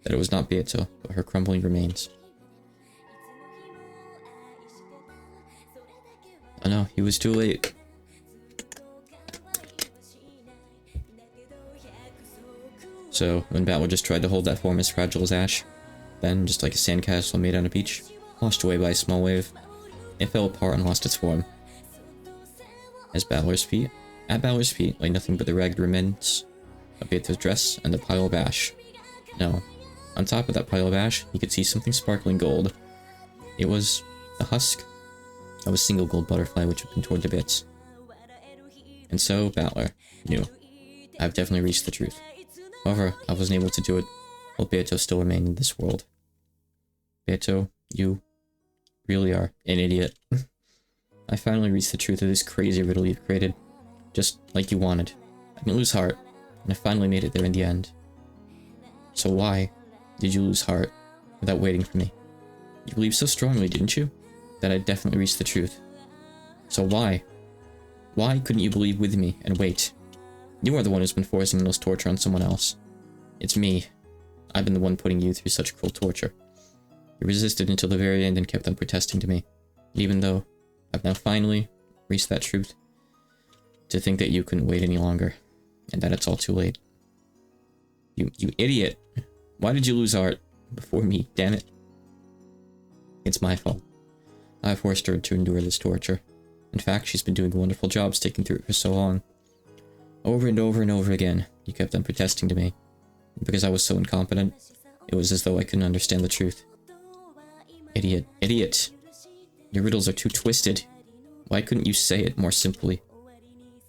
that it was not Beato, but her crumbling remains. Oh no, he was too late. So, when Battler just tried to hold that form as fragile as ash, then, just like a sandcastle made on a beach, washed away by a small wave, it fell apart and lost its form. At Battler's feet lay nothing but the ragged remnants of Beato's dress and the pile of ash. No, on top of that pile of ash, he could see something sparkling gold. It was the husk of a single gold butterfly which had been torn to bits. And so, Battler knew. I've definitely reached the truth. However, I wasn't able to do it while Beato still remained in this world. Beato, you really are an idiot. I finally reached the truth of this crazy riddle you've created. Just like you wanted. I didn't lose heart, and I finally made it there in the end. So why did you lose heart without waiting for me? You believed so strongly, didn't you? That I'd definitely reached the truth. So why? Why couldn't you believe with me and wait? You are the one who's been forcing the most torture on someone else. It's me. I've been the one putting you through such cruel torture. You resisted until the very end and kept on protesting to me. Even though I've now finally reached that truth. To think that you couldn't wait any longer. And that it's all too late. You idiot. Why did you lose heart before me? Damn it. It's my fault. I forced her to endure this torture. In fact, she's been doing a wonderful job sticking through it for so long. Over and over and over again, you kept on protesting to me. Because I was so incompetent, it was as though I couldn't understand the truth. Idiot. Idiot. Your riddles are too twisted. Why couldn't you say it more simply?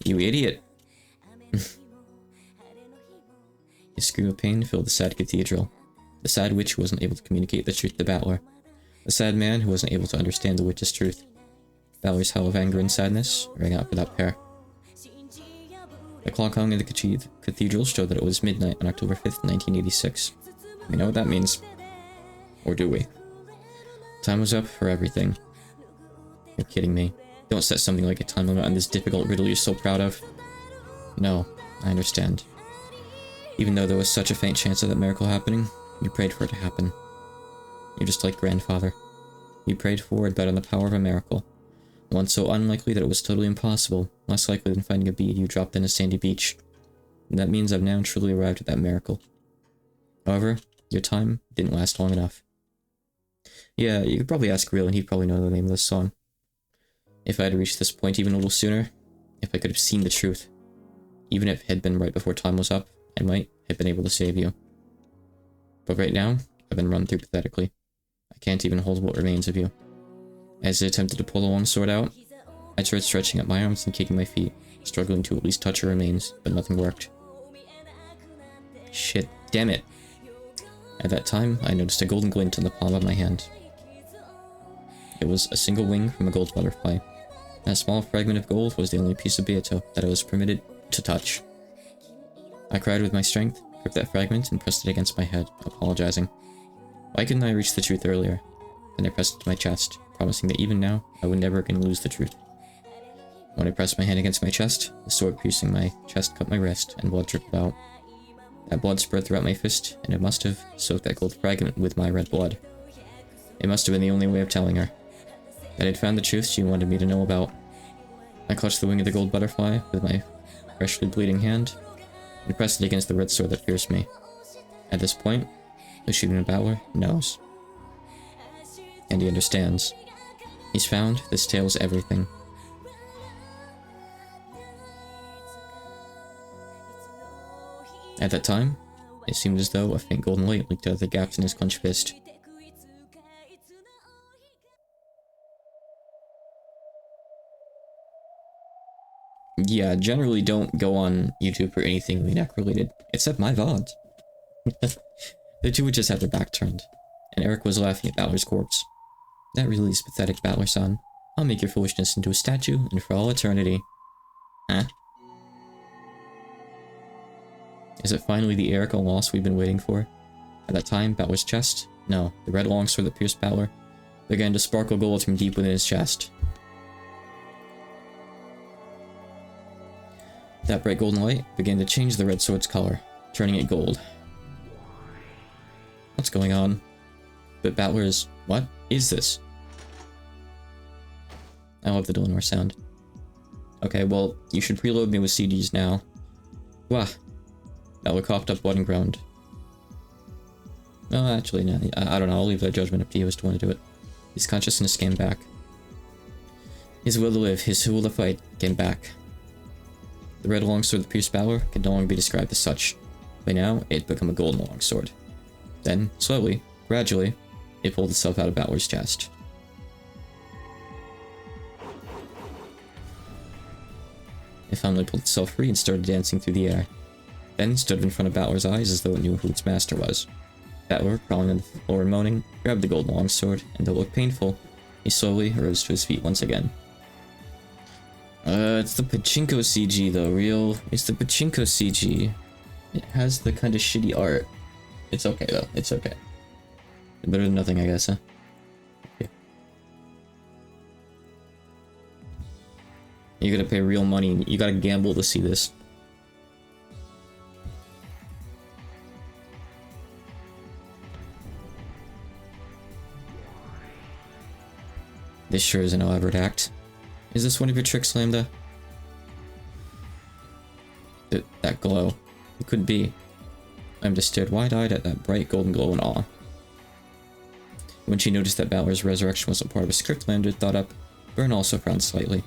You idiot. His scream of pain filled the sad cathedral. The sad witch who wasn't able to communicate the truth to Battler. The sad man who wasn't able to understand the witch's truth. Battler's howl of anger and sadness rang out for that pair. The clock hung in the cathedral showed that it was midnight on October 5th, 1986. We know what that means. Or do we? Time was up for everything. You're kidding me. Don't set something like a time limit on this difficult riddle you're so proud of. No, I understand. Even though there was such a faint chance of that miracle happening, you prayed for it to happen. You're just like grandfather. You prayed for and bet on the power of a miracle. One so unlikely that it was totally impossible, less likely than finding a bead you dropped in a sandy beach. And that means I've now truly arrived at that miracle. However, your time didn't last long enough. Yeah, you could probably ask Real and he'd probably know the name of this song. If I had reached this point even a little sooner, if I could have seen the truth, Even if it had been right before time was up, I might have been able to save you. But right now, I've been run through pathetically. I can't even hold what remains of you. As I attempted to pull the long sword out, I tried stretching up my arms and kicking my feet, struggling to at least touch her remains, but nothing worked. Shit, damn it. At that time, I noticed a golden glint on the palm of my hand. It was a single wing from a gold butterfly. That small fragment of gold was the only piece of Beato that I was permitted to touch. I cried with my strength, gripped that fragment, and pressed it against my head, apologizing. Why couldn't I reach the truth earlier? Then I pressed it to my chest, promising that even now, I would never again lose the truth. When I pressed my hand against my chest, the sword piercing my chest cut my wrist, and blood trickled out. That blood spread throughout my fist, and it must have soaked that gold fragment with my red blood. It must have been the only way of telling her that I'd found the truth she wanted me to know about. I clutched the wing of the gold butterfly with my freshly bleeding hand, and pressed it against the red sword that pierced me. At this point, Ushino Battler knows. And he understands. He's found this tale's everything. At that time, it seemed as though a faint golden light leaked out of the gaps in his clenched fist. Yeah, generally don't go on YouTube for anything Umineko related, except my VODs. The two would just have their back turned, and Eric was laughing at Battler's corpse. That really is pathetic, Battler-san. I'll make your foolishness into a statue, and for all eternity. Huh? Is it finally the Erica loss we've been waiting for? At that time, Battler's chest? No, the red longsword that pierced Battler began to sparkle gold from deep within his chest. That bright golden light began to change the red sword's color, turning it gold. What's going on? But Battler is... What is this? I love the Dolanor sound. Okay, well, you should preload me with CDs now. Wah! Battler coughed up blood and groaned. No, actually, no. I don't know. I'll leave that judgment up to you as to when to do it. His consciousness came back. His will to live, his will to fight, came back. The red longsword that pierced Battler could no longer be described as such. By now, it had become a golden longsword. Then, slowly, gradually, it pulled itself out of Battler's chest. It finally pulled itself free and started dancing through the air. Then stood in front of Battler's eyes as though it knew who its master was. Battler, crawling on the floor and moaning, grabbed the golden longsword, and though it looked painful, he slowly rose to his feet once again. It's the Pachinko CG though, it's the Pachinko CG. It has the kind of shitty art. It's okay though, it's okay. Better than nothing, I guess, huh? Yeah. You gotta pay real money, you gotta gamble to see this. This sure is an elaborate act. Is this one of your tricks, Lambda? That glow. It couldn't be. Lambda stared wide-eyed at that bright golden glow in awe. When she noticed that Battler's resurrection wasn't part of a script, Lambda thought up. Byrne also frowned slightly.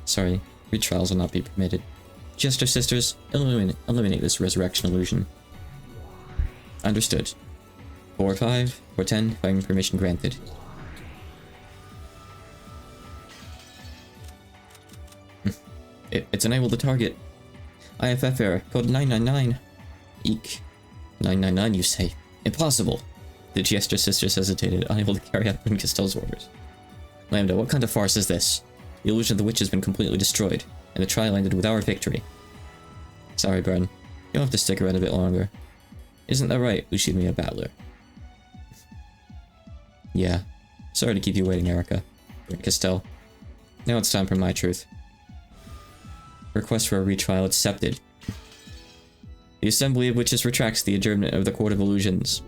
Sorry, retrials will not be permitted. Jester sisters, eliminate this resurrection illusion. Understood. 4-5, 4-10, fighting permission granted. It's unable to target. IFF error, code 999. Eek. 999, you say? Impossible. The Jester sisters hesitated, unable to carry out Bryn Castell's orders. Lambda, what kind of farce is this? The illusion of the witch has been completely destroyed, and the trial ended with our victory. Sorry, Byrne. You'll have to stick around a bit longer. Isn't that right, Ushino Battler? Yeah. Sorry to keep you waiting, Erica. Bryn Castell. Now it's time for my truth. Request for a retrial accepted. The Assembly of Witches retracts the adjournment of the Court of Illusions.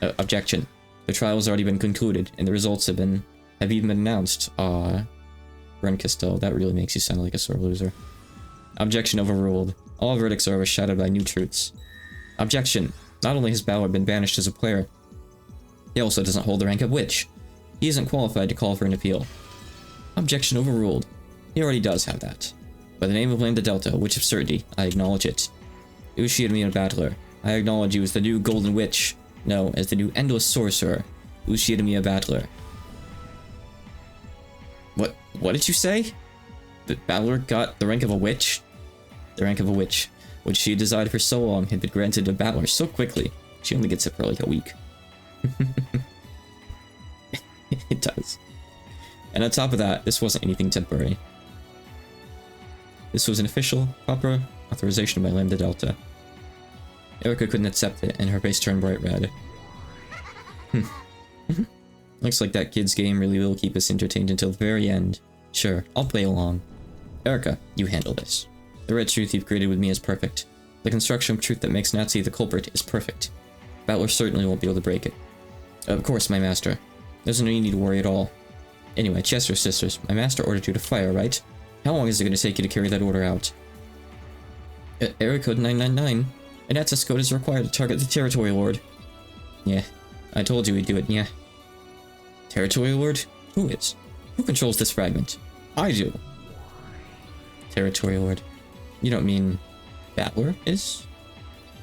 Objection. The trial has already been concluded, and the results have even been announced. Bryn Castell, that really makes you sound like a sore loser. Objection overruled. All verdicts are overshadowed by new truths. Objection. Not only has Battler been banished as a player, he also doesn't hold the rank of witch. He isn't qualified to call for an appeal. Objection overruled. He already does have that. By the name of Lambda Delta, Witch of Certainty, I acknowledge it. Ushiyamia Battler, I acknowledge you as the new Golden Witch. No, as the new Endless Sorcerer. Ushiyamia Battler. What did you say? The Battler got the rank of a witch? The rank of a witch, which she had desired for so long, had been granted to Battler so quickly. She only gets it for like a week. It does. And on top of that, this wasn't anything temporary. This was an official, proper authorization by Lambda Delta. Erica couldn't accept it, and her face turned bright red. Looks like that kid's game really will keep us entertained until the very end. Sure, I'll play along. Erica, you handle this. The red truth you've created with me is perfect. The construction of truth that makes Nazi the culprit is perfect. Battler certainly won't be able to break it. Of course, my master. There's no need to worry at all. Anyway, Chester sisters, my master ordered you to fire, right? How long is it going to take you to carry that order out? Area code 999. An access code is required to target the Territory Lord. Yeah, I told you we'd do it, yeah. Territory Lord? Who is? Who controls this fragment? I do. Territory Lord. You don't mean Battler is?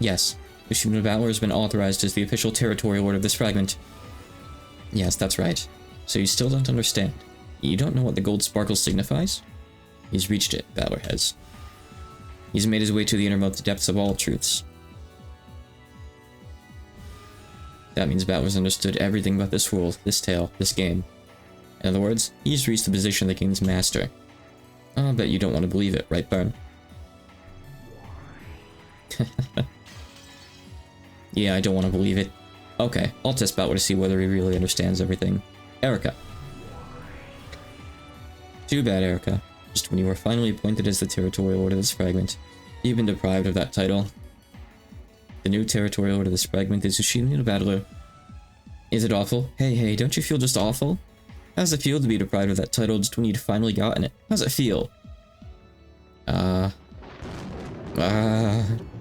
Yes. Ushiyamia Battler has been authorized as the official Territory Lord of this fragment. Yes, that's right. So you still don't understand? You don't know what the gold sparkle signifies? He's reached it, Battler has. He's made his way to the innermost depths of all truths. That means Battler's understood everything about this world, this tale, this game. In other words, he's reached the position of the king's master. I'll bet you don't want to believe it, right, Burn? Yeah, I don't want to believe it. Okay, I'll test Battler to see whether he really understands everything. Erica. Too bad, Erica. Just when you were finally appointed as the Territorial Lord of this fragment, you've been deprived of that title. The new Territorial Lord of this fragment is Ushiyamia Battler. Is it awful? Hey, don't you feel just awful? How does it feel to be deprived of that title just when you'd finally gotten it? How does it feel?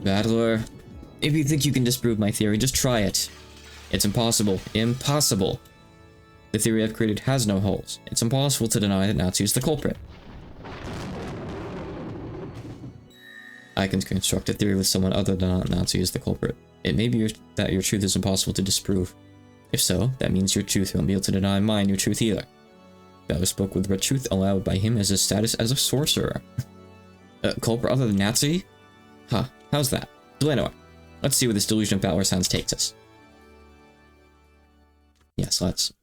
Battler. If you think you can disprove my theory, just try it. It's impossible. Impossible. The theory I've created has no holes. It's impossible to deny that Natsu is the culprit. I can construct a theory with someone other than Natsu as the culprit. It may be that your truth is impossible to disprove. If so, that means your truth won't be able to deny my new truth either. Battler spoke with the truth allowed by him as his status as a sorcerer. Culprit other than Natsu? Huh, how's that? Delanor, let's see where this delusion of Battler's hands takes us. Yes, let's.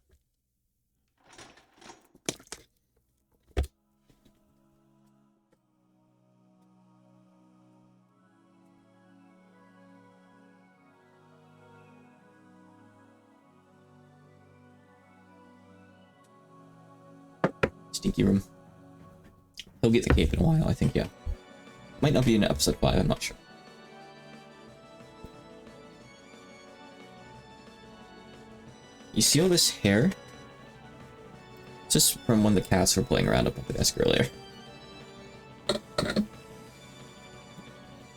Stinky room. He'll get the cape in a while, I think, yeah. Might not be in episode 5, I'm not sure. You see all this hair? It's just from when the cats were playing around up at the desk earlier.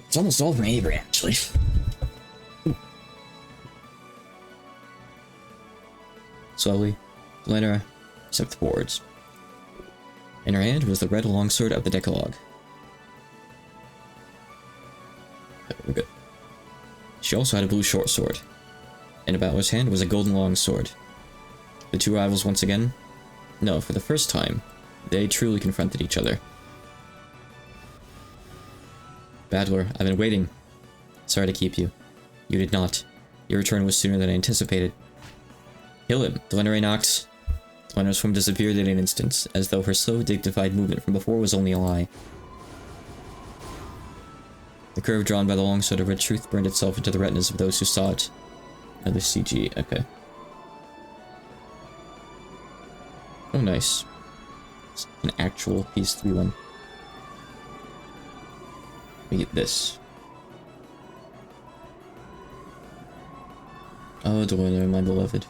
It's almost all from Avery, actually. Slowly, Delanor stepped forwards. In her hand was the red longsword of the Decalogue. Okay, we're good. She also had a blue short sword. In Battler's hand was a golden longsword. The two rivals once again? No, for the first time, they truly confronted each other. Battler, I've been waiting. Sorry to keep you. You did not. Your return was sooner than I anticipated. Kill him, Delanor knocked. Delanor's form disappeared in an instant, as though her slow, dignified movement from before was only a lie. The curve drawn by the longsword of red truth burned itself into the retinas of those who saw it. Another CG, okay. Oh, nice. It's an actual PS3 one. Let me get this. Oh, Delanor, my beloved.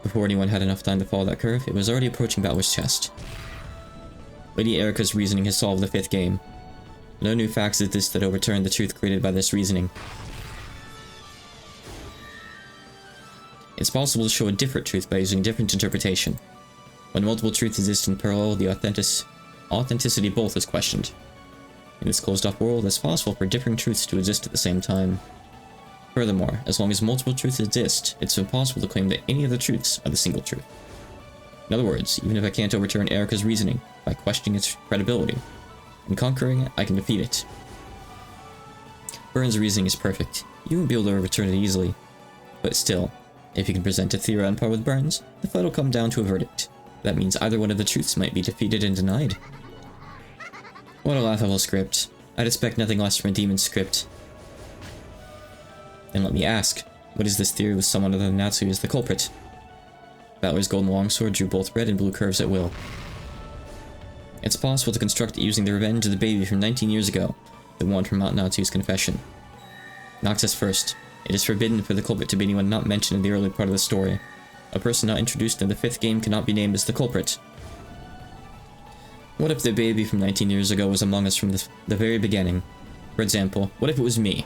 Before anyone had enough time to follow that curve, it was already approaching Battler's chest. Lady Erica's reasoning has solved the 5th game. No new facts exist that overturn the truth created by this reasoning. It's possible to show a different truth by using different interpretation. When multiple truths exist in parallel, the authenticity both is questioned. In this closed-off world, it's possible for differing truths to exist at the same time. Furthermore, as long as multiple truths exist, it's impossible to claim that any of the truths are the single truth. In other words, even if I can't overturn Erica's reasoning by questioning its credibility and conquering it, I can defeat it. Burns' reasoning is perfect. You won't be able to overturn it easily. But still, if you can present a theory on par with Burns, the fight will come down to a verdict. That means either one of the truths might be defeated and denied. What a laughable script. I'd expect nothing less from a demon script. And let me ask, what is this theory with someone other than Natsu as the culprit? Valor's golden longsword drew both red and blue curves at will. It's possible to construct it using the revenge of the baby from 19 years ago, the one from Mount Natsu's confession. Nox says first, it is forbidden for the culprit to be anyone not mentioned in the early part of the story. A person not introduced in the 5th game cannot be named as the culprit. What if the baby from 19 years ago was among us from the very beginning? For example, what if it was me?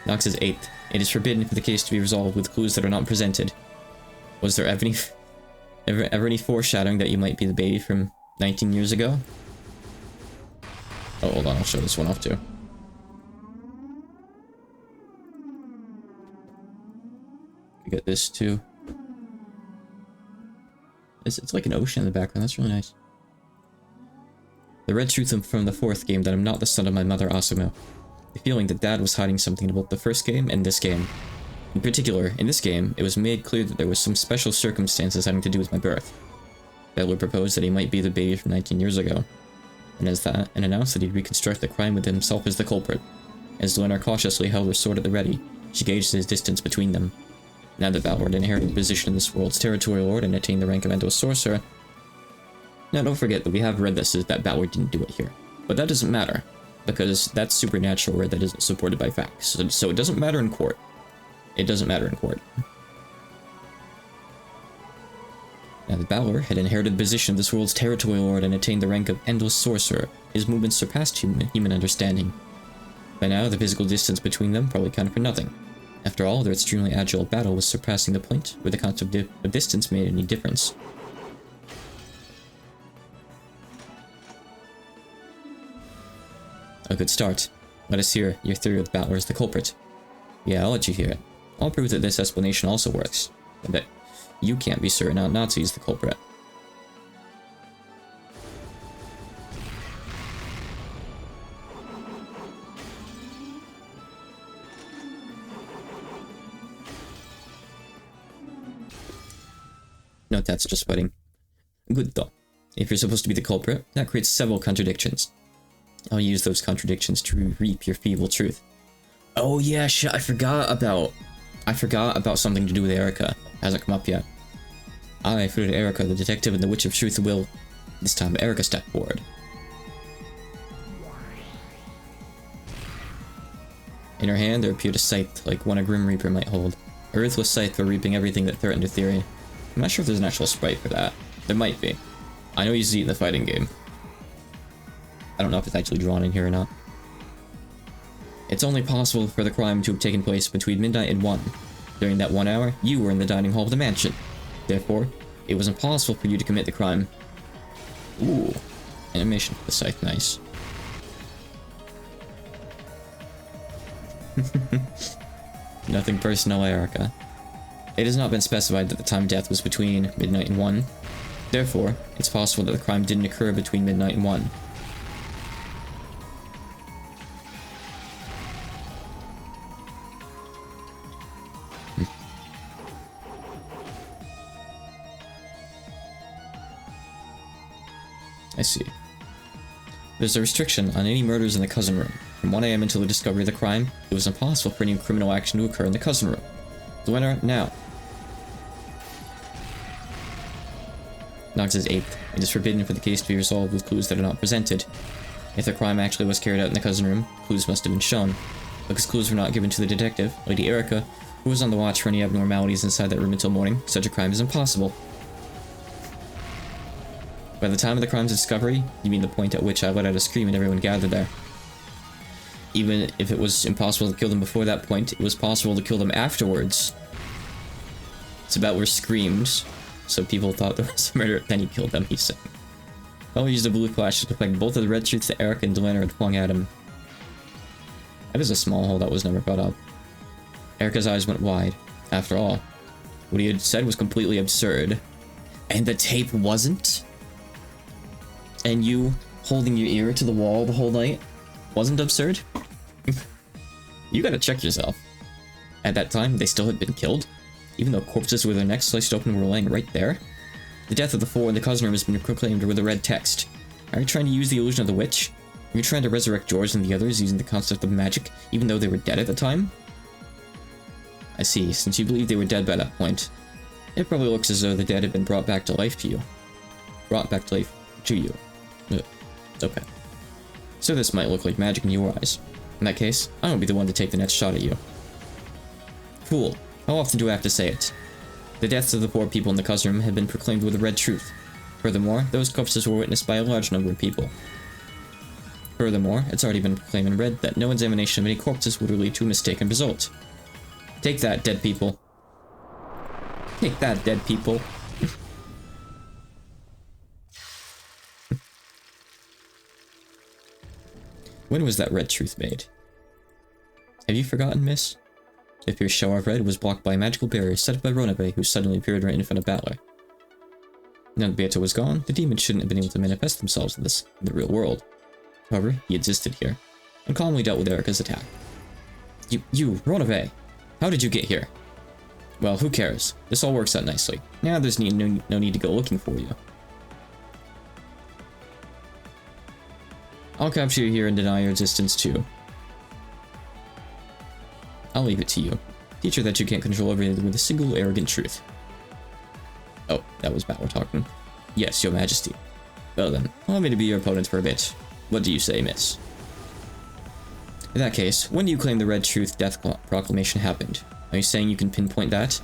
Nox says 8th, it is forbidden for the case to be resolved with clues that are not presented. Was there ever any foreshadowing that you might be the baby from 19 years ago? Oh, hold on, I'll show this one off too. We got this too. It's like an ocean in the background, that's really nice. The red truth from the 4th game that I'm not the son of my mother Asumo. The feeling that Dad was hiding something about the 1st game and this game. In particular, in this game, it was made clear that there was some special circumstances having to do with my birth. Butler proposed that he might be the baby from 19 years ago, and announced that he'd reconstruct the crime with himself as the culprit. As Lunar cautiously held her sword at the ready, she gauged his distance between them. Now that Valor had inherited the position of this world's territorial lord and attained the rank of Endless Sorcerer. Now don't forget that we have read this as that Valor didn't do it here. But that doesn't matter, because that's supernatural red that isn't supported by facts. So it doesn't matter in court. It doesn't matter in court. Now that Balor had inherited the position of this world's territorial lord and attained the rank of Endless Sorcerer, his movements surpassed human understanding. By now, the physical distance between them probably counted for nothing. After all, their extremely agile battle was surpassing the point where the concept of distance made any difference. A good start. Let us hear your theory of Balor as the culprit. Yeah, I'll let you hear it. I'll prove that this explanation also works, and that you can't be certain Mount Natsu is the culprit. No, that's just fighting. Good though. If you're supposed to be the culprit, that creates several contradictions. I'll use those contradictions to reap your feeble truth. Oh yeah, shit, I forgot about something to do with Erica. Hasn't come up yet. I, Fruit Erica, the detective and the Witch of Truth will... This time, Erica stepped forward. In her hand, there appeared a scythe, like one a Grim Reaper might hold. A ruthless scythe for reaping everything that threatened her theory. I'm not sure if there's an actual sprite for that. There might be. I know you see it in the fighting game. I don't know if it's actually drawn in here or not. It's only possible for the crime to have taken place between midnight and 1. During that 1 hour, you were in the dining hall of the mansion. Therefore, it was impossible for you to commit the crime. Ooh. Animation for the scythe, nice. Nothing personal, Erica. It has not been specified that the time of death was between midnight and 1. Therefore, it's possible that the crime didn't occur between midnight and 1. I see. There's a restriction on any murders in the cousin room. From 1 AM until the discovery of the crime, it was impossible for any criminal action to occur in the cousin room. The winner now. Nox is 8th. It is forbidden for the case to be resolved with clues that are not presented. If the crime actually was carried out in the cousin room, clues must have been shown. Because clues were not given to the detective, Lady Erica, who was on the watch for any abnormalities inside that room until morning, such a crime is impossible. By the time of the crime's discovery, you mean the point at which I let out a scream and everyone gathered there. Even if it was impossible to kill them before that point, it was possible to kill them afterwards. It's about where screams, so people thought there was a murder, then he killed them, he's saying. I'll use the blue flash to deflect both of the red shoots that Erica and Delana had flung at him. That is a small hole that was never brought up. Erica's eyes went wide. After all, what he had said was completely absurd. And the tape wasn't? And you holding your ear to the wall the whole night wasn't absurd? You gotta check yourself. At that time, they still had been killed, even though corpses with their necks sliced open were laying right there. The death of the four in the cousin room has been proclaimed with a red text. Are you trying to use the illusion of the witch? Are you trying to resurrect George and the others using the concept of magic, even though they were dead at the time? I see, since you believe they were dead by that point. It probably looks as though the dead had been brought back to life to you. Brought back to life to you. It's okay. So this might look like magic in your eyes. In that case, I won't be the one to take the next shot at you. Fool, how often do I have to say it? The deaths of the poor people in the cousin room had been proclaimed with a red truth. Furthermore, those corpses were witnessed by a large number of people. Furthermore, it's already been proclaimed in red that no examination of any corpses would lead to a mistaken result. Take that, dead people. Take that, dead people. When was that red truth made? Have you forgotten, miss? It appears shower of red was blocked by a magical barrier set up by Ronabe, who suddenly appeared right in front of Battler. Now that Beato was gone, the demons shouldn't have been able to manifest themselves in the real world. However, he existed here, and calmly dealt with Erica's attack. You, Ronabe! How did you get here? Well, who cares? This all works out nicely. Now there's no need to go looking for you. I'll capture you here and deny your existence too. I'll leave it to you. Teach her that you can't control everything with a single arrogant truth. Oh, that was Battler talking. Yes, your majesty. Well then, allow me to be your opponent for a bit. What do you say, miss? In that case, when do you claim the Red Truth Death Proclamation happened? Are you saying you can pinpoint that?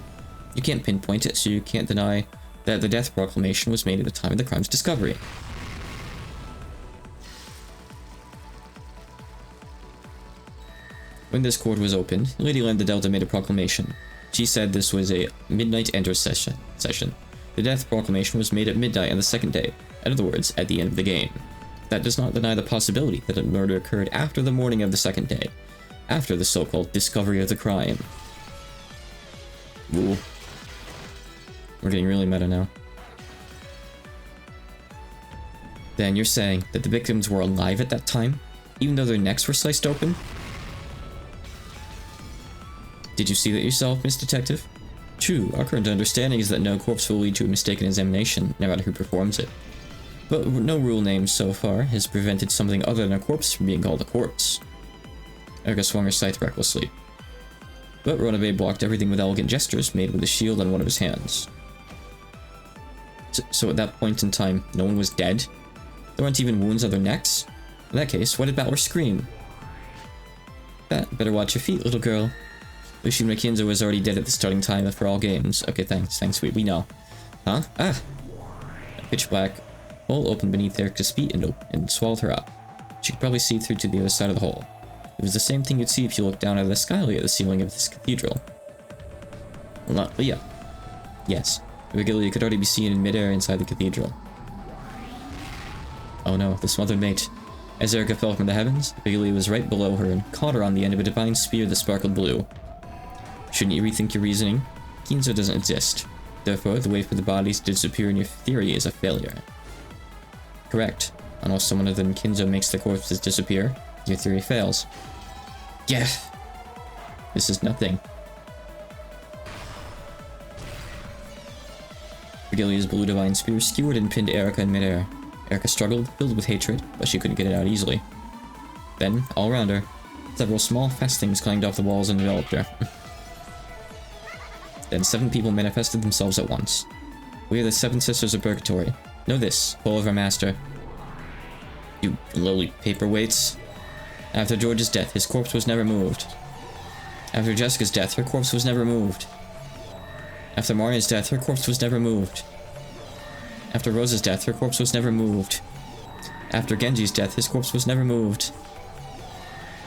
You can't pinpoint it, so you can't deny that the Death Proclamation was made at the time of the crime's discovery. When this court was opened, Lady Land the Delta made a proclamation. She said this was a midnight enter session. The Death Proclamation was made at midnight on the second day, in other words, at the end of the game. That does not deny the possibility that a murder occurred after the morning of the second day, after the so-called discovery of the crime. Ooh. We're getting really meta now. Then you're saying that the victims were alive at that time, even though their necks were sliced open? Did you see that yourself, Miss Detective? True, our current understanding is that no corpse will lead to a mistaken examination, no matter who performs it. But no rule name so far has prevented something other than a corpse from being called a corpse. Erica swung her scythe recklessly. But Ronabe blocked everything with elegant gestures made with a shield on one of his hands. So at that point in time, no one was dead? There weren't even wounds on their necks? In that case, why did Battler scream? Better watch your feet, little girl. Lucian McKinzo was already dead at the starting time for all games. Okay, thanks, we know. Huh? Ah! A pitch black hole opened beneath Erica's feet and swallowed her up. She could probably see through to the other side of the hole. It was the same thing you'd see if you looked down out of the skylight at the ceiling of this cathedral. Well, not Leah. Yes, Regalia could already be seen in midair inside the cathedral. Oh no, the smothered mate. As Erica fell from the heavens, Regalia was right below her and caught her on the end of a divine spear that sparkled blue. Shouldn't you rethink your reasoning? Kinzo doesn't exist. Therefore, the way for the bodies to disappear in your theory is a failure. Correct. Unless someone other than Kinzo makes the corpses disappear, your theory fails. Yeah. This is nothing. Regalia's blue divine spear skewered and pinned Erica in midair. Erica struggled, filled with hatred, but she couldn't get it out easily. Then, all around her, several small fast things climbed off the walls and enveloped her. Then 7 people manifested themselves at once. We are the 7 Sisters of Purgatory. Know this, full of our master. You lowly paperweights. After George's death, his corpse was never moved. After Jessica's death, her corpse was never moved. After Maria's death, her corpse was never moved. After Rosa's death, her corpse was never moved. After Genji's death, his corpse was never moved.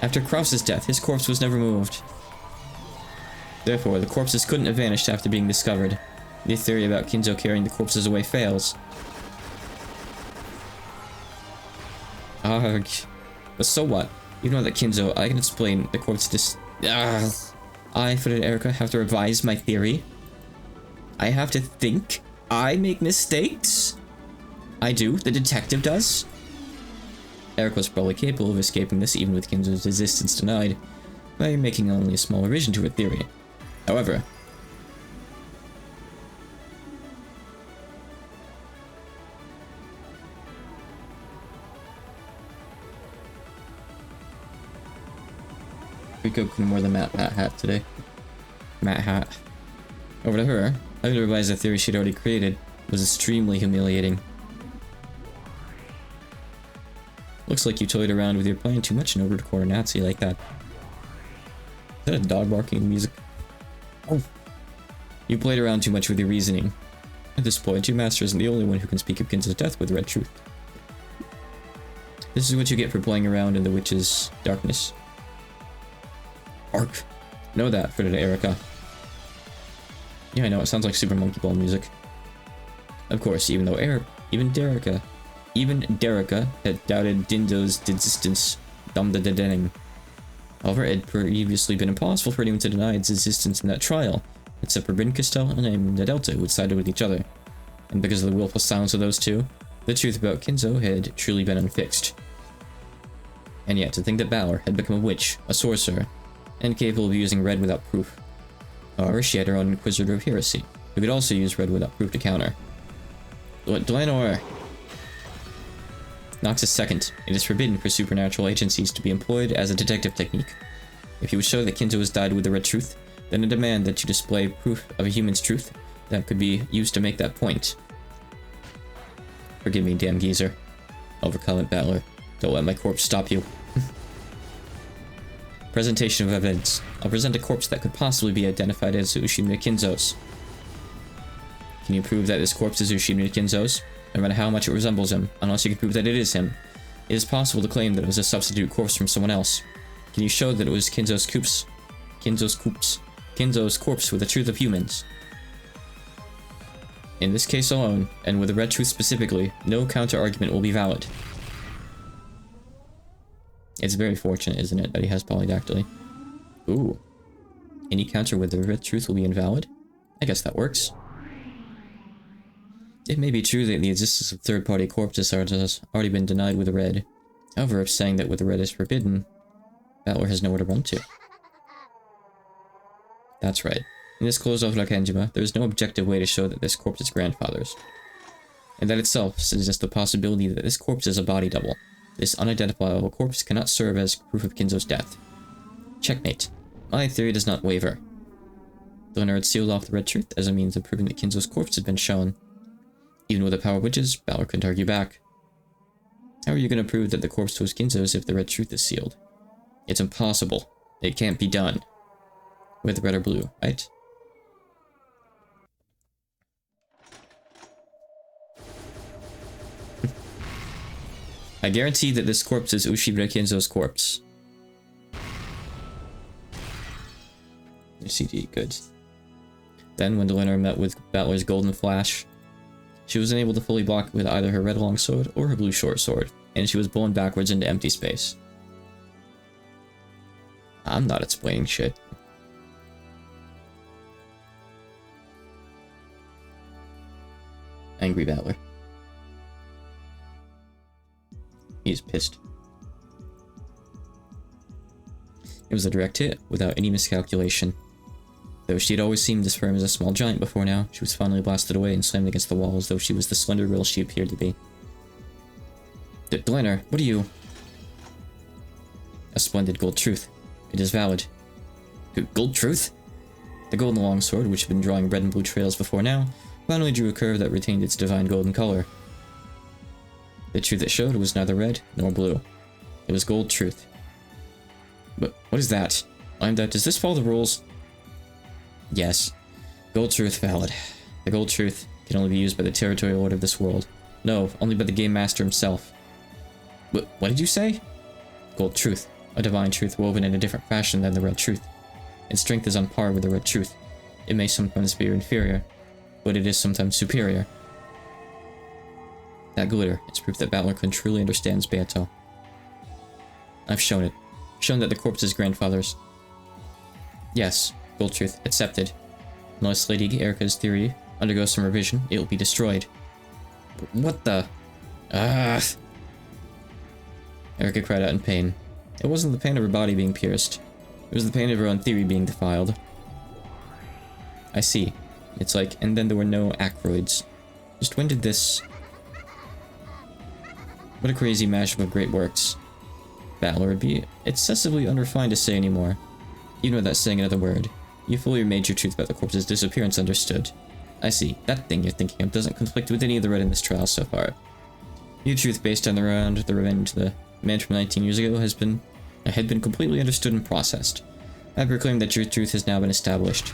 After Krause's death, his corpse was never moved. Therefore, the corpses couldn't have vanished after being discovered. The theory about Kinzo carrying the corpses away fails. Arg. But so what? You know that Kinzo, I can explain the corpse I, footed Erica, have to revise my theory. I have to think. I make mistakes. I do. The detective does. Eric was probably capable of escaping this even with Kinzo's existence denied, by making only a small revision to her theory. However, Rico couldn't wear the Matt hat today. Matt hat. Over to her, having to revise the theory she'd already created was extremely humiliating. Looks like you toyed around with your plan too much in order to corner Nazi like that. Is that a dog barking music? Oh. You played around too much with your reasoning. At this point, your master isn't the only one who can speak of Kinzo's death with red truth. This is what you get for playing around in the witch's darkness. Ark. Know that, frittered Erica. Yeah, I know, it sounds like Super Monkey Ball music. Of course, even though even Derricka had doubted Dindo's existence, Dum-da-da-ding. However, it had previously been impossible for anyone to deny its existence in that trial, except for Bryn Castell and Nadelta, who had sided with each other. And because of the willful silence of those two, the truth about Kinzo had truly been unfixed. And yet, to think that Balor had become a witch, a sorcerer, and capable of using red without proof. However, she had her own Inquisitor of Heresy, who could also use red without proof to counter. Dlenor! Noxus second, it is forbidden for supernatural agencies to be employed as a detective technique. If you would show that Kinzo has died with the red truth, then I demand that you display proof of a human's truth that could be used to make that point. Forgive me, damn geezer. Overcome Battler. Don't let my corpse stop you. Presentation of evidence. I'll present a corpse that could possibly be identified as Ushimura Kinzo's. Can you prove that this corpse is Ushimura Kinzo's? No matter how much it resembles him, unless you can prove that it is him. It is possible to claim that it was a substitute corpse from someone else. Can you show that it was Kinzo's corpse with the truth of humans? In this case alone, and with the red truth specifically, no counter-argument will be valid. It's very fortunate, isn't it, that he has polydactyly. Ooh. Any counter with the red truth will be invalid? I guess that works. It may be true that the existence of third-party corpses has already been denied with the red. However, if saying that with the red is forbidden, Battler has nowhere to run to. That's right. In this closed off Rakenjima, there is no objective way to show that this corpse is grandfather's. And that itself suggests the possibility that this corpse is a body double. This unidentifiable corpse cannot serve as proof of Kinzo's death. Checkmate. My theory does not waver. Leonard had sealed off the red truth as a means of proving that Kinzo's corpse had been shown. Even with the power of witches, Balor couldn't argue back. How are you going to prove that the corpse was Kinzo's if the red truth is sealed? It's impossible. It can't be done. With red or blue, right? I guarantee that this corpse is Ushimura Kinzo's corpse. CD, good. Then, when Delena met with Battler's golden flash, she was unable to fully block with either her red longsword or her blue short sword, and she was blown backwards into empty space. I'm not explaining shit. Angry Battler. He's pissed. It was a direct hit, without any miscalculation. Though she had always seemed as firm as a small giant before now, she was finally blasted away and slammed against the wall as though she was the slender girl she appeared to be. Blenner, what are you? A splendid gold truth. It is valid. Gold truth? The golden longsword, which had been drawing red and blue trails before now, finally drew a curve that retained its divine golden color. The truth it showed was neither red nor blue. It was gold truth. But what is that? Does this follow the rules? Yes. Gold truth valid. The gold truth can only be used by the territorial lord of this world. No, only by the game master himself. What did you say? Gold truth. A divine truth woven in a different fashion than the red truth. Its strength is on par with the red truth. It may sometimes be inferior, but it is sometimes superior. That glitter is proof that Battler-kun truly understands Beato. I've shown it. Shown that the corpse is grandfather's. Yes, Gold Truth, accepted. Unless Lady Erica's theory undergoes some revision, it will be destroyed. What the? Ah! Erica cried out in pain. It wasn't the pain of her body being pierced. It was the pain of her own theory being defiled. I see. It's like, and then there were no acroids. Just when did this... What a crazy mashup of great works. Battler would be excessively unrefined to say anymore. Even without saying another word. You fully made your truth about the corpse's disappearance understood. I see. That thing you're thinking of doesn't conflict with any of the red in this trial so far. Your truth based on the revenge the man from 19 years ago had been completely understood and processed. I proclaim that your truth has now been established.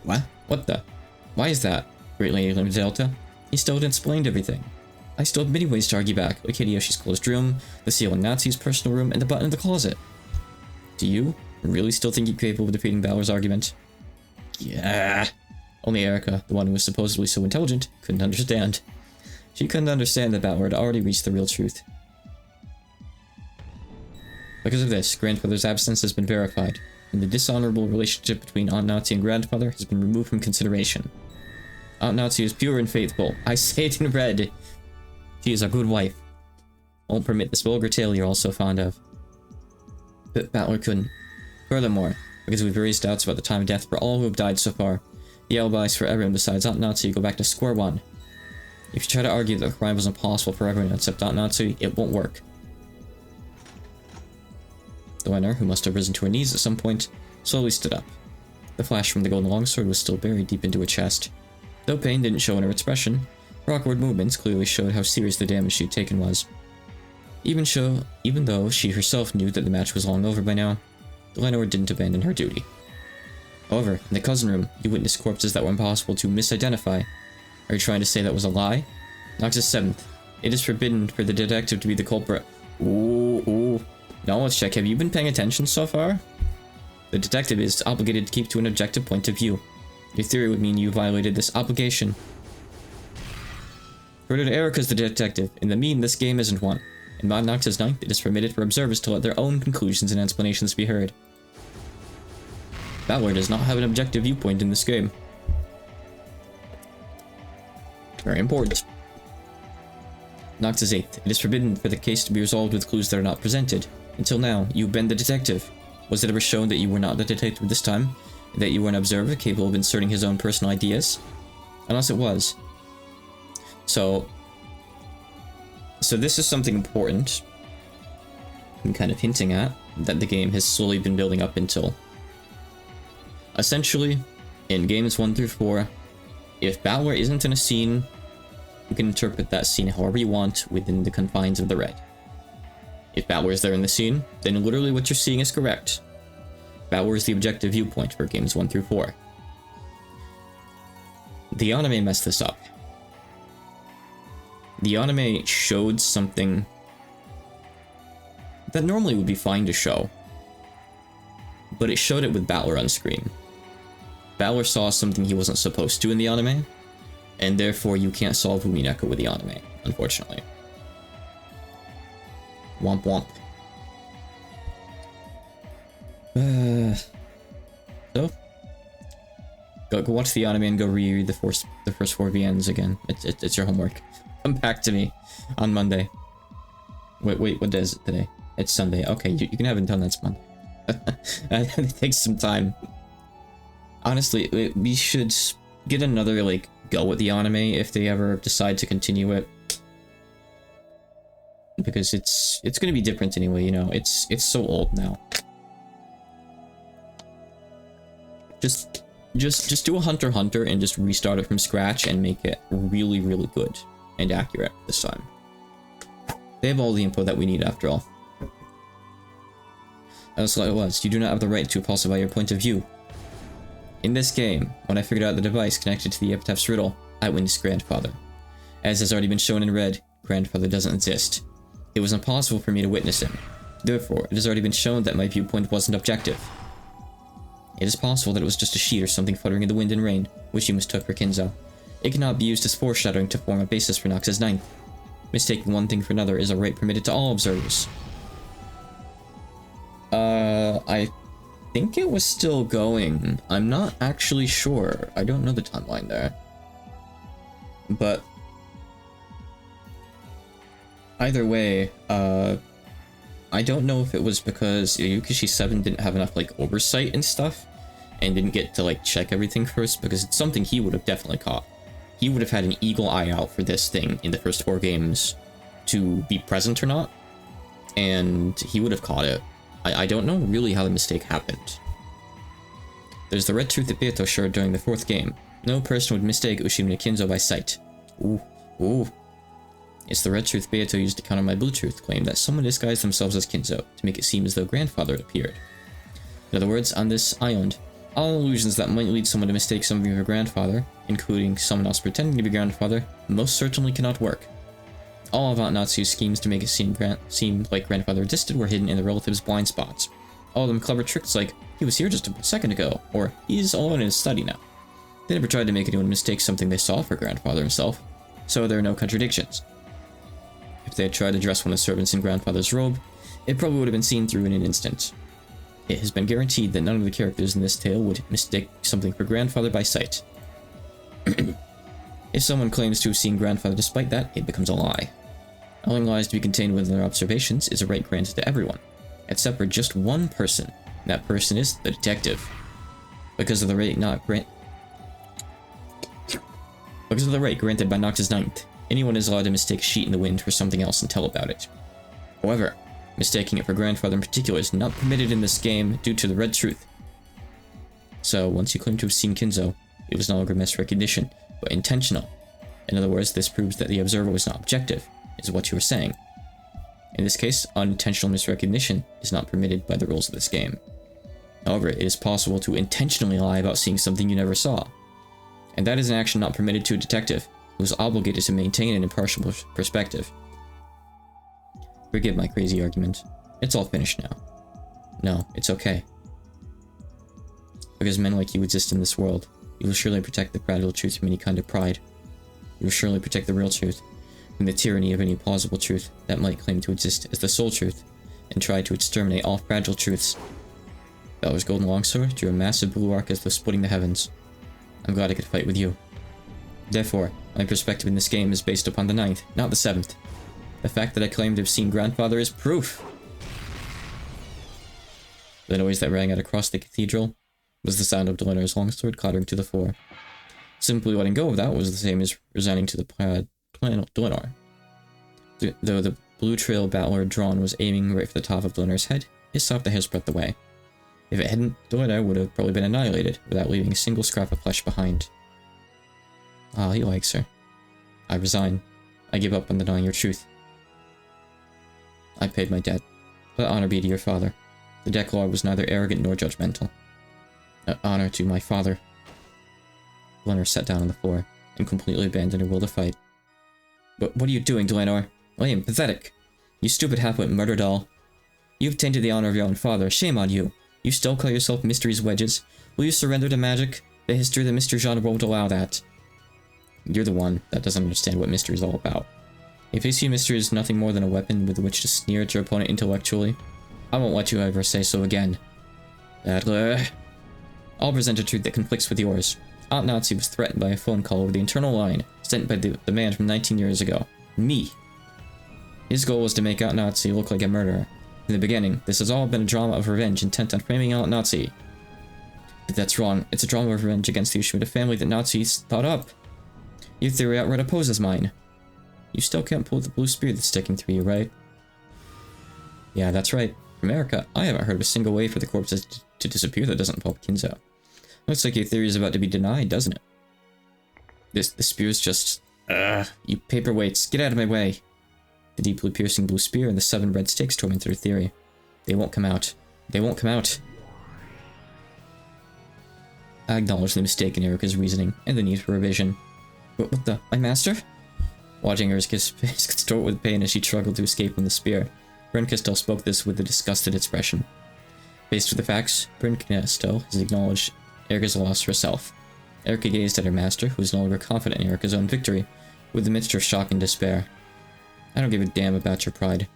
What? What the? Why is that? Great Lady Limited Delta. He still hadn't explained everything. I still have many ways to argue back, like Hideyoshi's closed room, the seal in Natsu's personal room, and the button in the closet. Do you really still think you're capable of defeating Battler's argument? Yeah. Only Erica, the one who was supposedly so intelligent, couldn't understand. She couldn't understand that Battler had already reached the real truth. Because of this, Grandfather's absence has been verified, and the dishonorable relationship between Aunt Natsu and Grandfather has been removed from consideration. Aunt Natsu is pure and faithful. I say it in red. She is a good wife. Won't permit this vulgar tale you're all so fond of. But Battler couldn't. Furthermore, because we've raised doubts about the time of death for all who have died so far, the alibis for everyone besides Aunt Natsu go back to square one. If you try to argue that the crime was impossible for everyone except Aunt Natsu, it won't work. The winner, who must have risen to her knees at some point, slowly stood up. The flash from the golden longsword was still buried deep into her chest. Though pain didn't show in her expression, her awkward movements clearly showed how serious the damage she'd taken was. Even though she herself knew that the match was long over by now, the landlord didn't abandon her duty. However, in the cousin room, you witnessed corpses that were impossible to misidentify. Are you trying to say that was a lie? Noxus 7th. It is forbidden for the detective to be the culprit. Ooh. Knowledge check. Have you been paying attention so far? The detective is obligated to keep to an objective point of view. Your theory would mean you violated this obligation. Further to Erica's the detective. In the mean, this game isn't one. In Mod Noxus 9th, it is permitted for observers to let their own conclusions and explanations be heard. Battler does not have an objective viewpoint in this game. Very important. Noxus 8th. It is forbidden for the case to be resolved with clues that are not presented. Until now, you've been the detective. Was it ever shown that you were not the detective this time? That you were an observer capable of inserting his own personal ideas? Unless it was. So this is something important. I'm kind of hinting at that the game has slowly been building up until. Essentially, in games 1 through 4, if Battler isn't in a scene, you can interpret that scene however you want within the confines of the red. If Battler is there in the scene, then literally what you're seeing is correct. Battler is the objective viewpoint for games 1 through 4. The anime messed this up. The anime showed something that normally would be fine to show, but it showed it with Battler on screen. Battler saw something he wasn't supposed to in the anime, and therefore you can't solve Umineko with the anime, unfortunately. Womp womp. So, go watch the anime and go reread the first 4 VNs again. It's your homework. Come back to me on Monday. Wait, what day is it today? It's Sunday. Okay, you can have it done next month. It takes some time. Honestly, we should get another, like, go at the anime if they ever decide to continue it. Because it's gonna be different anyway, you know. It's so old now. Just do a Hunter x Hunter and just restart it from scratch and make it really, really good and accurate this time. They have all the info that we need after all. As it was, you do not have the right to falsify your point of view. In this game, when I figured out the device connected to the epitaph's riddle, I witnessed Grandfather. As has already been shown in red, Grandfather doesn't exist. It was impossible for me to witness him. Therefore, it has already been shown that my viewpoint wasn't objective. It is possible that it was just a sheet or something fluttering in the wind and rain, which you mistook for Kinzo. It cannot be used as foreshadowing to form a basis for Nox's ninth. Mistaking one thing for another is a right permitted to all observers. I think it was still going. I'm not actually sure. I don't know the timeline there. But either way, I don't know if it was because Yukishi 7 didn't have enough, like, oversight and stuff, and didn't get to, like, check everything first, because it's something he would have definitely caught. He would have had an eagle eye out for this thing in the first 4 games to be present or not, and he would have caught it. I don't know really how the mistake happened. There's the red truth that Beato showed during the 4th game. No person would mistake Ushimune Kinzo by sight. Ooh. It's the red truth Beato used to counter my blue truth claim that someone disguised themselves as Kinzo to make it seem as though grandfather had appeared. In other words, on this island, all illusions that might lead someone to mistake somebody for grandfather, including someone else pretending to be grandfather, most certainly cannot work. All of Aunt Natsu's schemes to make it seem like grandfather existed were hidden in the relative's blind spots. All of them clever tricks like, he was here just a second ago, or he's alone in his study now. They never tried to make anyone mistake something they saw for grandfather himself, so there are no contradictions. If they had tried to dress one of the servants in grandfather's robe, it probably would have been seen through in an instant. It has been guaranteed that none of the characters in this tale would mistake something for grandfather by sight. If someone claims to have seen grandfather despite that, it becomes a lie. Allowing lies to be contained within their observations is a right granted to everyone, except for just one person, and that person is the detective. Because of the right granted by Nox's ninth, anyone is allowed to mistake a sheet in the wind for something else and tell about it. However, mistaking it for grandfather in particular is not permitted in this game due to the red truth. So, once you claim to have seen Kinzo, it was no longer misrecognition, but intentional. In other words, this proves that the observer was not objective, is what you were saying. In this case, unintentional misrecognition is not permitted by the rules of this game. However, it is possible to intentionally lie about seeing something you never saw. And that is an action not permitted to a detective, who is obligated to maintain an impartial perspective. Forgive my crazy argument. It's all finished now. No, it's okay. Because men like you exist in this world, you will surely protect the fragile truth from any kind of pride. You will surely protect the real truth from the tyranny of any plausible truth that might claim to exist as the sole truth, and try to exterminate all fragile truths. Valor's golden longsword drew a massive blue arc as though splitting the heavens. I'm glad I could fight with you. Therefore, my perspective in this game is based upon the 9th, not the 7th. The fact that I claim to have seen grandfather is proof! The noise that rang out across the cathedral was the sound of Delinor's longsword clattering to the floor. Simply letting go of that was the same as resigning to the Delinor. Though the blue trail battler drawn was aiming right for the top of Delinor's head, it stopped a hair's breadth away. If it hadn't, Delinor would have probably been annihilated without leaving a single scrap of flesh behind. Ah, he likes her. I resign. I give up on denying your truth. I paid my debt. Let honor be to your father. The Decalogue was neither arrogant nor judgmental. Honor to my father. Delinor sat down on the floor and completely abandoned her will to fight. But what are you doing, Delinor? Lame, pathetic. You stupid half-wit murder doll. You've tainted the honor of your own father. Shame on you. You still call yourself Mystery's Wedges. Will you surrender to magic? The history of the Mr. genre won't allow that. You're the one that doesn't understand what mystery is all about. If you see mystery as nothing more than a weapon with which to sneer at your opponent intellectually, I won't let you ever say so again. Adler. I'll present a truth that conflicts with yours. Aunt Natsu was threatened by a phone call over the internal line sent by the man from 19 years ago. Me. His goal was to make Aunt Natsu look like a murderer. In the beginning, this has all been a drama of revenge intent on framing Aunt Natsu. But that's wrong. It's a drama of revenge against the Ushimune family that Natsu's thought up. Your theory outright opposes mine. You still can't pull the blue spear that's sticking through you, right? Yeah, that's right. From America, I haven't heard of a single way for the corpses to disappear that doesn't involve Kinzo. Looks like your theory is about to be denied, doesn't it? The spear's just... you paperweights, get out of my way! The deeply piercing blue spear and the 7 red stakes tormented her theory. They won't come out. They won't come out. I acknowledge the mistake in Erika's reasoning, and the need for revision. But what the... my master? Watching her contort with pain as she struggled to escape from the spear, Bryn Castell spoke this with a disgusted expression. Faced with the facts, Bryn Castell has acknowledged Erica's loss herself. Erica gazed at her master, who was no longer confident in Erica's own victory, with a mixture of shock and despair. I don't give a damn about your pride.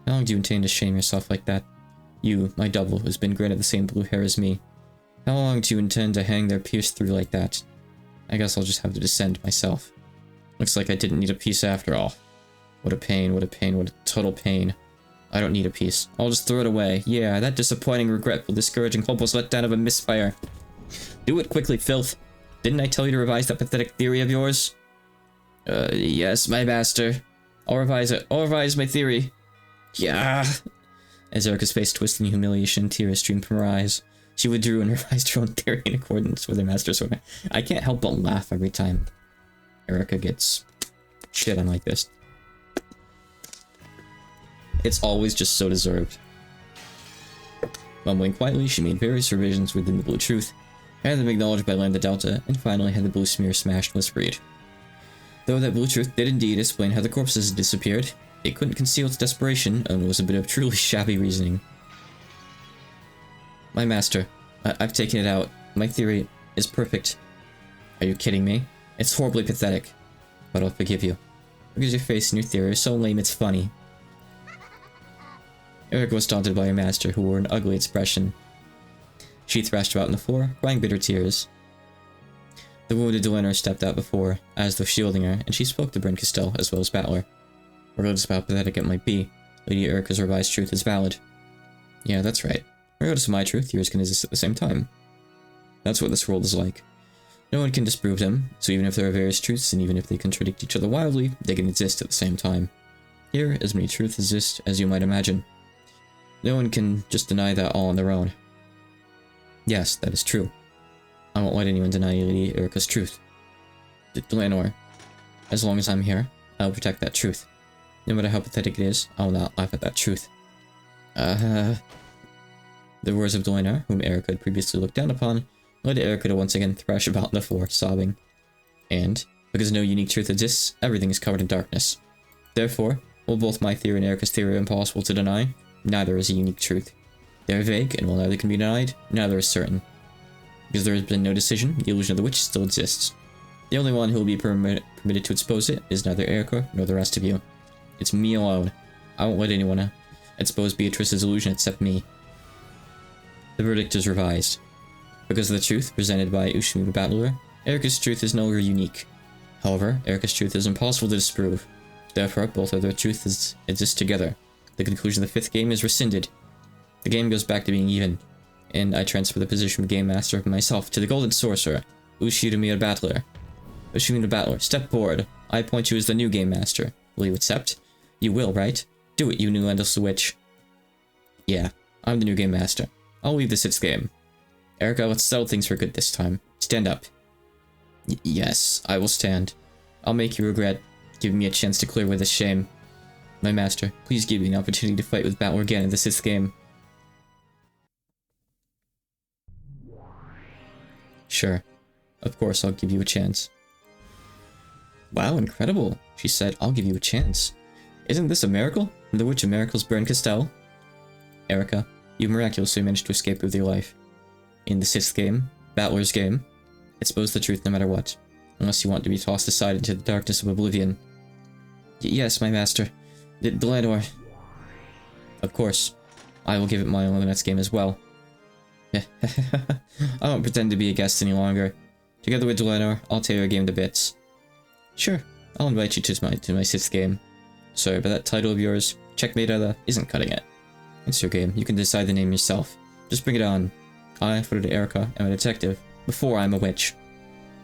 How long do you intend to shame yourself like that? You, my double, who's been granted the same blue hair as me. How long do you intend to hang there pierced through like that? I guess I'll just have to descend myself. Looks like I didn't need a piece after all. What a pain, what a pain, what a total pain. I don't need a piece. I'll just throw it away. Yeah, that disappointing, regretful, discouraging, hopeless letdown of a misfire. Do it quickly, filth. Didn't I tell you to revise that pathetic theory of yours? Yes, my master. I'll revise it. I'll revise my theory. Yeah. As Erica's face twisted in humiliation, tears streamed from her eyes. She withdrew and revised her own theory in accordance with her master's order. I can't help but laugh every time Erica gets shit on like this. It's always just so deserved. Mumbling quietly, she made various revisions within the Blue Truth, had them acknowledged by Lambda Delta, and finally had the Blue Smear smashed and was freed. Though that Blue Truth did indeed explain how the corpses had disappeared, it couldn't conceal its desperation, and was a bit of truly shabby reasoning. My master, I've taken it out. My theory is perfect. Are you kidding me? It's horribly pathetic. But I'll forgive you. Because your face and your theory are so lame it's funny. Erica was taunted by her master, who wore an ugly expression. She thrashed about on the floor, crying bitter tears. The wounded Delanor stepped out before, as though shielding her, and she spoke to Bryn Castell as well as Battler. Regardless of how pathetic it might be, Lady Erica's revised truth is valid. Yeah, that's right. Regardless of my truth, yours can exist at the same time. That's what this world is like. No one can disprove them, so even if there are various truths, and even if they contradict each other wildly, they can exist at the same time. Here, as many truths exist as you might imagine. No one can just deny that all on their own. Yes, that is true. I won't let anyone deny Lady Erica's truth. Delanor, as long as I'm here, I will protect that truth. No matter how pathetic it is, I will not laugh at that truth. The words of Delanor, whom Erica had previously looked down upon, led Erica to once again thrash about on the floor, sobbing. And, because no unique truth exists, everything is covered in darkness. Therefore, while both my theory and Erica's theory are impossible to deny, neither is a unique truth. They are vague, and while neither can be denied, neither is certain. Because there has been no decision, the illusion of the witch still exists. The only one who will be permitted to expose it is neither Erica nor the rest of you. It's me alone. I won't let anyone expose Beatrice's illusion except me. The verdict is revised. Because of the truth presented by Ushimi the Battler, Erica's truth is no longer unique. However, Erica's truth is impossible to disprove. Therefore, both of their truths exist together. The conclusion of the 5th game is rescinded. The game goes back to being even, and I transfer the position of Game Master of myself to the Golden Sorcerer, Ushimi the Battler. Ushimi the Battler, step forward. I appoint you as the new Game Master. Will you accept? You will, right? Do it, you new endless witch. Yeah, I'm the new Game Master. I'll leave the 6th game. Erica, let's settle things for good this time. Stand up. Yes, I will stand. I'll make you regret giving me a chance to clear away this shame. My master, please give me an opportunity to fight with Battler again in the 6th game. Sure. Of course, I'll give you a chance. Wow, incredible, she said. I'll give you a chance. Isn't this a miracle? And the Witch of Miracles, Bryn Castell? Erica, you miraculously managed to escape with your life. In the 6th game, Battler's game, expose the truth no matter what, unless you want to be tossed aside into the darkness of oblivion. Yes, my master. Delanor. Of course. I will give it my all in the next game as well. I won't pretend to be a guest any longer. Together with Delanor, I'll tear your game to bits. Sure, I'll invite you to my 6th game. Sorry, but that title of yours, Checkmate isn't cutting it. It's your game. You can decide the name yourself. Just bring it on. I, Frodo Erica, am a detective, before I'm a witch.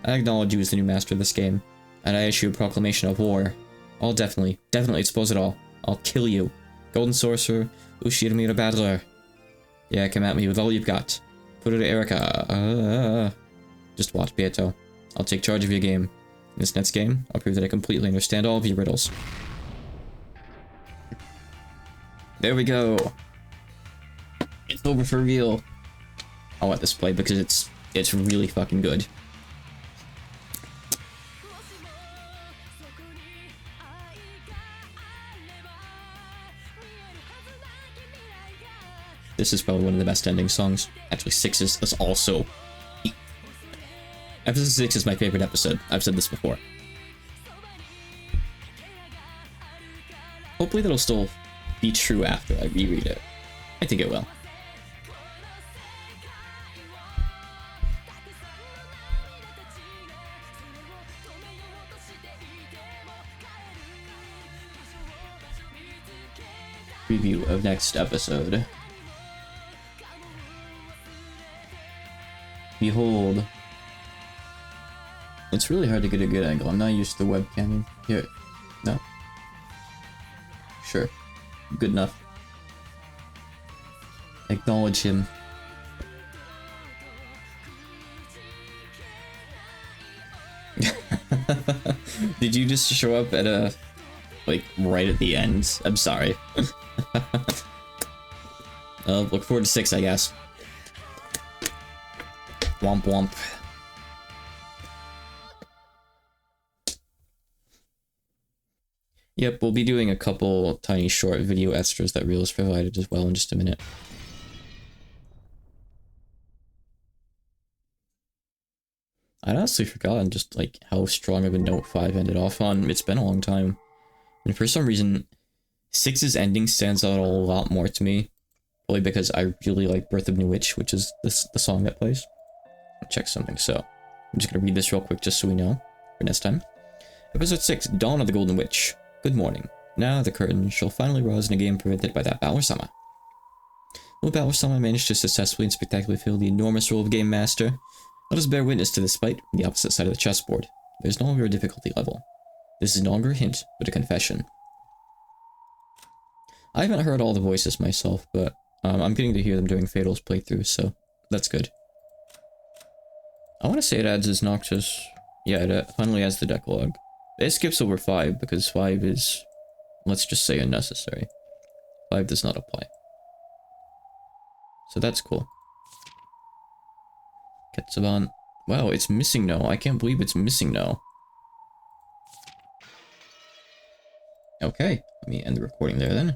I acknowledge you as the new master of this game, and I issue a proclamation of war. I'll definitely expose it all. I'll kill you. Golden Sorcerer, Ushimi the Battler. Yeah, come at me with all you've got. Frodo Erica. Just watch, Beato. I'll take charge of your game. In this next game, I'll prove that I completely understand all of your riddles. There we go. It's over for real. I'll let this play because it's really fucking good. This is probably one of the best ending songs. Actually, 6 is also... Episode 6 is my favorite episode. I've said this before. Hopefully that'll still be true after I reread it. I think it will. Preview of next episode. Behold. It's really hard to get a good angle. I'm not used to webcamming. Here. No. Sure. Good enough. Acknowledge him. Did you just show up at a... like, right at the end? I'm sorry. Look forward to 6, I guess. Womp womp. Yep, we'll be doing a couple tiny short video extras that Reels provided as well in just a minute. I'd honestly forgotten just like how strong of a note 5 ended off on. It's been a long time. And for some reason, 6's ending stands out a lot more to me. Probably because I really like Birth of New Witch, which is the song that plays. I'll check something, so I'm just gonna read this real quick just so we know for next time. Episode 6, Dawn of the Golden Witch. Good morning. Now the curtain shall finally rise in a game prevented by that Bauer-sama. Will Bauer-sama manage to successfully and spectacularly fill the enormous role of Game Master? Let us bear witness to this fight on the opposite side of the chessboard. There is no longer a difficulty level. This is no longer a hint, but a confession. I haven't heard all the voices myself, but I'm getting to hear them doing Fatal's playthroughs, so that's good. I want to say it adds as Noctis. Yeah, it finally adds the Decalogue. It skips over 5, because 5 is, let's just say, unnecessary. 5 does not apply. So that's cool. Ketsuban. Wow, it's missing no. I can't believe it's missing no. Okay, let me end the recording there then.